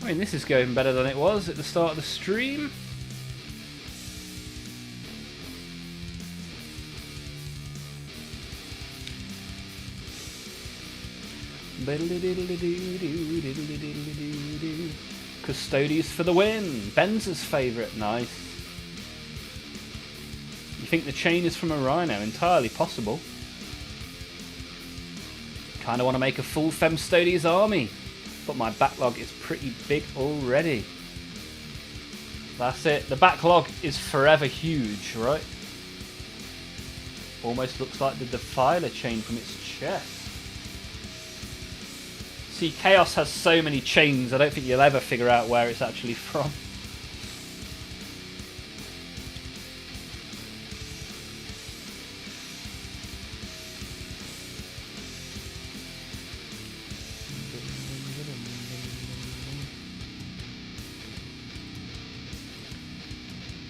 I mean, this is going better than it was at the start of the stream. Custodies for the win. Benz's favourite. Nice. You think the chain is from a rhino? Entirely possible. Kind of want to make a full Femstodies army. But my backlog is pretty big already. That's it. The backlog is forever huge, right? Almost looks like the Defiler chain from its chest. See, Chaos has so many chains, I don't think you'll ever figure out where it's actually from.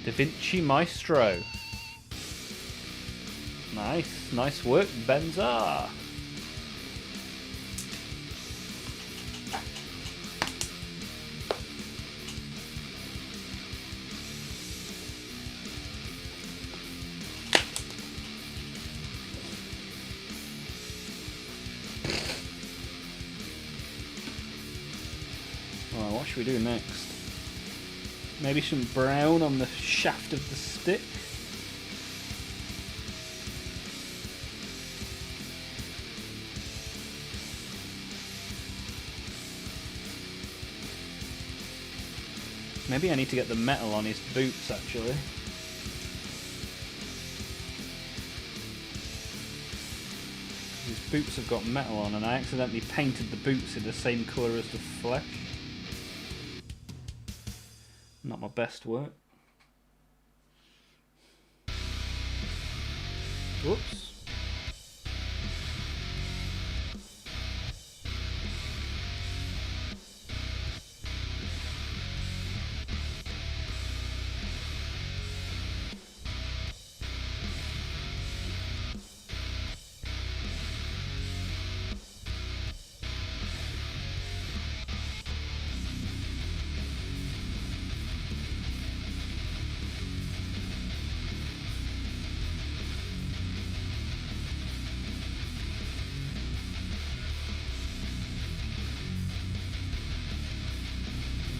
Da Vinci Maestro. Nice, nice work, Benza. Alright, what should we do next? Maybe some brown on the shaft of the stick. Maybe I need to get the metal on his boots, actually. His boots have got metal on, and I accidentally painted the boots in the same colour as the flesh. Not my best work. Whoops.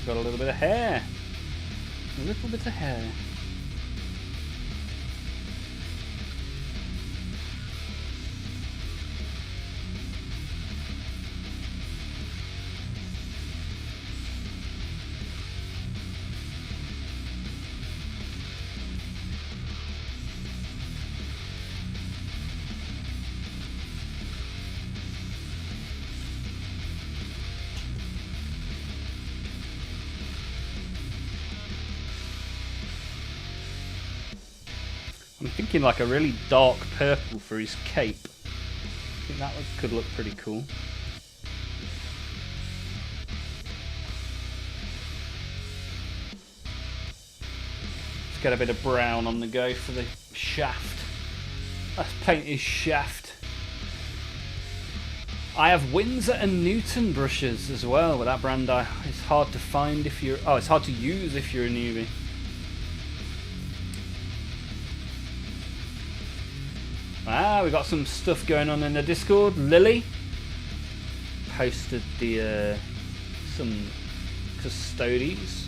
got a little bit of hair. A little bit of hair. I'm thinking like a really dark purple for his cape. I think that could look pretty cool. Let's get a bit of brown on the go for the shaft. Let's paint his shaft. I have Windsor and Newton brushes as well, but that brand it's hard to find if you're... Oh, it's hard to use if you're a newbie. Ah, we got some stuff going on in the Discord. Lily posted the some custodies.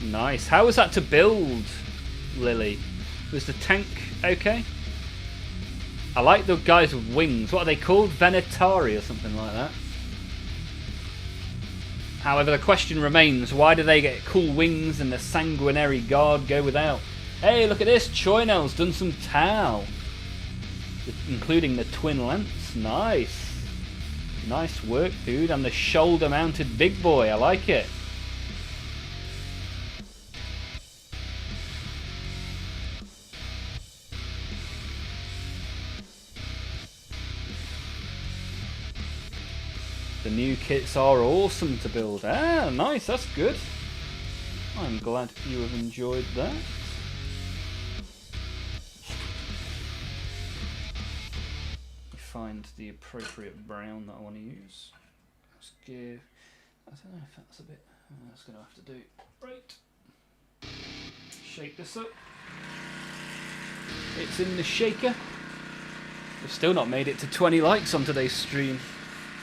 Nice. How was that to build, Lily? Was the tank okay? I like the guys with wings. What are they called? Venetari or something like that. However, the question remains, why do they get cool wings and the sanguinary guard go without? Hey, look at this. Choynel's done some Tau, including the twin lance. Nice. Nice work, dude. And the shoulder mounted big boy. I like it. The new kits are awesome to build. Ah, nice. That's good. I'm glad you have enjoyed that. Find the appropriate brown that I want to use. Let's give... I don't know if that's a bit... that's going to have to do. Right. Shake this up. It's in the shaker. We've still not made it to 20 likes on today's stream.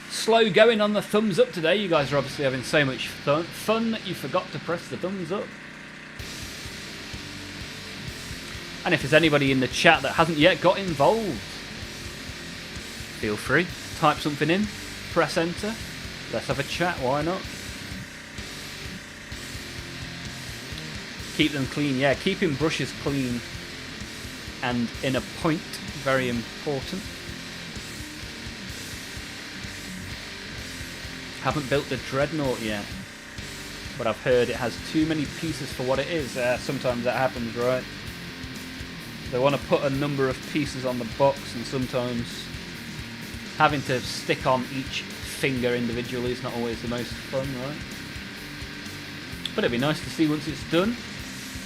Slow going on the thumbs up today. You guys are obviously having so much fun that you forgot to press the thumbs up. And if there's anybody in the chat that hasn't yet got involved, feel free, type something in, press enter, let's have a chat, why not? Keep them clean, yeah, keeping brushes clean and in a point, very important. Haven't built the Dreadnought yet, but I've heard it has too many pieces for what it is. Sometimes that happens, right? They want to put a number of pieces on the box, and sometimes having to stick on each finger individually is not always the most fun, right? But it'd be nice to see once it's done.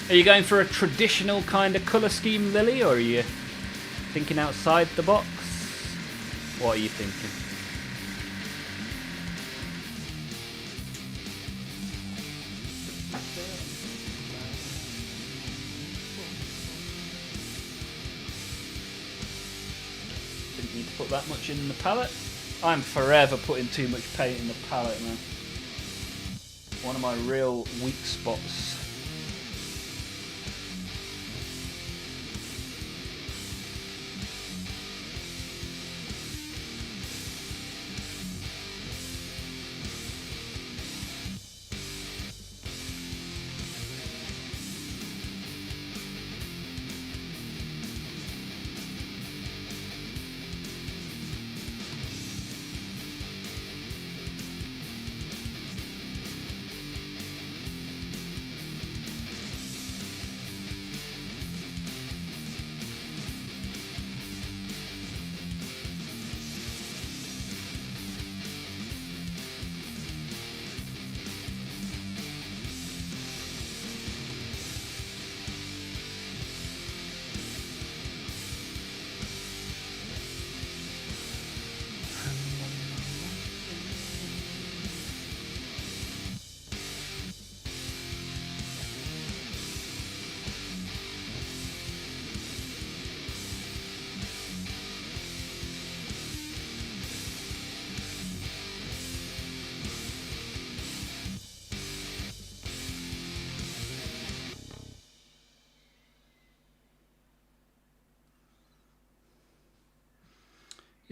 Are you going for a traditional kind of colour scheme, Lily, or are you thinking outside the box? What are you thinking? Need to put that much in the palette. I'm forever putting too much paint in the palette, man. One of my real weak spots.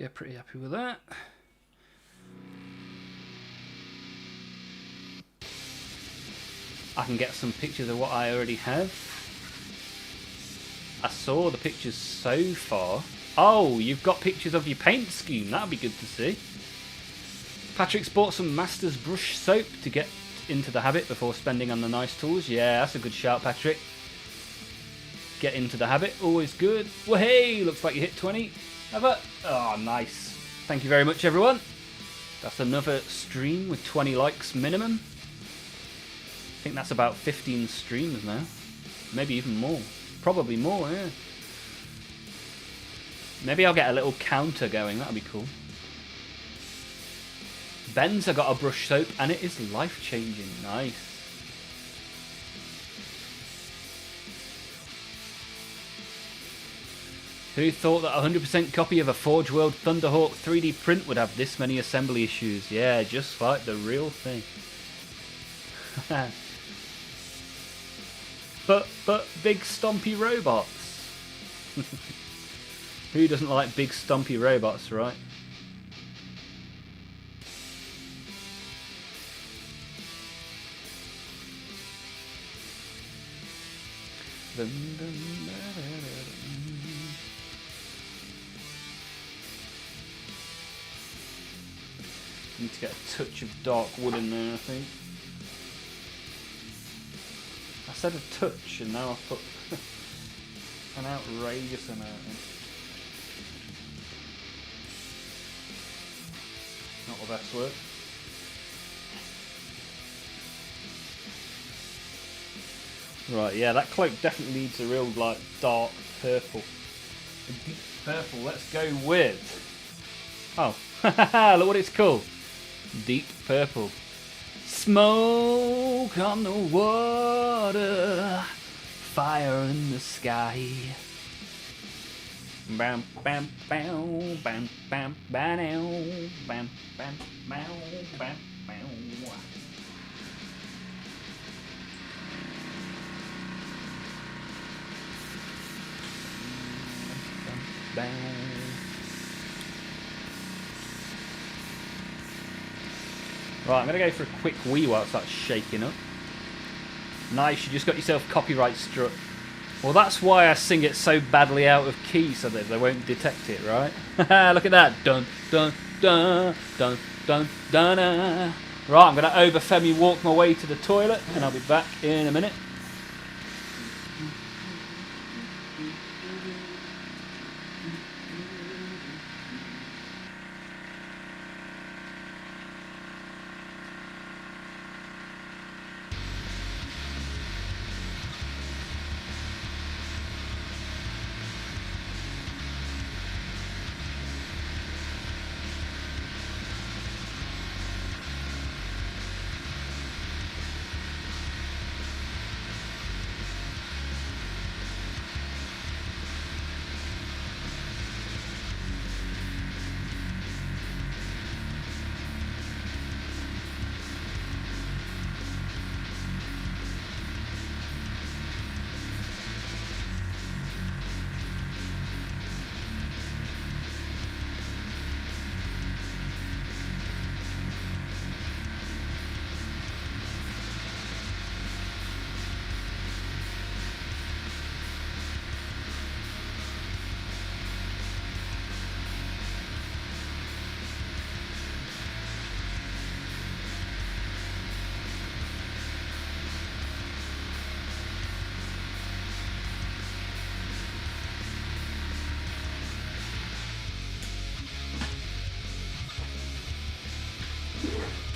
Yeah, pretty happy with that. I can get some pictures of what I already have. I saw the pictures so far. Oh, you've got pictures of your paint scheme. That'd be good to see. Patrick's bought some Masters brush soap to get into the habit before spending on the nice tools. Yeah, that's a good shout, Patrick. Get into the habit, always good. Well, hey, looks like you hit 20. Have a... Oh, nice. Thank you very much, everyone. That's another stream with 20 likes minimum. I think that's about 15 streams now. Maybe even more. Probably more, yeah. Maybe I'll get a little counter going. That'll be cool. Ben's got a brush soap and it is life-changing. Nice. Who thought that a 100% copy of a Forge World Thunderhawk 3D print would have this many assembly issues? Yeah, just like the real thing. But big stompy robots. Who doesn't like big stompy robots, right? Need to get a touch of dark wood in there, I think. I said a touch and now I've put an outrageous amount in. Not the best work. Right, yeah, that cloak definitely needs a real, like, dark purple. A deep purple, let's go with... Oh, look what it's called. Deep purple. Smoke on the water, fire in the sky. Bam, bam, bam, bam, bam, bam, bam, bam, bam, bam, bam. Bam. Right, I'm going to go for a quick wee while it starts shaking up. Nice, you just got yourself copyright struck. Well, that's why I sing it so badly out of key, so that they won't detect it, right? Look at that. Dun, dun, dun, dun, dun, dun, dun. Right, I'm going to over-Femi walk my way to the toilet, and I'll be back in a minute.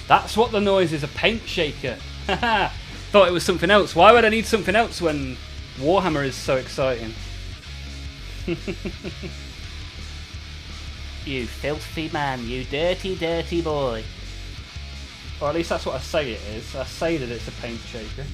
That's what the noise is, a paint shaker. Thought it was something else. Why would I need something else when Warhammer is so exciting? You filthy man, you dirty, dirty boy. Or at least that's what I say it is. I say that it's a paint shaker.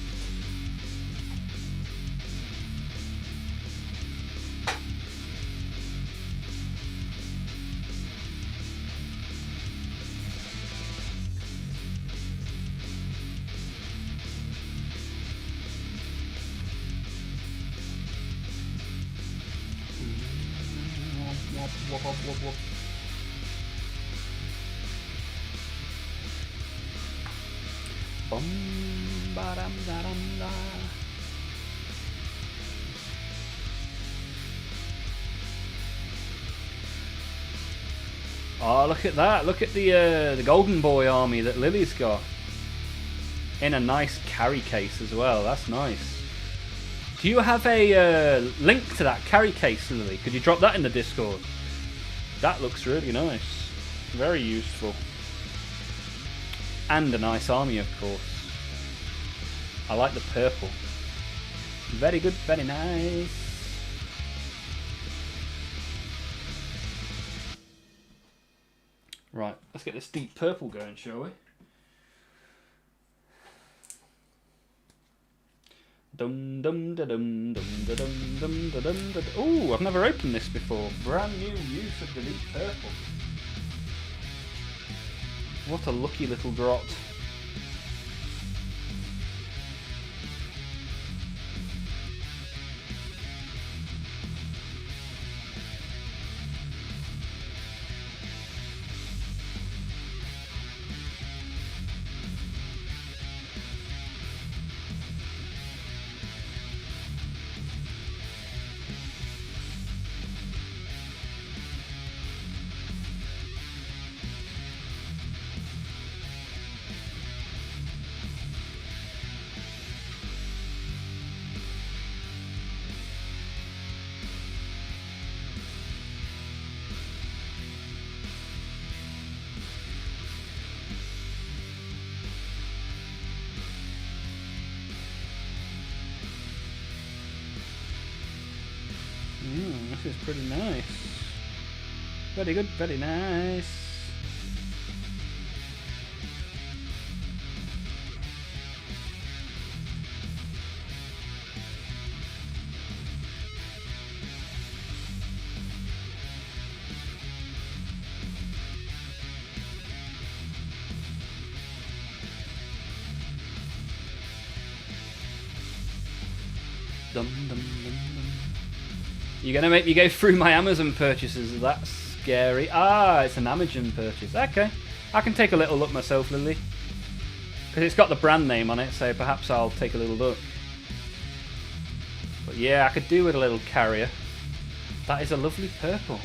Bum, ba-dum, da-dum, da. Oh, look at that. Look at the Golden Boy army that Lily's got. In a nice carry case as well. That's nice. Do you have a link to that carry case, Lily? Could you drop that in the Discord? That looks really nice. Very useful. And a nice army, of course. I like the purple. Very good, very nice. Right, let's get this deep purple going, shall we? Dum dum da dum dum da dum dum da dum da. Ooh, I've never opened this before. Brand new use of the deep purple. What a lucky little drop. This is pretty nice. Very good, very nice. Dum dum dum dum. You're gonna make me go through my Amazon purchases. That's scary. Ah, it's an Amazon purchase. Okay, I can take a little look myself, Lily, because it's got the brand name on it. So perhaps I'll take a little look. But yeah, I could do with a little carrier. That is a lovely purple.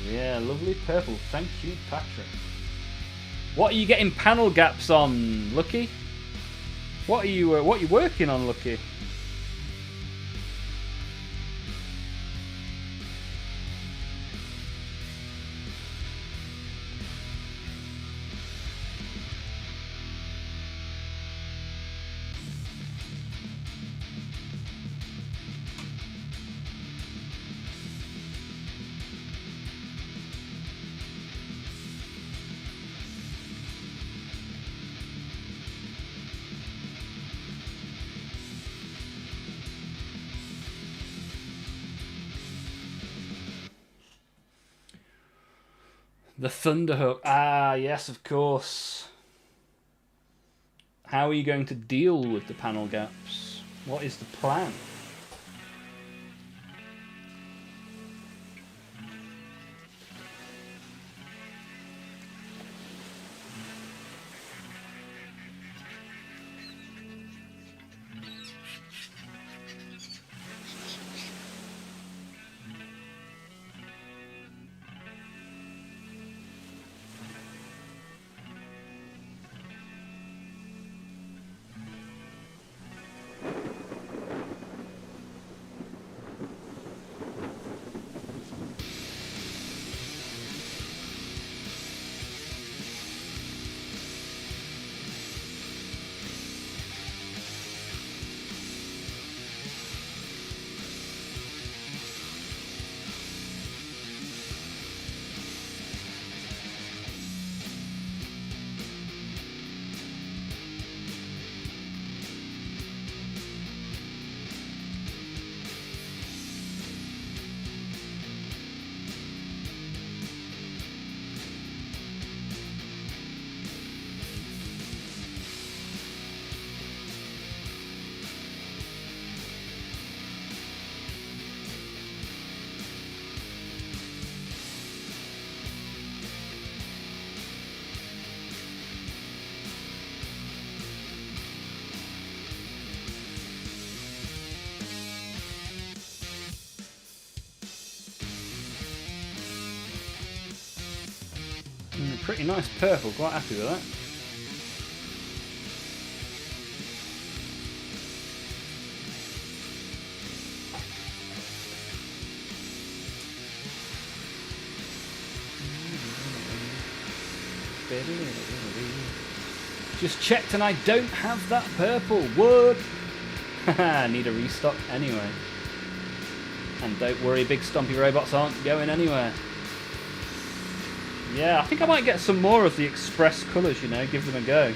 Yeah, lovely purple. Thank you, Patrick. What are you getting panel gaps on, Lucky? What are you working on, Lucky? The Thunderhook. Ah, yes, of course. How are you going to deal with the panel gaps? What is the plan? Pretty nice purple, quite happy with that. Just checked and I don't have that purple. What? I need a restock anyway. And don't worry, big stompy robots aren't going anywhere. Yeah, I think I might get some more of the express colours, you know, give them a go.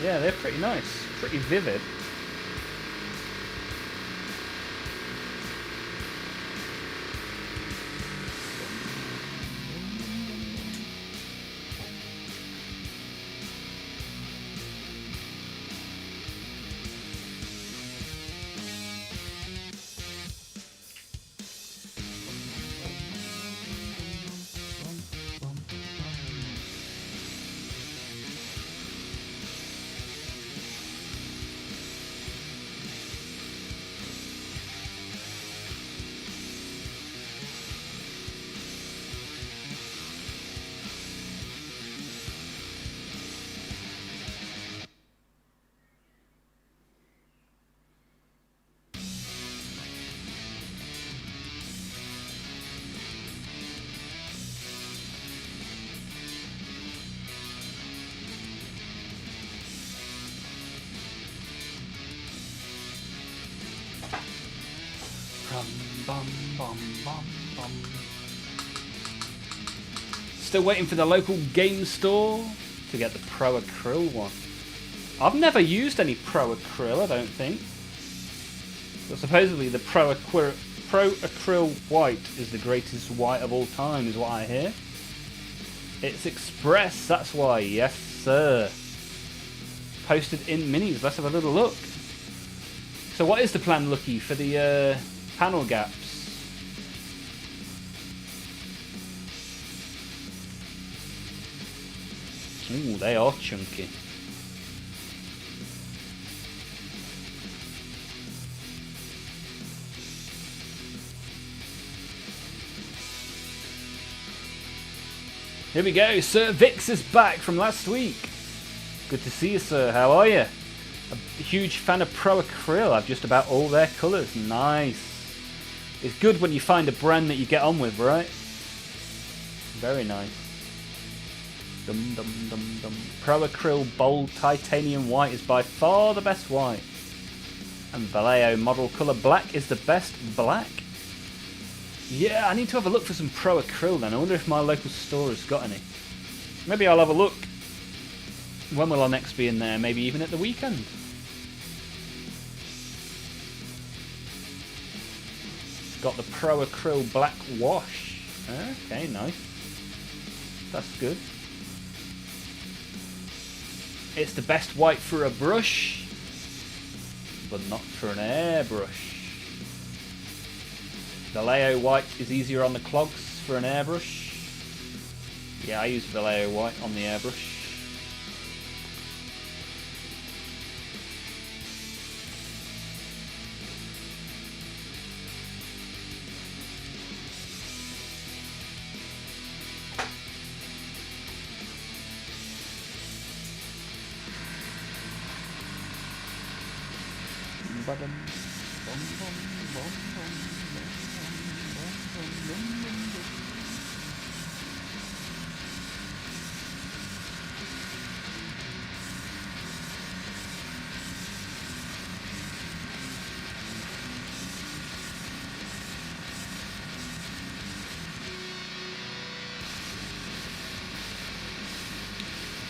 Yeah, they're pretty nice, pretty vivid. Bum, bum, bum, bum. Still waiting for the local game store to get the Pro Acryl one. I've never used any Pro Acryl, I don't think. But supposedly the Pro Acryl white is the greatest white of all time, is what I hear. It's express, that's why. Yes, sir. Posted in minis. Let's have a little look. So what is the plan, Lucky, for the panel gaps? Ooh, they are chunky. Here we go. Sir Vix is back from last week. Good to see you, sir. How are you? A huge fan of Pro Acryl. I've just about all their colours. Nice. It's good when you find a brand that you get on with, right? Very nice. Dum dum dum dum. Pro Acryl Bold Titanium White is by far the best white. And Vallejo Model Colour Black is the best black. Yeah, I need to have a look for some Pro Acryl then. I wonder if my local store has got any. Maybe I'll have a look. When will I next be in there? Maybe even at the weekend. Got the Pro Acryl Black Wash. Okay, nice. That's good. It's the best white for a brush, but not for an airbrush. Vallejo white is easier on the clogs for an airbrush. Yeah, I use Vallejo white on the airbrush.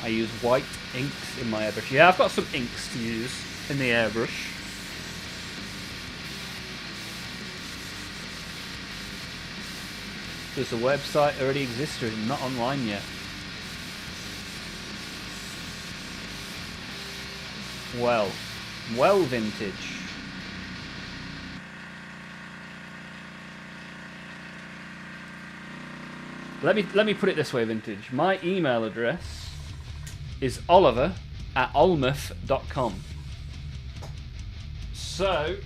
I use white inks in my airbrush. Yeah, I've got some inks to use in the airbrush. Does the website already exist or is it not online yet? Well vintage. Let me put it this way, vintage. My email address is oliver@olmaph.com. So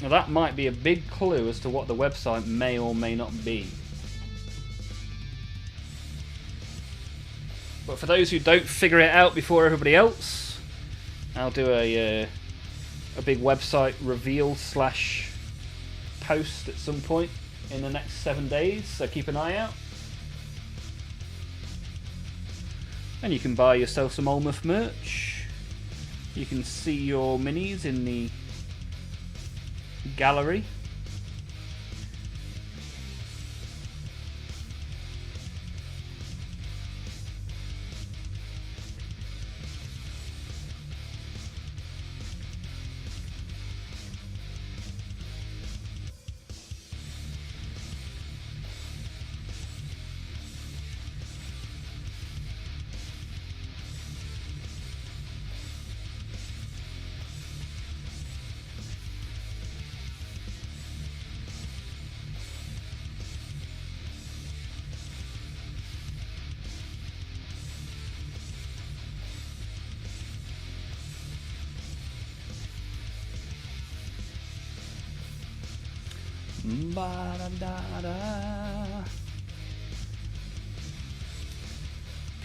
Now that might be a big clue as to what the website may or may not be. But for those who don't figure it out before everybody else, I'll do a big website reveal / post at some point in the next 7 days, so keep an eye out. And you can buy yourself some Olmaph merch. You can see your minis in the gallery.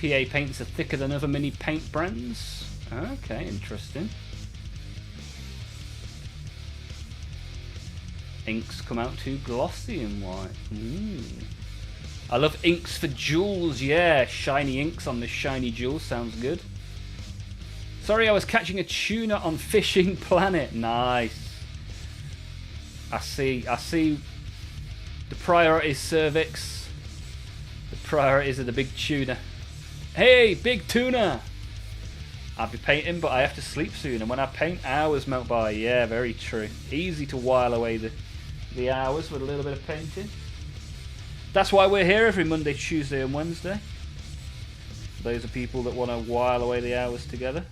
PA paints are thicker than other mini paint brands. Okay, interesting. Inks come out too glossy and white. I love inks for jewels, yeah. Shiny inks on the shiny jewels sounds good. Sorry, I was catching a tuna on Fishing Planet. Nice. I see the priorities, cervix. The priorities are the big tuna. Hey, big tuna! I'll be painting, but I have to sleep soon, and when I paint, hours melt by. Yeah, very true. Easy to while away the hours with a little bit of painting. That's why we're here every Monday, Tuesday, and Wednesday. Those are people that want to while away the hours together.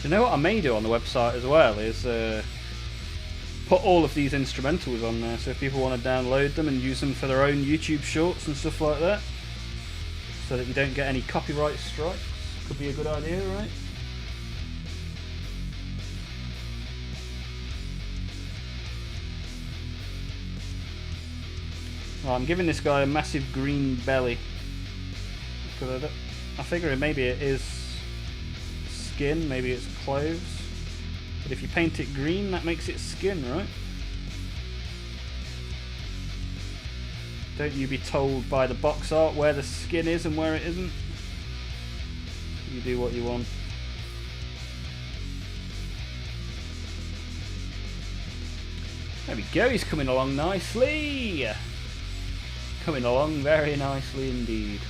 Do you know what I may do on the website as well is put all of these instrumentals on there, so if people want to download them and use them for their own YouTube shorts and stuff like that, so that you don't get any copyright strikes. Could be a good idea, right? Well, I'm giving this guy a massive green belly because I figure maybe it is skin, maybe it's clothes, but if you paint it green that makes it skin, right? Don't you be told by the box art where the skin is and where it isn't. You do what you want. There we go, he's coming along nicely. Coming along very nicely indeed.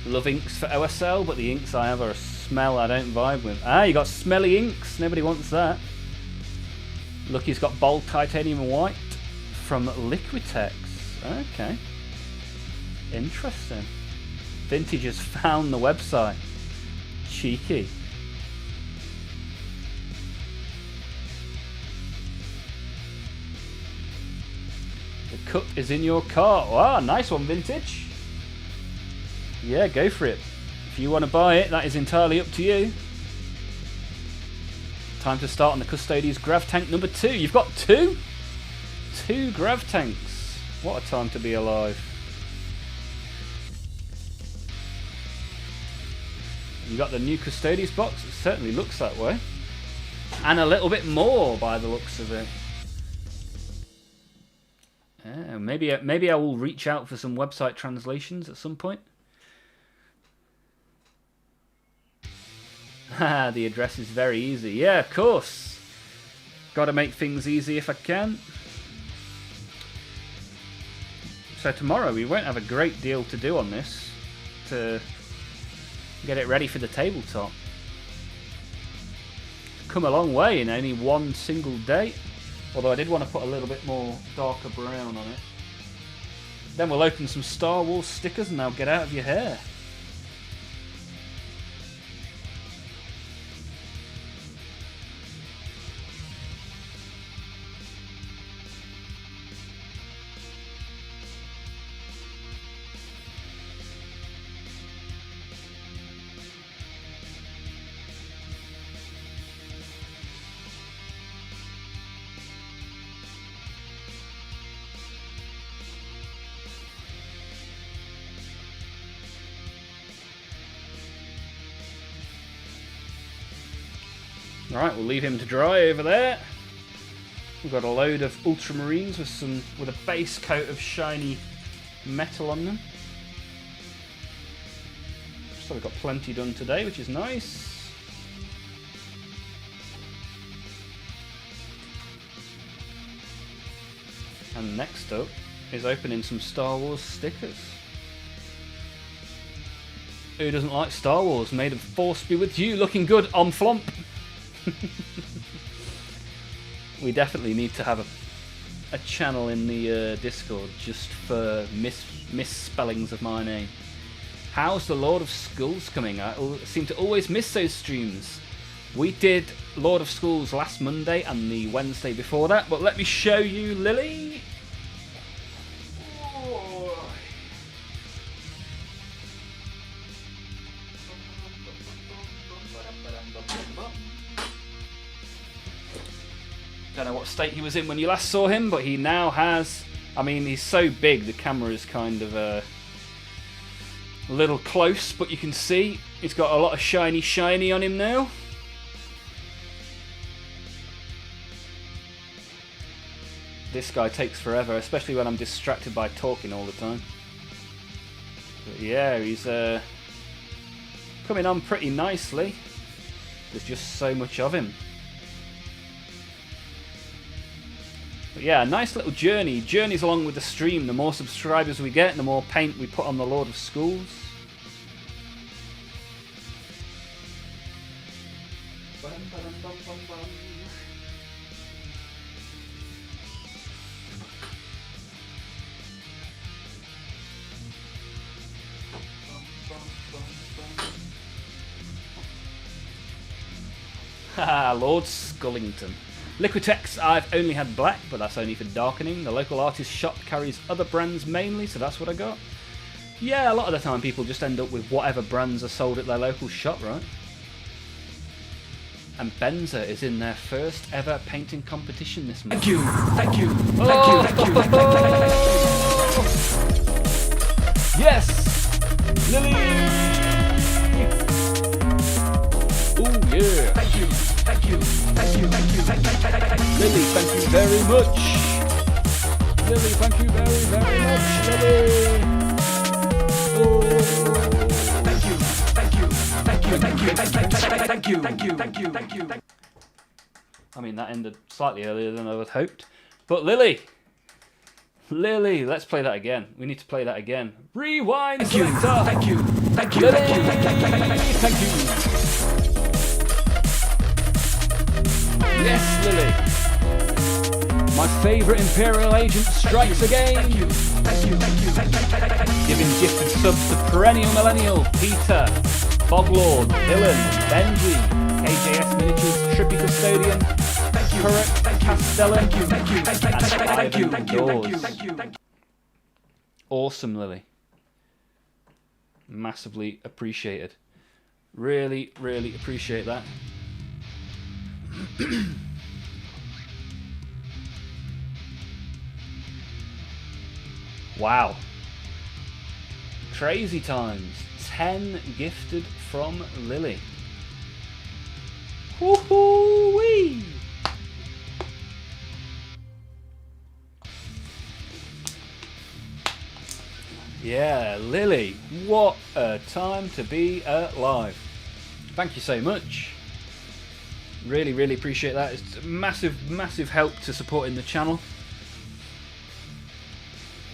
Love inks for OSL, but the inks I have are smell I don't vibe with. Ah, you got smelly inks. Nobody wants that. Look, he's got bold titanium white from Liquitex. Okay. Interesting. Vintage has found the website. Cheeky. The cup is in your cart. Wow, nice one, Vintage. Yeah, go for it. If you want to buy it, that is entirely up to you. Time to start on the Custodes Grav Tank number 2. You've got 2? 2 Grav Tanks. What a time to be alive. You got the new Custodes box. It certainly looks that way. And a little bit more by the looks of it. Yeah, maybe I will reach out for some website translations at some point. The address is very easy. Yeah, of course. Got to make things easy if I can. So tomorrow we won't have a great deal to do on this to get it ready for the tabletop. Come a long way in only one single day. Although I did want to put a little bit more darker brown on it. Then we'll open some Star Wars stickers and they'll get out of your hair. Right, we'll leave him to dry over there. We've got a load of ultramarines with a base coat of shiny metal on them. So we've got plenty done today, which is nice. And next up is opening some Star Wars stickers. Who doesn't like Star Wars? May the Force be with you. Looking good on Flomp. We definitely need to have a channel in the Discord just for misspellings of my name. How's the Lord of Skulls coming? I seem to always miss those streams. We did Lord of Skulls last Monday and the Wednesday before that, but let me show you Lily. Don't know what state he was in when you last saw him, but he now has... I mean, he's so big, the camera is kind of a little close, but you can see he's got a lot of shiny on him now. This guy takes forever, especially when I'm distracted by talking all the time. But yeah, he's coming on pretty nicely. There's just so much of him. But yeah, a nice little journey. Journeys along with the stream. The more subscribers we get, the more paint we put on the Lord of Skulls. Haha, Lord Skullington. Liquitex, I've only had black, but that's only for darkening. The local artist shop carries other brands mainly, so that's what I got. Yeah, a lot of the time people just end up with whatever brands are sold at their local shop, right? And Benza is in their first ever painting competition this month. Thank you, thank you, Oh! thank you, thank you. Yes! Lily! Oh yeah! Thank you, thank you, thank you, thank you, thank you. Lily, thank you very much! Lily, thank you very, very much, Lily! Oh! Thank you, thank you, thank you, thank you, thank you, thank you, thank you, thank you. I mean, that ended slightly earlier than I had hoped. But Lily! Lily, let's play that again. We need to play that again. Rewind! Thank you, thank you, thank you, Lily! thank you, thank you. Yes, Lily. My favourite Imperial agent strikes again. Giving gifted subs to Perennial Millennial, Peter, Boglord, Dylan, Benji, KJS Miniatures, Trippy Custodian, Current, Castellan, and Ivan Dawes. Awesome, Lily. Massively appreciated. Really, really appreciate that. Wow. Crazy times. 10 gifted from Lily. Woohoo-wee! Yeah, Lily, what a time to be alive. Thank you so much. Really, really appreciate that. It's a massive, massive help to supporting the channel.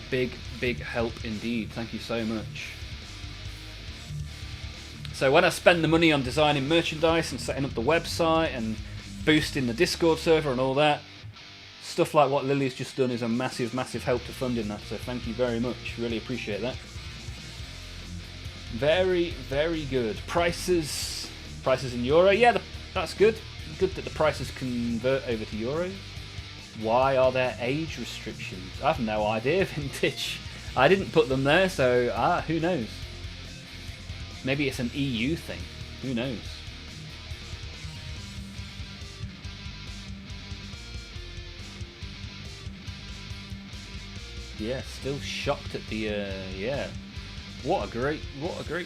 Big, big help indeed. Thank you so much. So when I spend the money on designing merchandise and setting up the website and boosting the Discord server and all that, stuff like what Lily's just done is a massive, massive help to funding that. So thank you very much. Really appreciate that. Very, very good. Prices in euro. Yeah, that's good. Good that the prices convert over to euros. Why are there age restrictions? I have no idea, Vintage. I didn't put them there, so who knows? Maybe it's an EU thing. Who knows? Yeah, still shocked at the yeah. What a great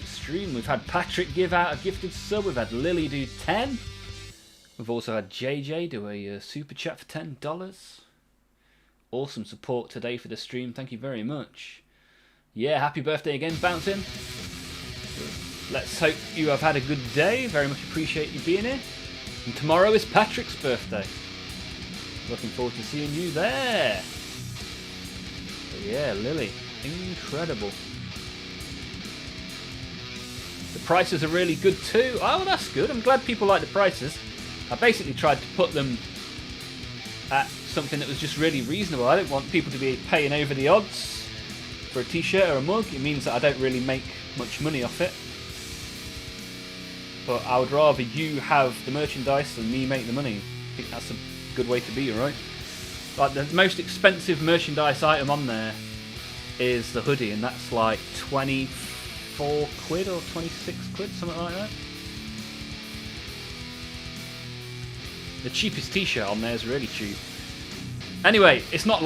stream. We've had Patrick give out a gifted sub. We've had Lily do 10. We've also had JJ do a super chat for $10. Awesome support today for the stream. Thank you very much. Yeah, happy birthday again, Bouncing. Let's hope you have had a good day. Very much appreciate you being here. And tomorrow is Patrick's birthday. Looking forward to seeing you there. But yeah, Lily, incredible. The prices are really good too. Oh, that's good. I'm glad people like the prices. I basically tried to put them at something that was just really reasonable. I don't want people to be paying over the odds for a t-shirt or a mug. It means that I don't really make much money off it. But I would rather you have the merchandise than me make the money. I think that's a good way to be, right? Like the most expensive merchandise item on there is the hoodie, and that's like 24 quid or 26 quid, something like that. The cheapest t-shirt on there is really cheap. Anyway, it's not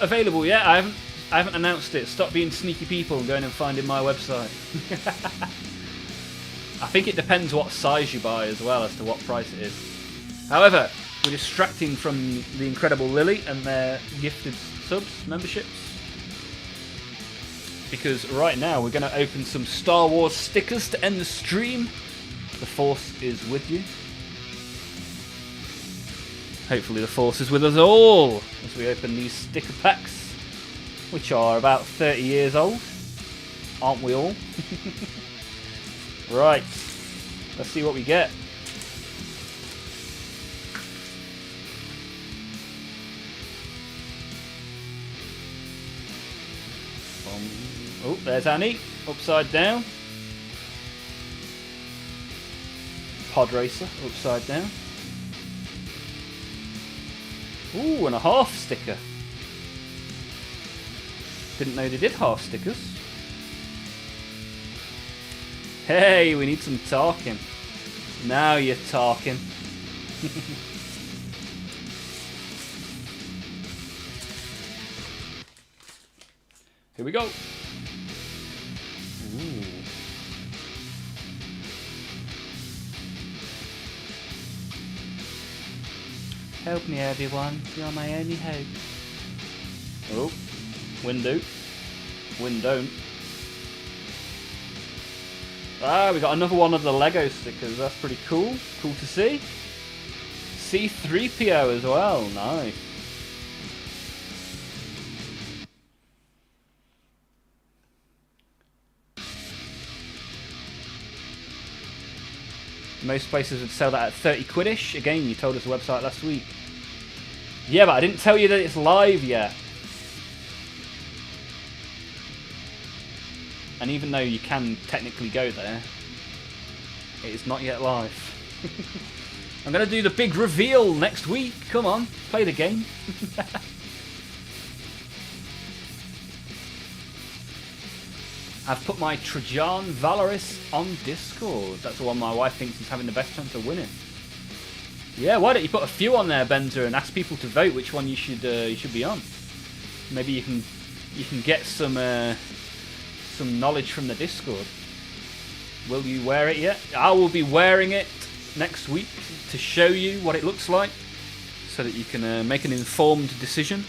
available yet. I haven't announced it. Stop being sneaky people and going and finding my website. I think it depends what size you buy as well as to what price it is. However, we're distracting from the incredible Lily and their gifted subs, memberships. Because right now we're going to open some Star Wars stickers to end the stream. The Force is with you. Hopefully the Force is with us all as we open these sticker packs, which are about 30 years old. Aren't we all? Right, let's see what we get. Oh, there's Annie, upside down. Pod Racer, upside down. Ooh, and a half sticker. Didn't know they did half stickers. Hey, we need some talking. Now you're talking. Here we go. Ooh. Help me, everyone. You're my only hope. Oh, window. Windowed. Ah, we got another one of the Lego stickers. That's pretty cool. Cool to see. C-3PO as well. Nice. Most places would sell that at 30 quid-ish. Again, you told us the website last week. Yeah, but I didn't tell you that it's live yet. And even though you can technically go there, it is not yet live. I'm going to do the big reveal next week. Come on, play the game. I've put my Trajan Valoris on Discord. That's the one my wife thinks is having the best chance of winning. Yeah, why don't you put a few on there, Benzer, and ask people to vote which one you should be on. Maybe you can get some knowledge from the Discord. Will you wear it yet? I will be wearing it next week to show you what it looks like, so that you can make an informed decision.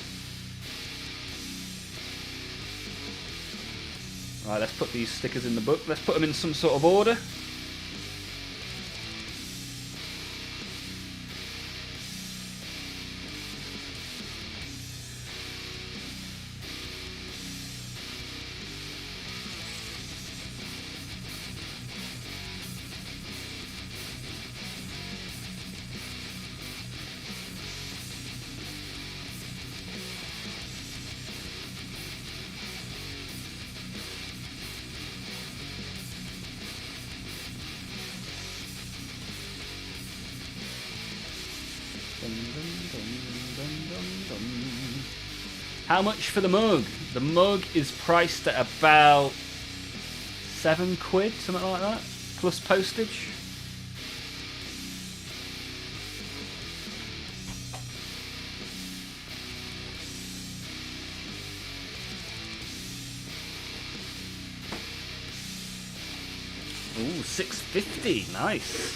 Right, let's put these stickers in the book. Let's put them in some sort of order. How much for the mug? The mug is priced at about 7 quid, something like that, plus postage. Ooh, $6.50, nice.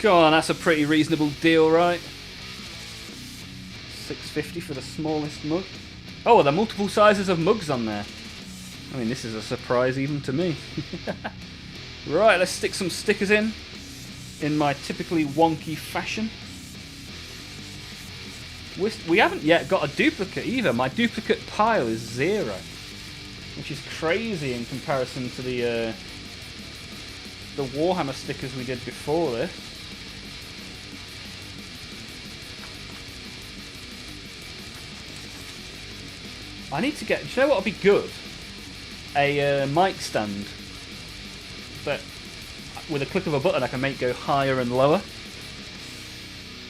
Go on, that's a pretty reasonable deal, right? $6.50 for the smallest mug. Oh, there are multiple sizes of mugs on there. I mean, this is a surprise even to me. Right, let's stick some stickers in my typically wonky fashion. We haven't yet got a duplicate either. My duplicate pile is 0, which is crazy in comparison to the Warhammer stickers we did before this. I need to get... Do you know what would be good? A mic stand that, with a click of a button, I can make go higher and lower.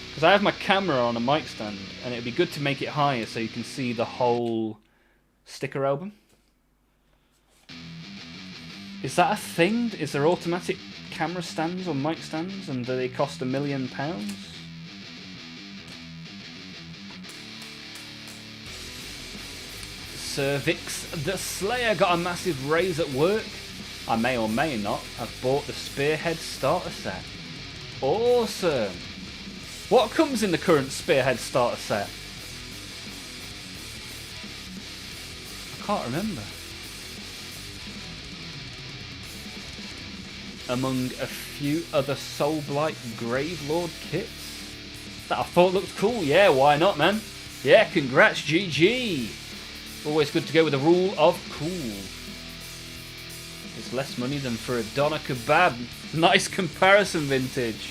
Because I have my camera on a mic stand, and it would be good to make it higher so you can see the whole sticker album. Is that a thing? Is there automatic camera stands or mic stands, and do they cost £1 million? Cervix the Slayer got a massive raise at work. I may or may not have bought the Spearhead starter set. Awesome. What comes in the current Spearhead starter set? I can't remember. Among a few other Soulblight Gravelord kits that I thought looked cool. Yeah, why not, man? Yeah, congrats, GG. Always good to go with the rule of cool. It's less money than for a doner kebab. Nice comparison, Vintage.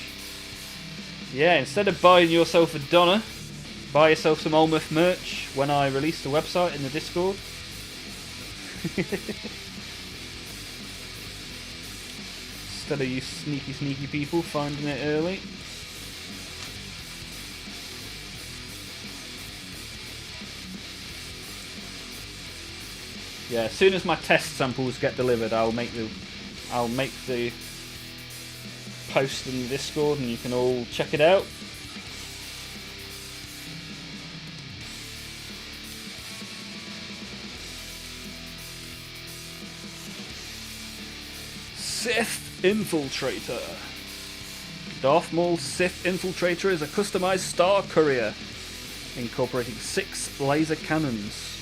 Yeah, instead of buying yourself a doner, buy yourself some Olmaph merch when I release the website in the Discord. Instead of you sneaky people finding it early. Yeah, as soon as my test samples get delivered, I'll make the post in the Discord, and you can all check it out. Sith Infiltrator. Darth Maul's Sith Infiltrator is a customized Star Courier, incorporating 6 laser cannons.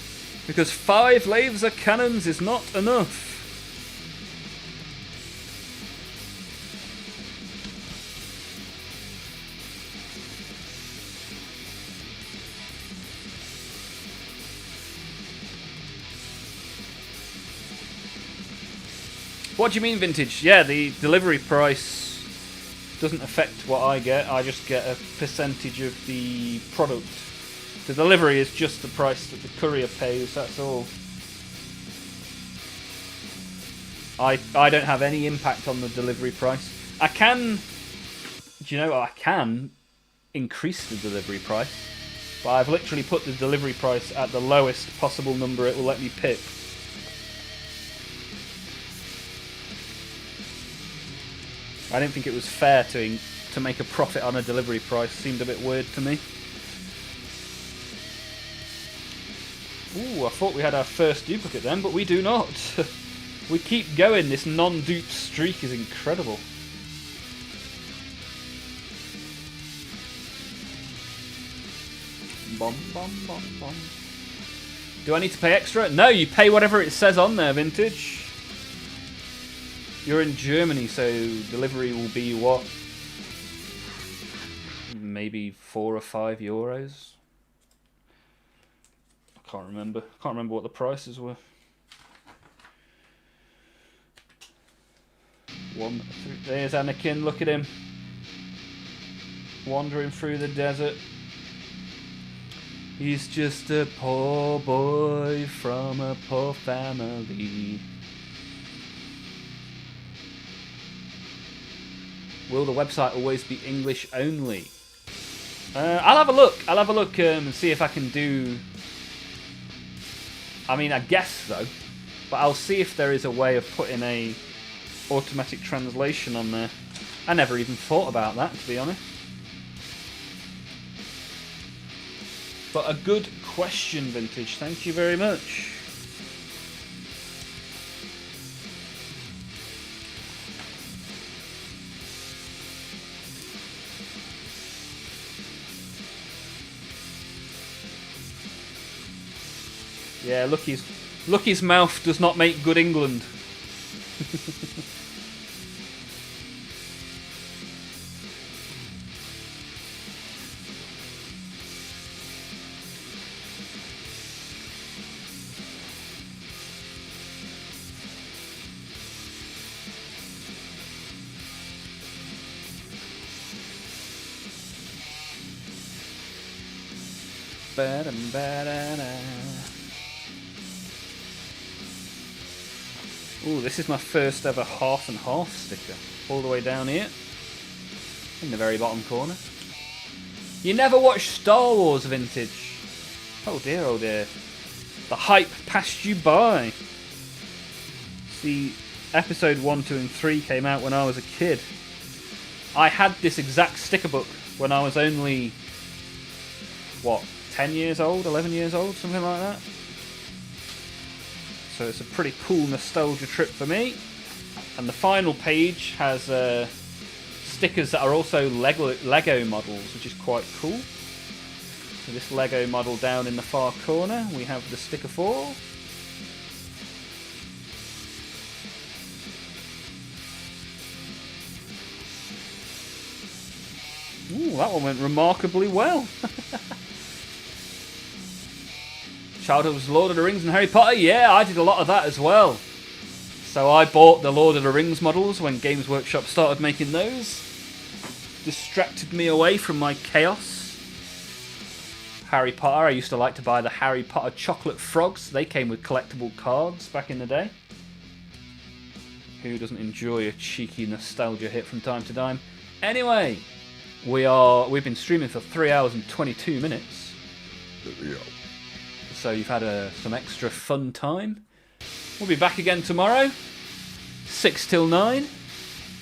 Because 5 laser cannons is not enough. What do you mean, Vintage? Yeah, the delivery price Doesn't affect what I get. I just get a percentage of the product. The delivery is just the price that the courier pays, that's all. I don't have any impact on the delivery price. I can... Do you know what? I can increase the delivery price. But I've literally put the delivery price at the lowest possible number it will let me pick. I didn't think it was fair to make a profit on a delivery price. Seemed a bit weird to me. Ooh, I thought we had our first duplicate then, but we do not. We keep going. This non-dupe streak is incredible. Bom, bom, bom, bom. Do I need to pay extra? No, you pay whatever it says on there, Vintage. You're in Germany, so delivery will be what? Maybe €4 or €5. I can't remember. I can't remember what the prices were. There's Anakin. Look at him, wandering through the desert. He's just a poor boy from a poor family. Will the website always be English only? I'll have a look. I'll have a look and see if I can do... I mean, I guess so. But I'll see if there is a way of putting a automatic translation on there. I never even thought about that, to be honest. But a good question, Vintage. Thank you very much. Yeah, Lucky's mouth does not make good England. Ooh, this is my first ever half and half sticker. All the way down here. In the very bottom corner. You never watched Star Wars, Vintage. Oh dear, oh dear. The hype passed you by. See, episode 1, 2 and 3 came out when I was a kid. I had this exact sticker book when I was only, what, 10 years old, 11 years old, something like that. So it's a pretty cool nostalgia trip for me. And the final page has stickers that are also Lego models, which is quite cool. So this Lego model down in the far corner, we have the sticker for. Ooh, that one went remarkably well. Childhood was Lord of the Rings and Harry Potter. Yeah, I did a lot of that as well. So I bought the Lord of the Rings models when Games Workshop started making those. Distracted me away from my chaos. Harry Potter, I used to like to buy the Harry Potter chocolate frogs. They came with collectible cards back in the day. Who doesn't enjoy a cheeky nostalgia hit from time to time? Anyway, we've been streaming for 3 hours and 22 minutes. So you've had some extra fun time. We'll be back again tomorrow, 6 till 9.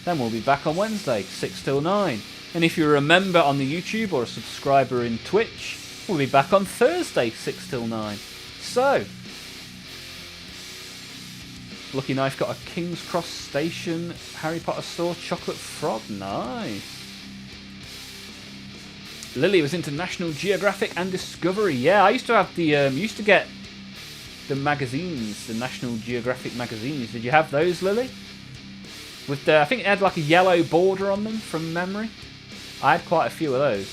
Then we'll be back on Wednesday, 6 till 9. And if you're a member on the YouTube or a subscriber in Twitch, we'll be back on Thursday, 6 till 9. So, Lucky Knife got a King's Cross Station Harry Potter store chocolate frog. Nice. Lily was into National Geographic and Discovery. Yeah, I used to have the used to get the magazines, the National Geographic magazines. Did you have those, Lily? With the, I think it had like a yellow border on them from memory. I had quite a few of those.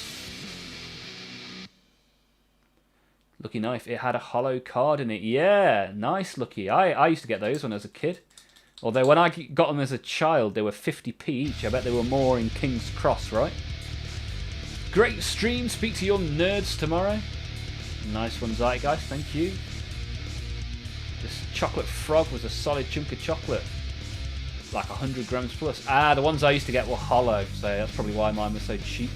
Lucky Knife, it had a hollow card in it. Yeah, nice, Lucky. I used to get those when I was a kid. Although when I got them as a child, they were 50p each. I bet they were more in King's Cross, right? Great stream. Speak to your nerds tomorrow. Nice one, Zeitgeist. Thank you. This chocolate frog was a solid chunk of chocolate. Like 100 grams plus. Ah, the ones I used to get were hollow, so that's probably why mine was so cheap.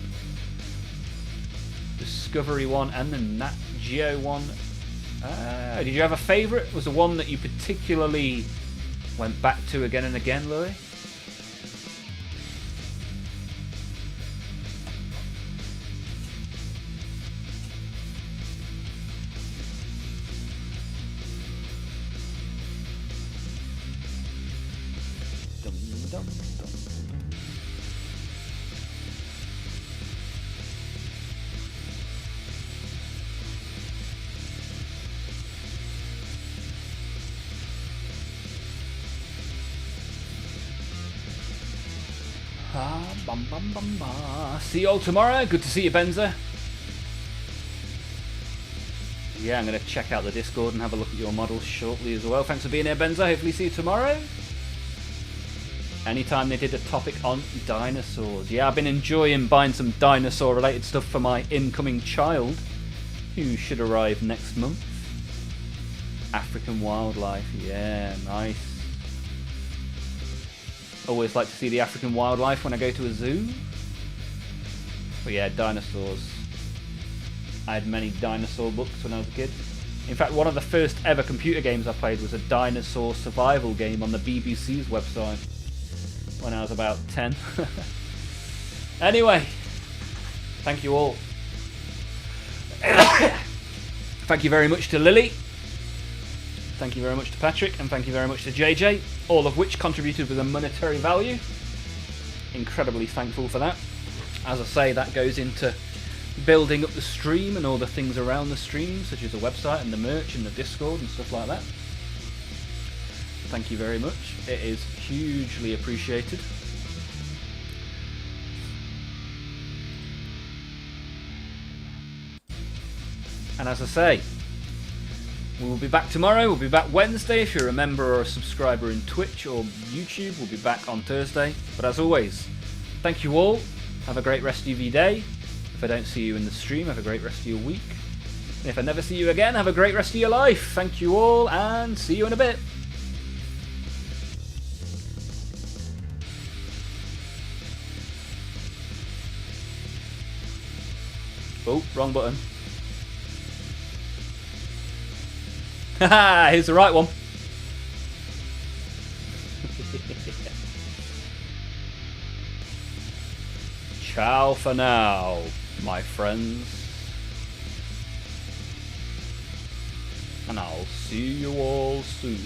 Discovery one and the Nat Geo one. Did you have a favourite? Was the one that you particularly went back to again and again, Louis? See you all tomorrow. Good to see you, Benza. Yeah, I'm going to check out the Discord and have a look at your models shortly as well. Thanks for being here, Benza. Hopefully see you tomorrow. Anytime they did a topic on dinosaurs. Yeah, I've been enjoying buying some dinosaur-related stuff for my incoming child, who should arrive next month. African wildlife. Yeah, nice. Always like to see the African wildlife when I go to a zoo. But yeah, dinosaurs. I had many dinosaur books when I was a kid. In fact, one of the first ever computer games I played was a dinosaur survival game on the BBC's website when I was about 10. Anyway, thank you all. Thank you very much to Lily. Thank you very much to Patrick, and thank you very much to JJ, all of which contributed with a monetary value. Incredibly thankful for that. As I say, that goes into building up the stream and all the things around the stream, such as the website and the merch and the Discord and stuff like that. Thank you very much. It is hugely appreciated. And as I say, we will be back tomorrow. We'll be back Wednesday. If you're a member or a subscriber in Twitch or YouTube, we'll be back on Thursday. But as always, thank you all. Have a great rest of your day. If I don't see you in the stream, have a great rest of your week. And if I never see you again, have a great rest of your life. Thank you all, and see you in a bit. Oh, wrong button. Haha, here's the right one. Ciao for now, my friends. And I'll see you all soon.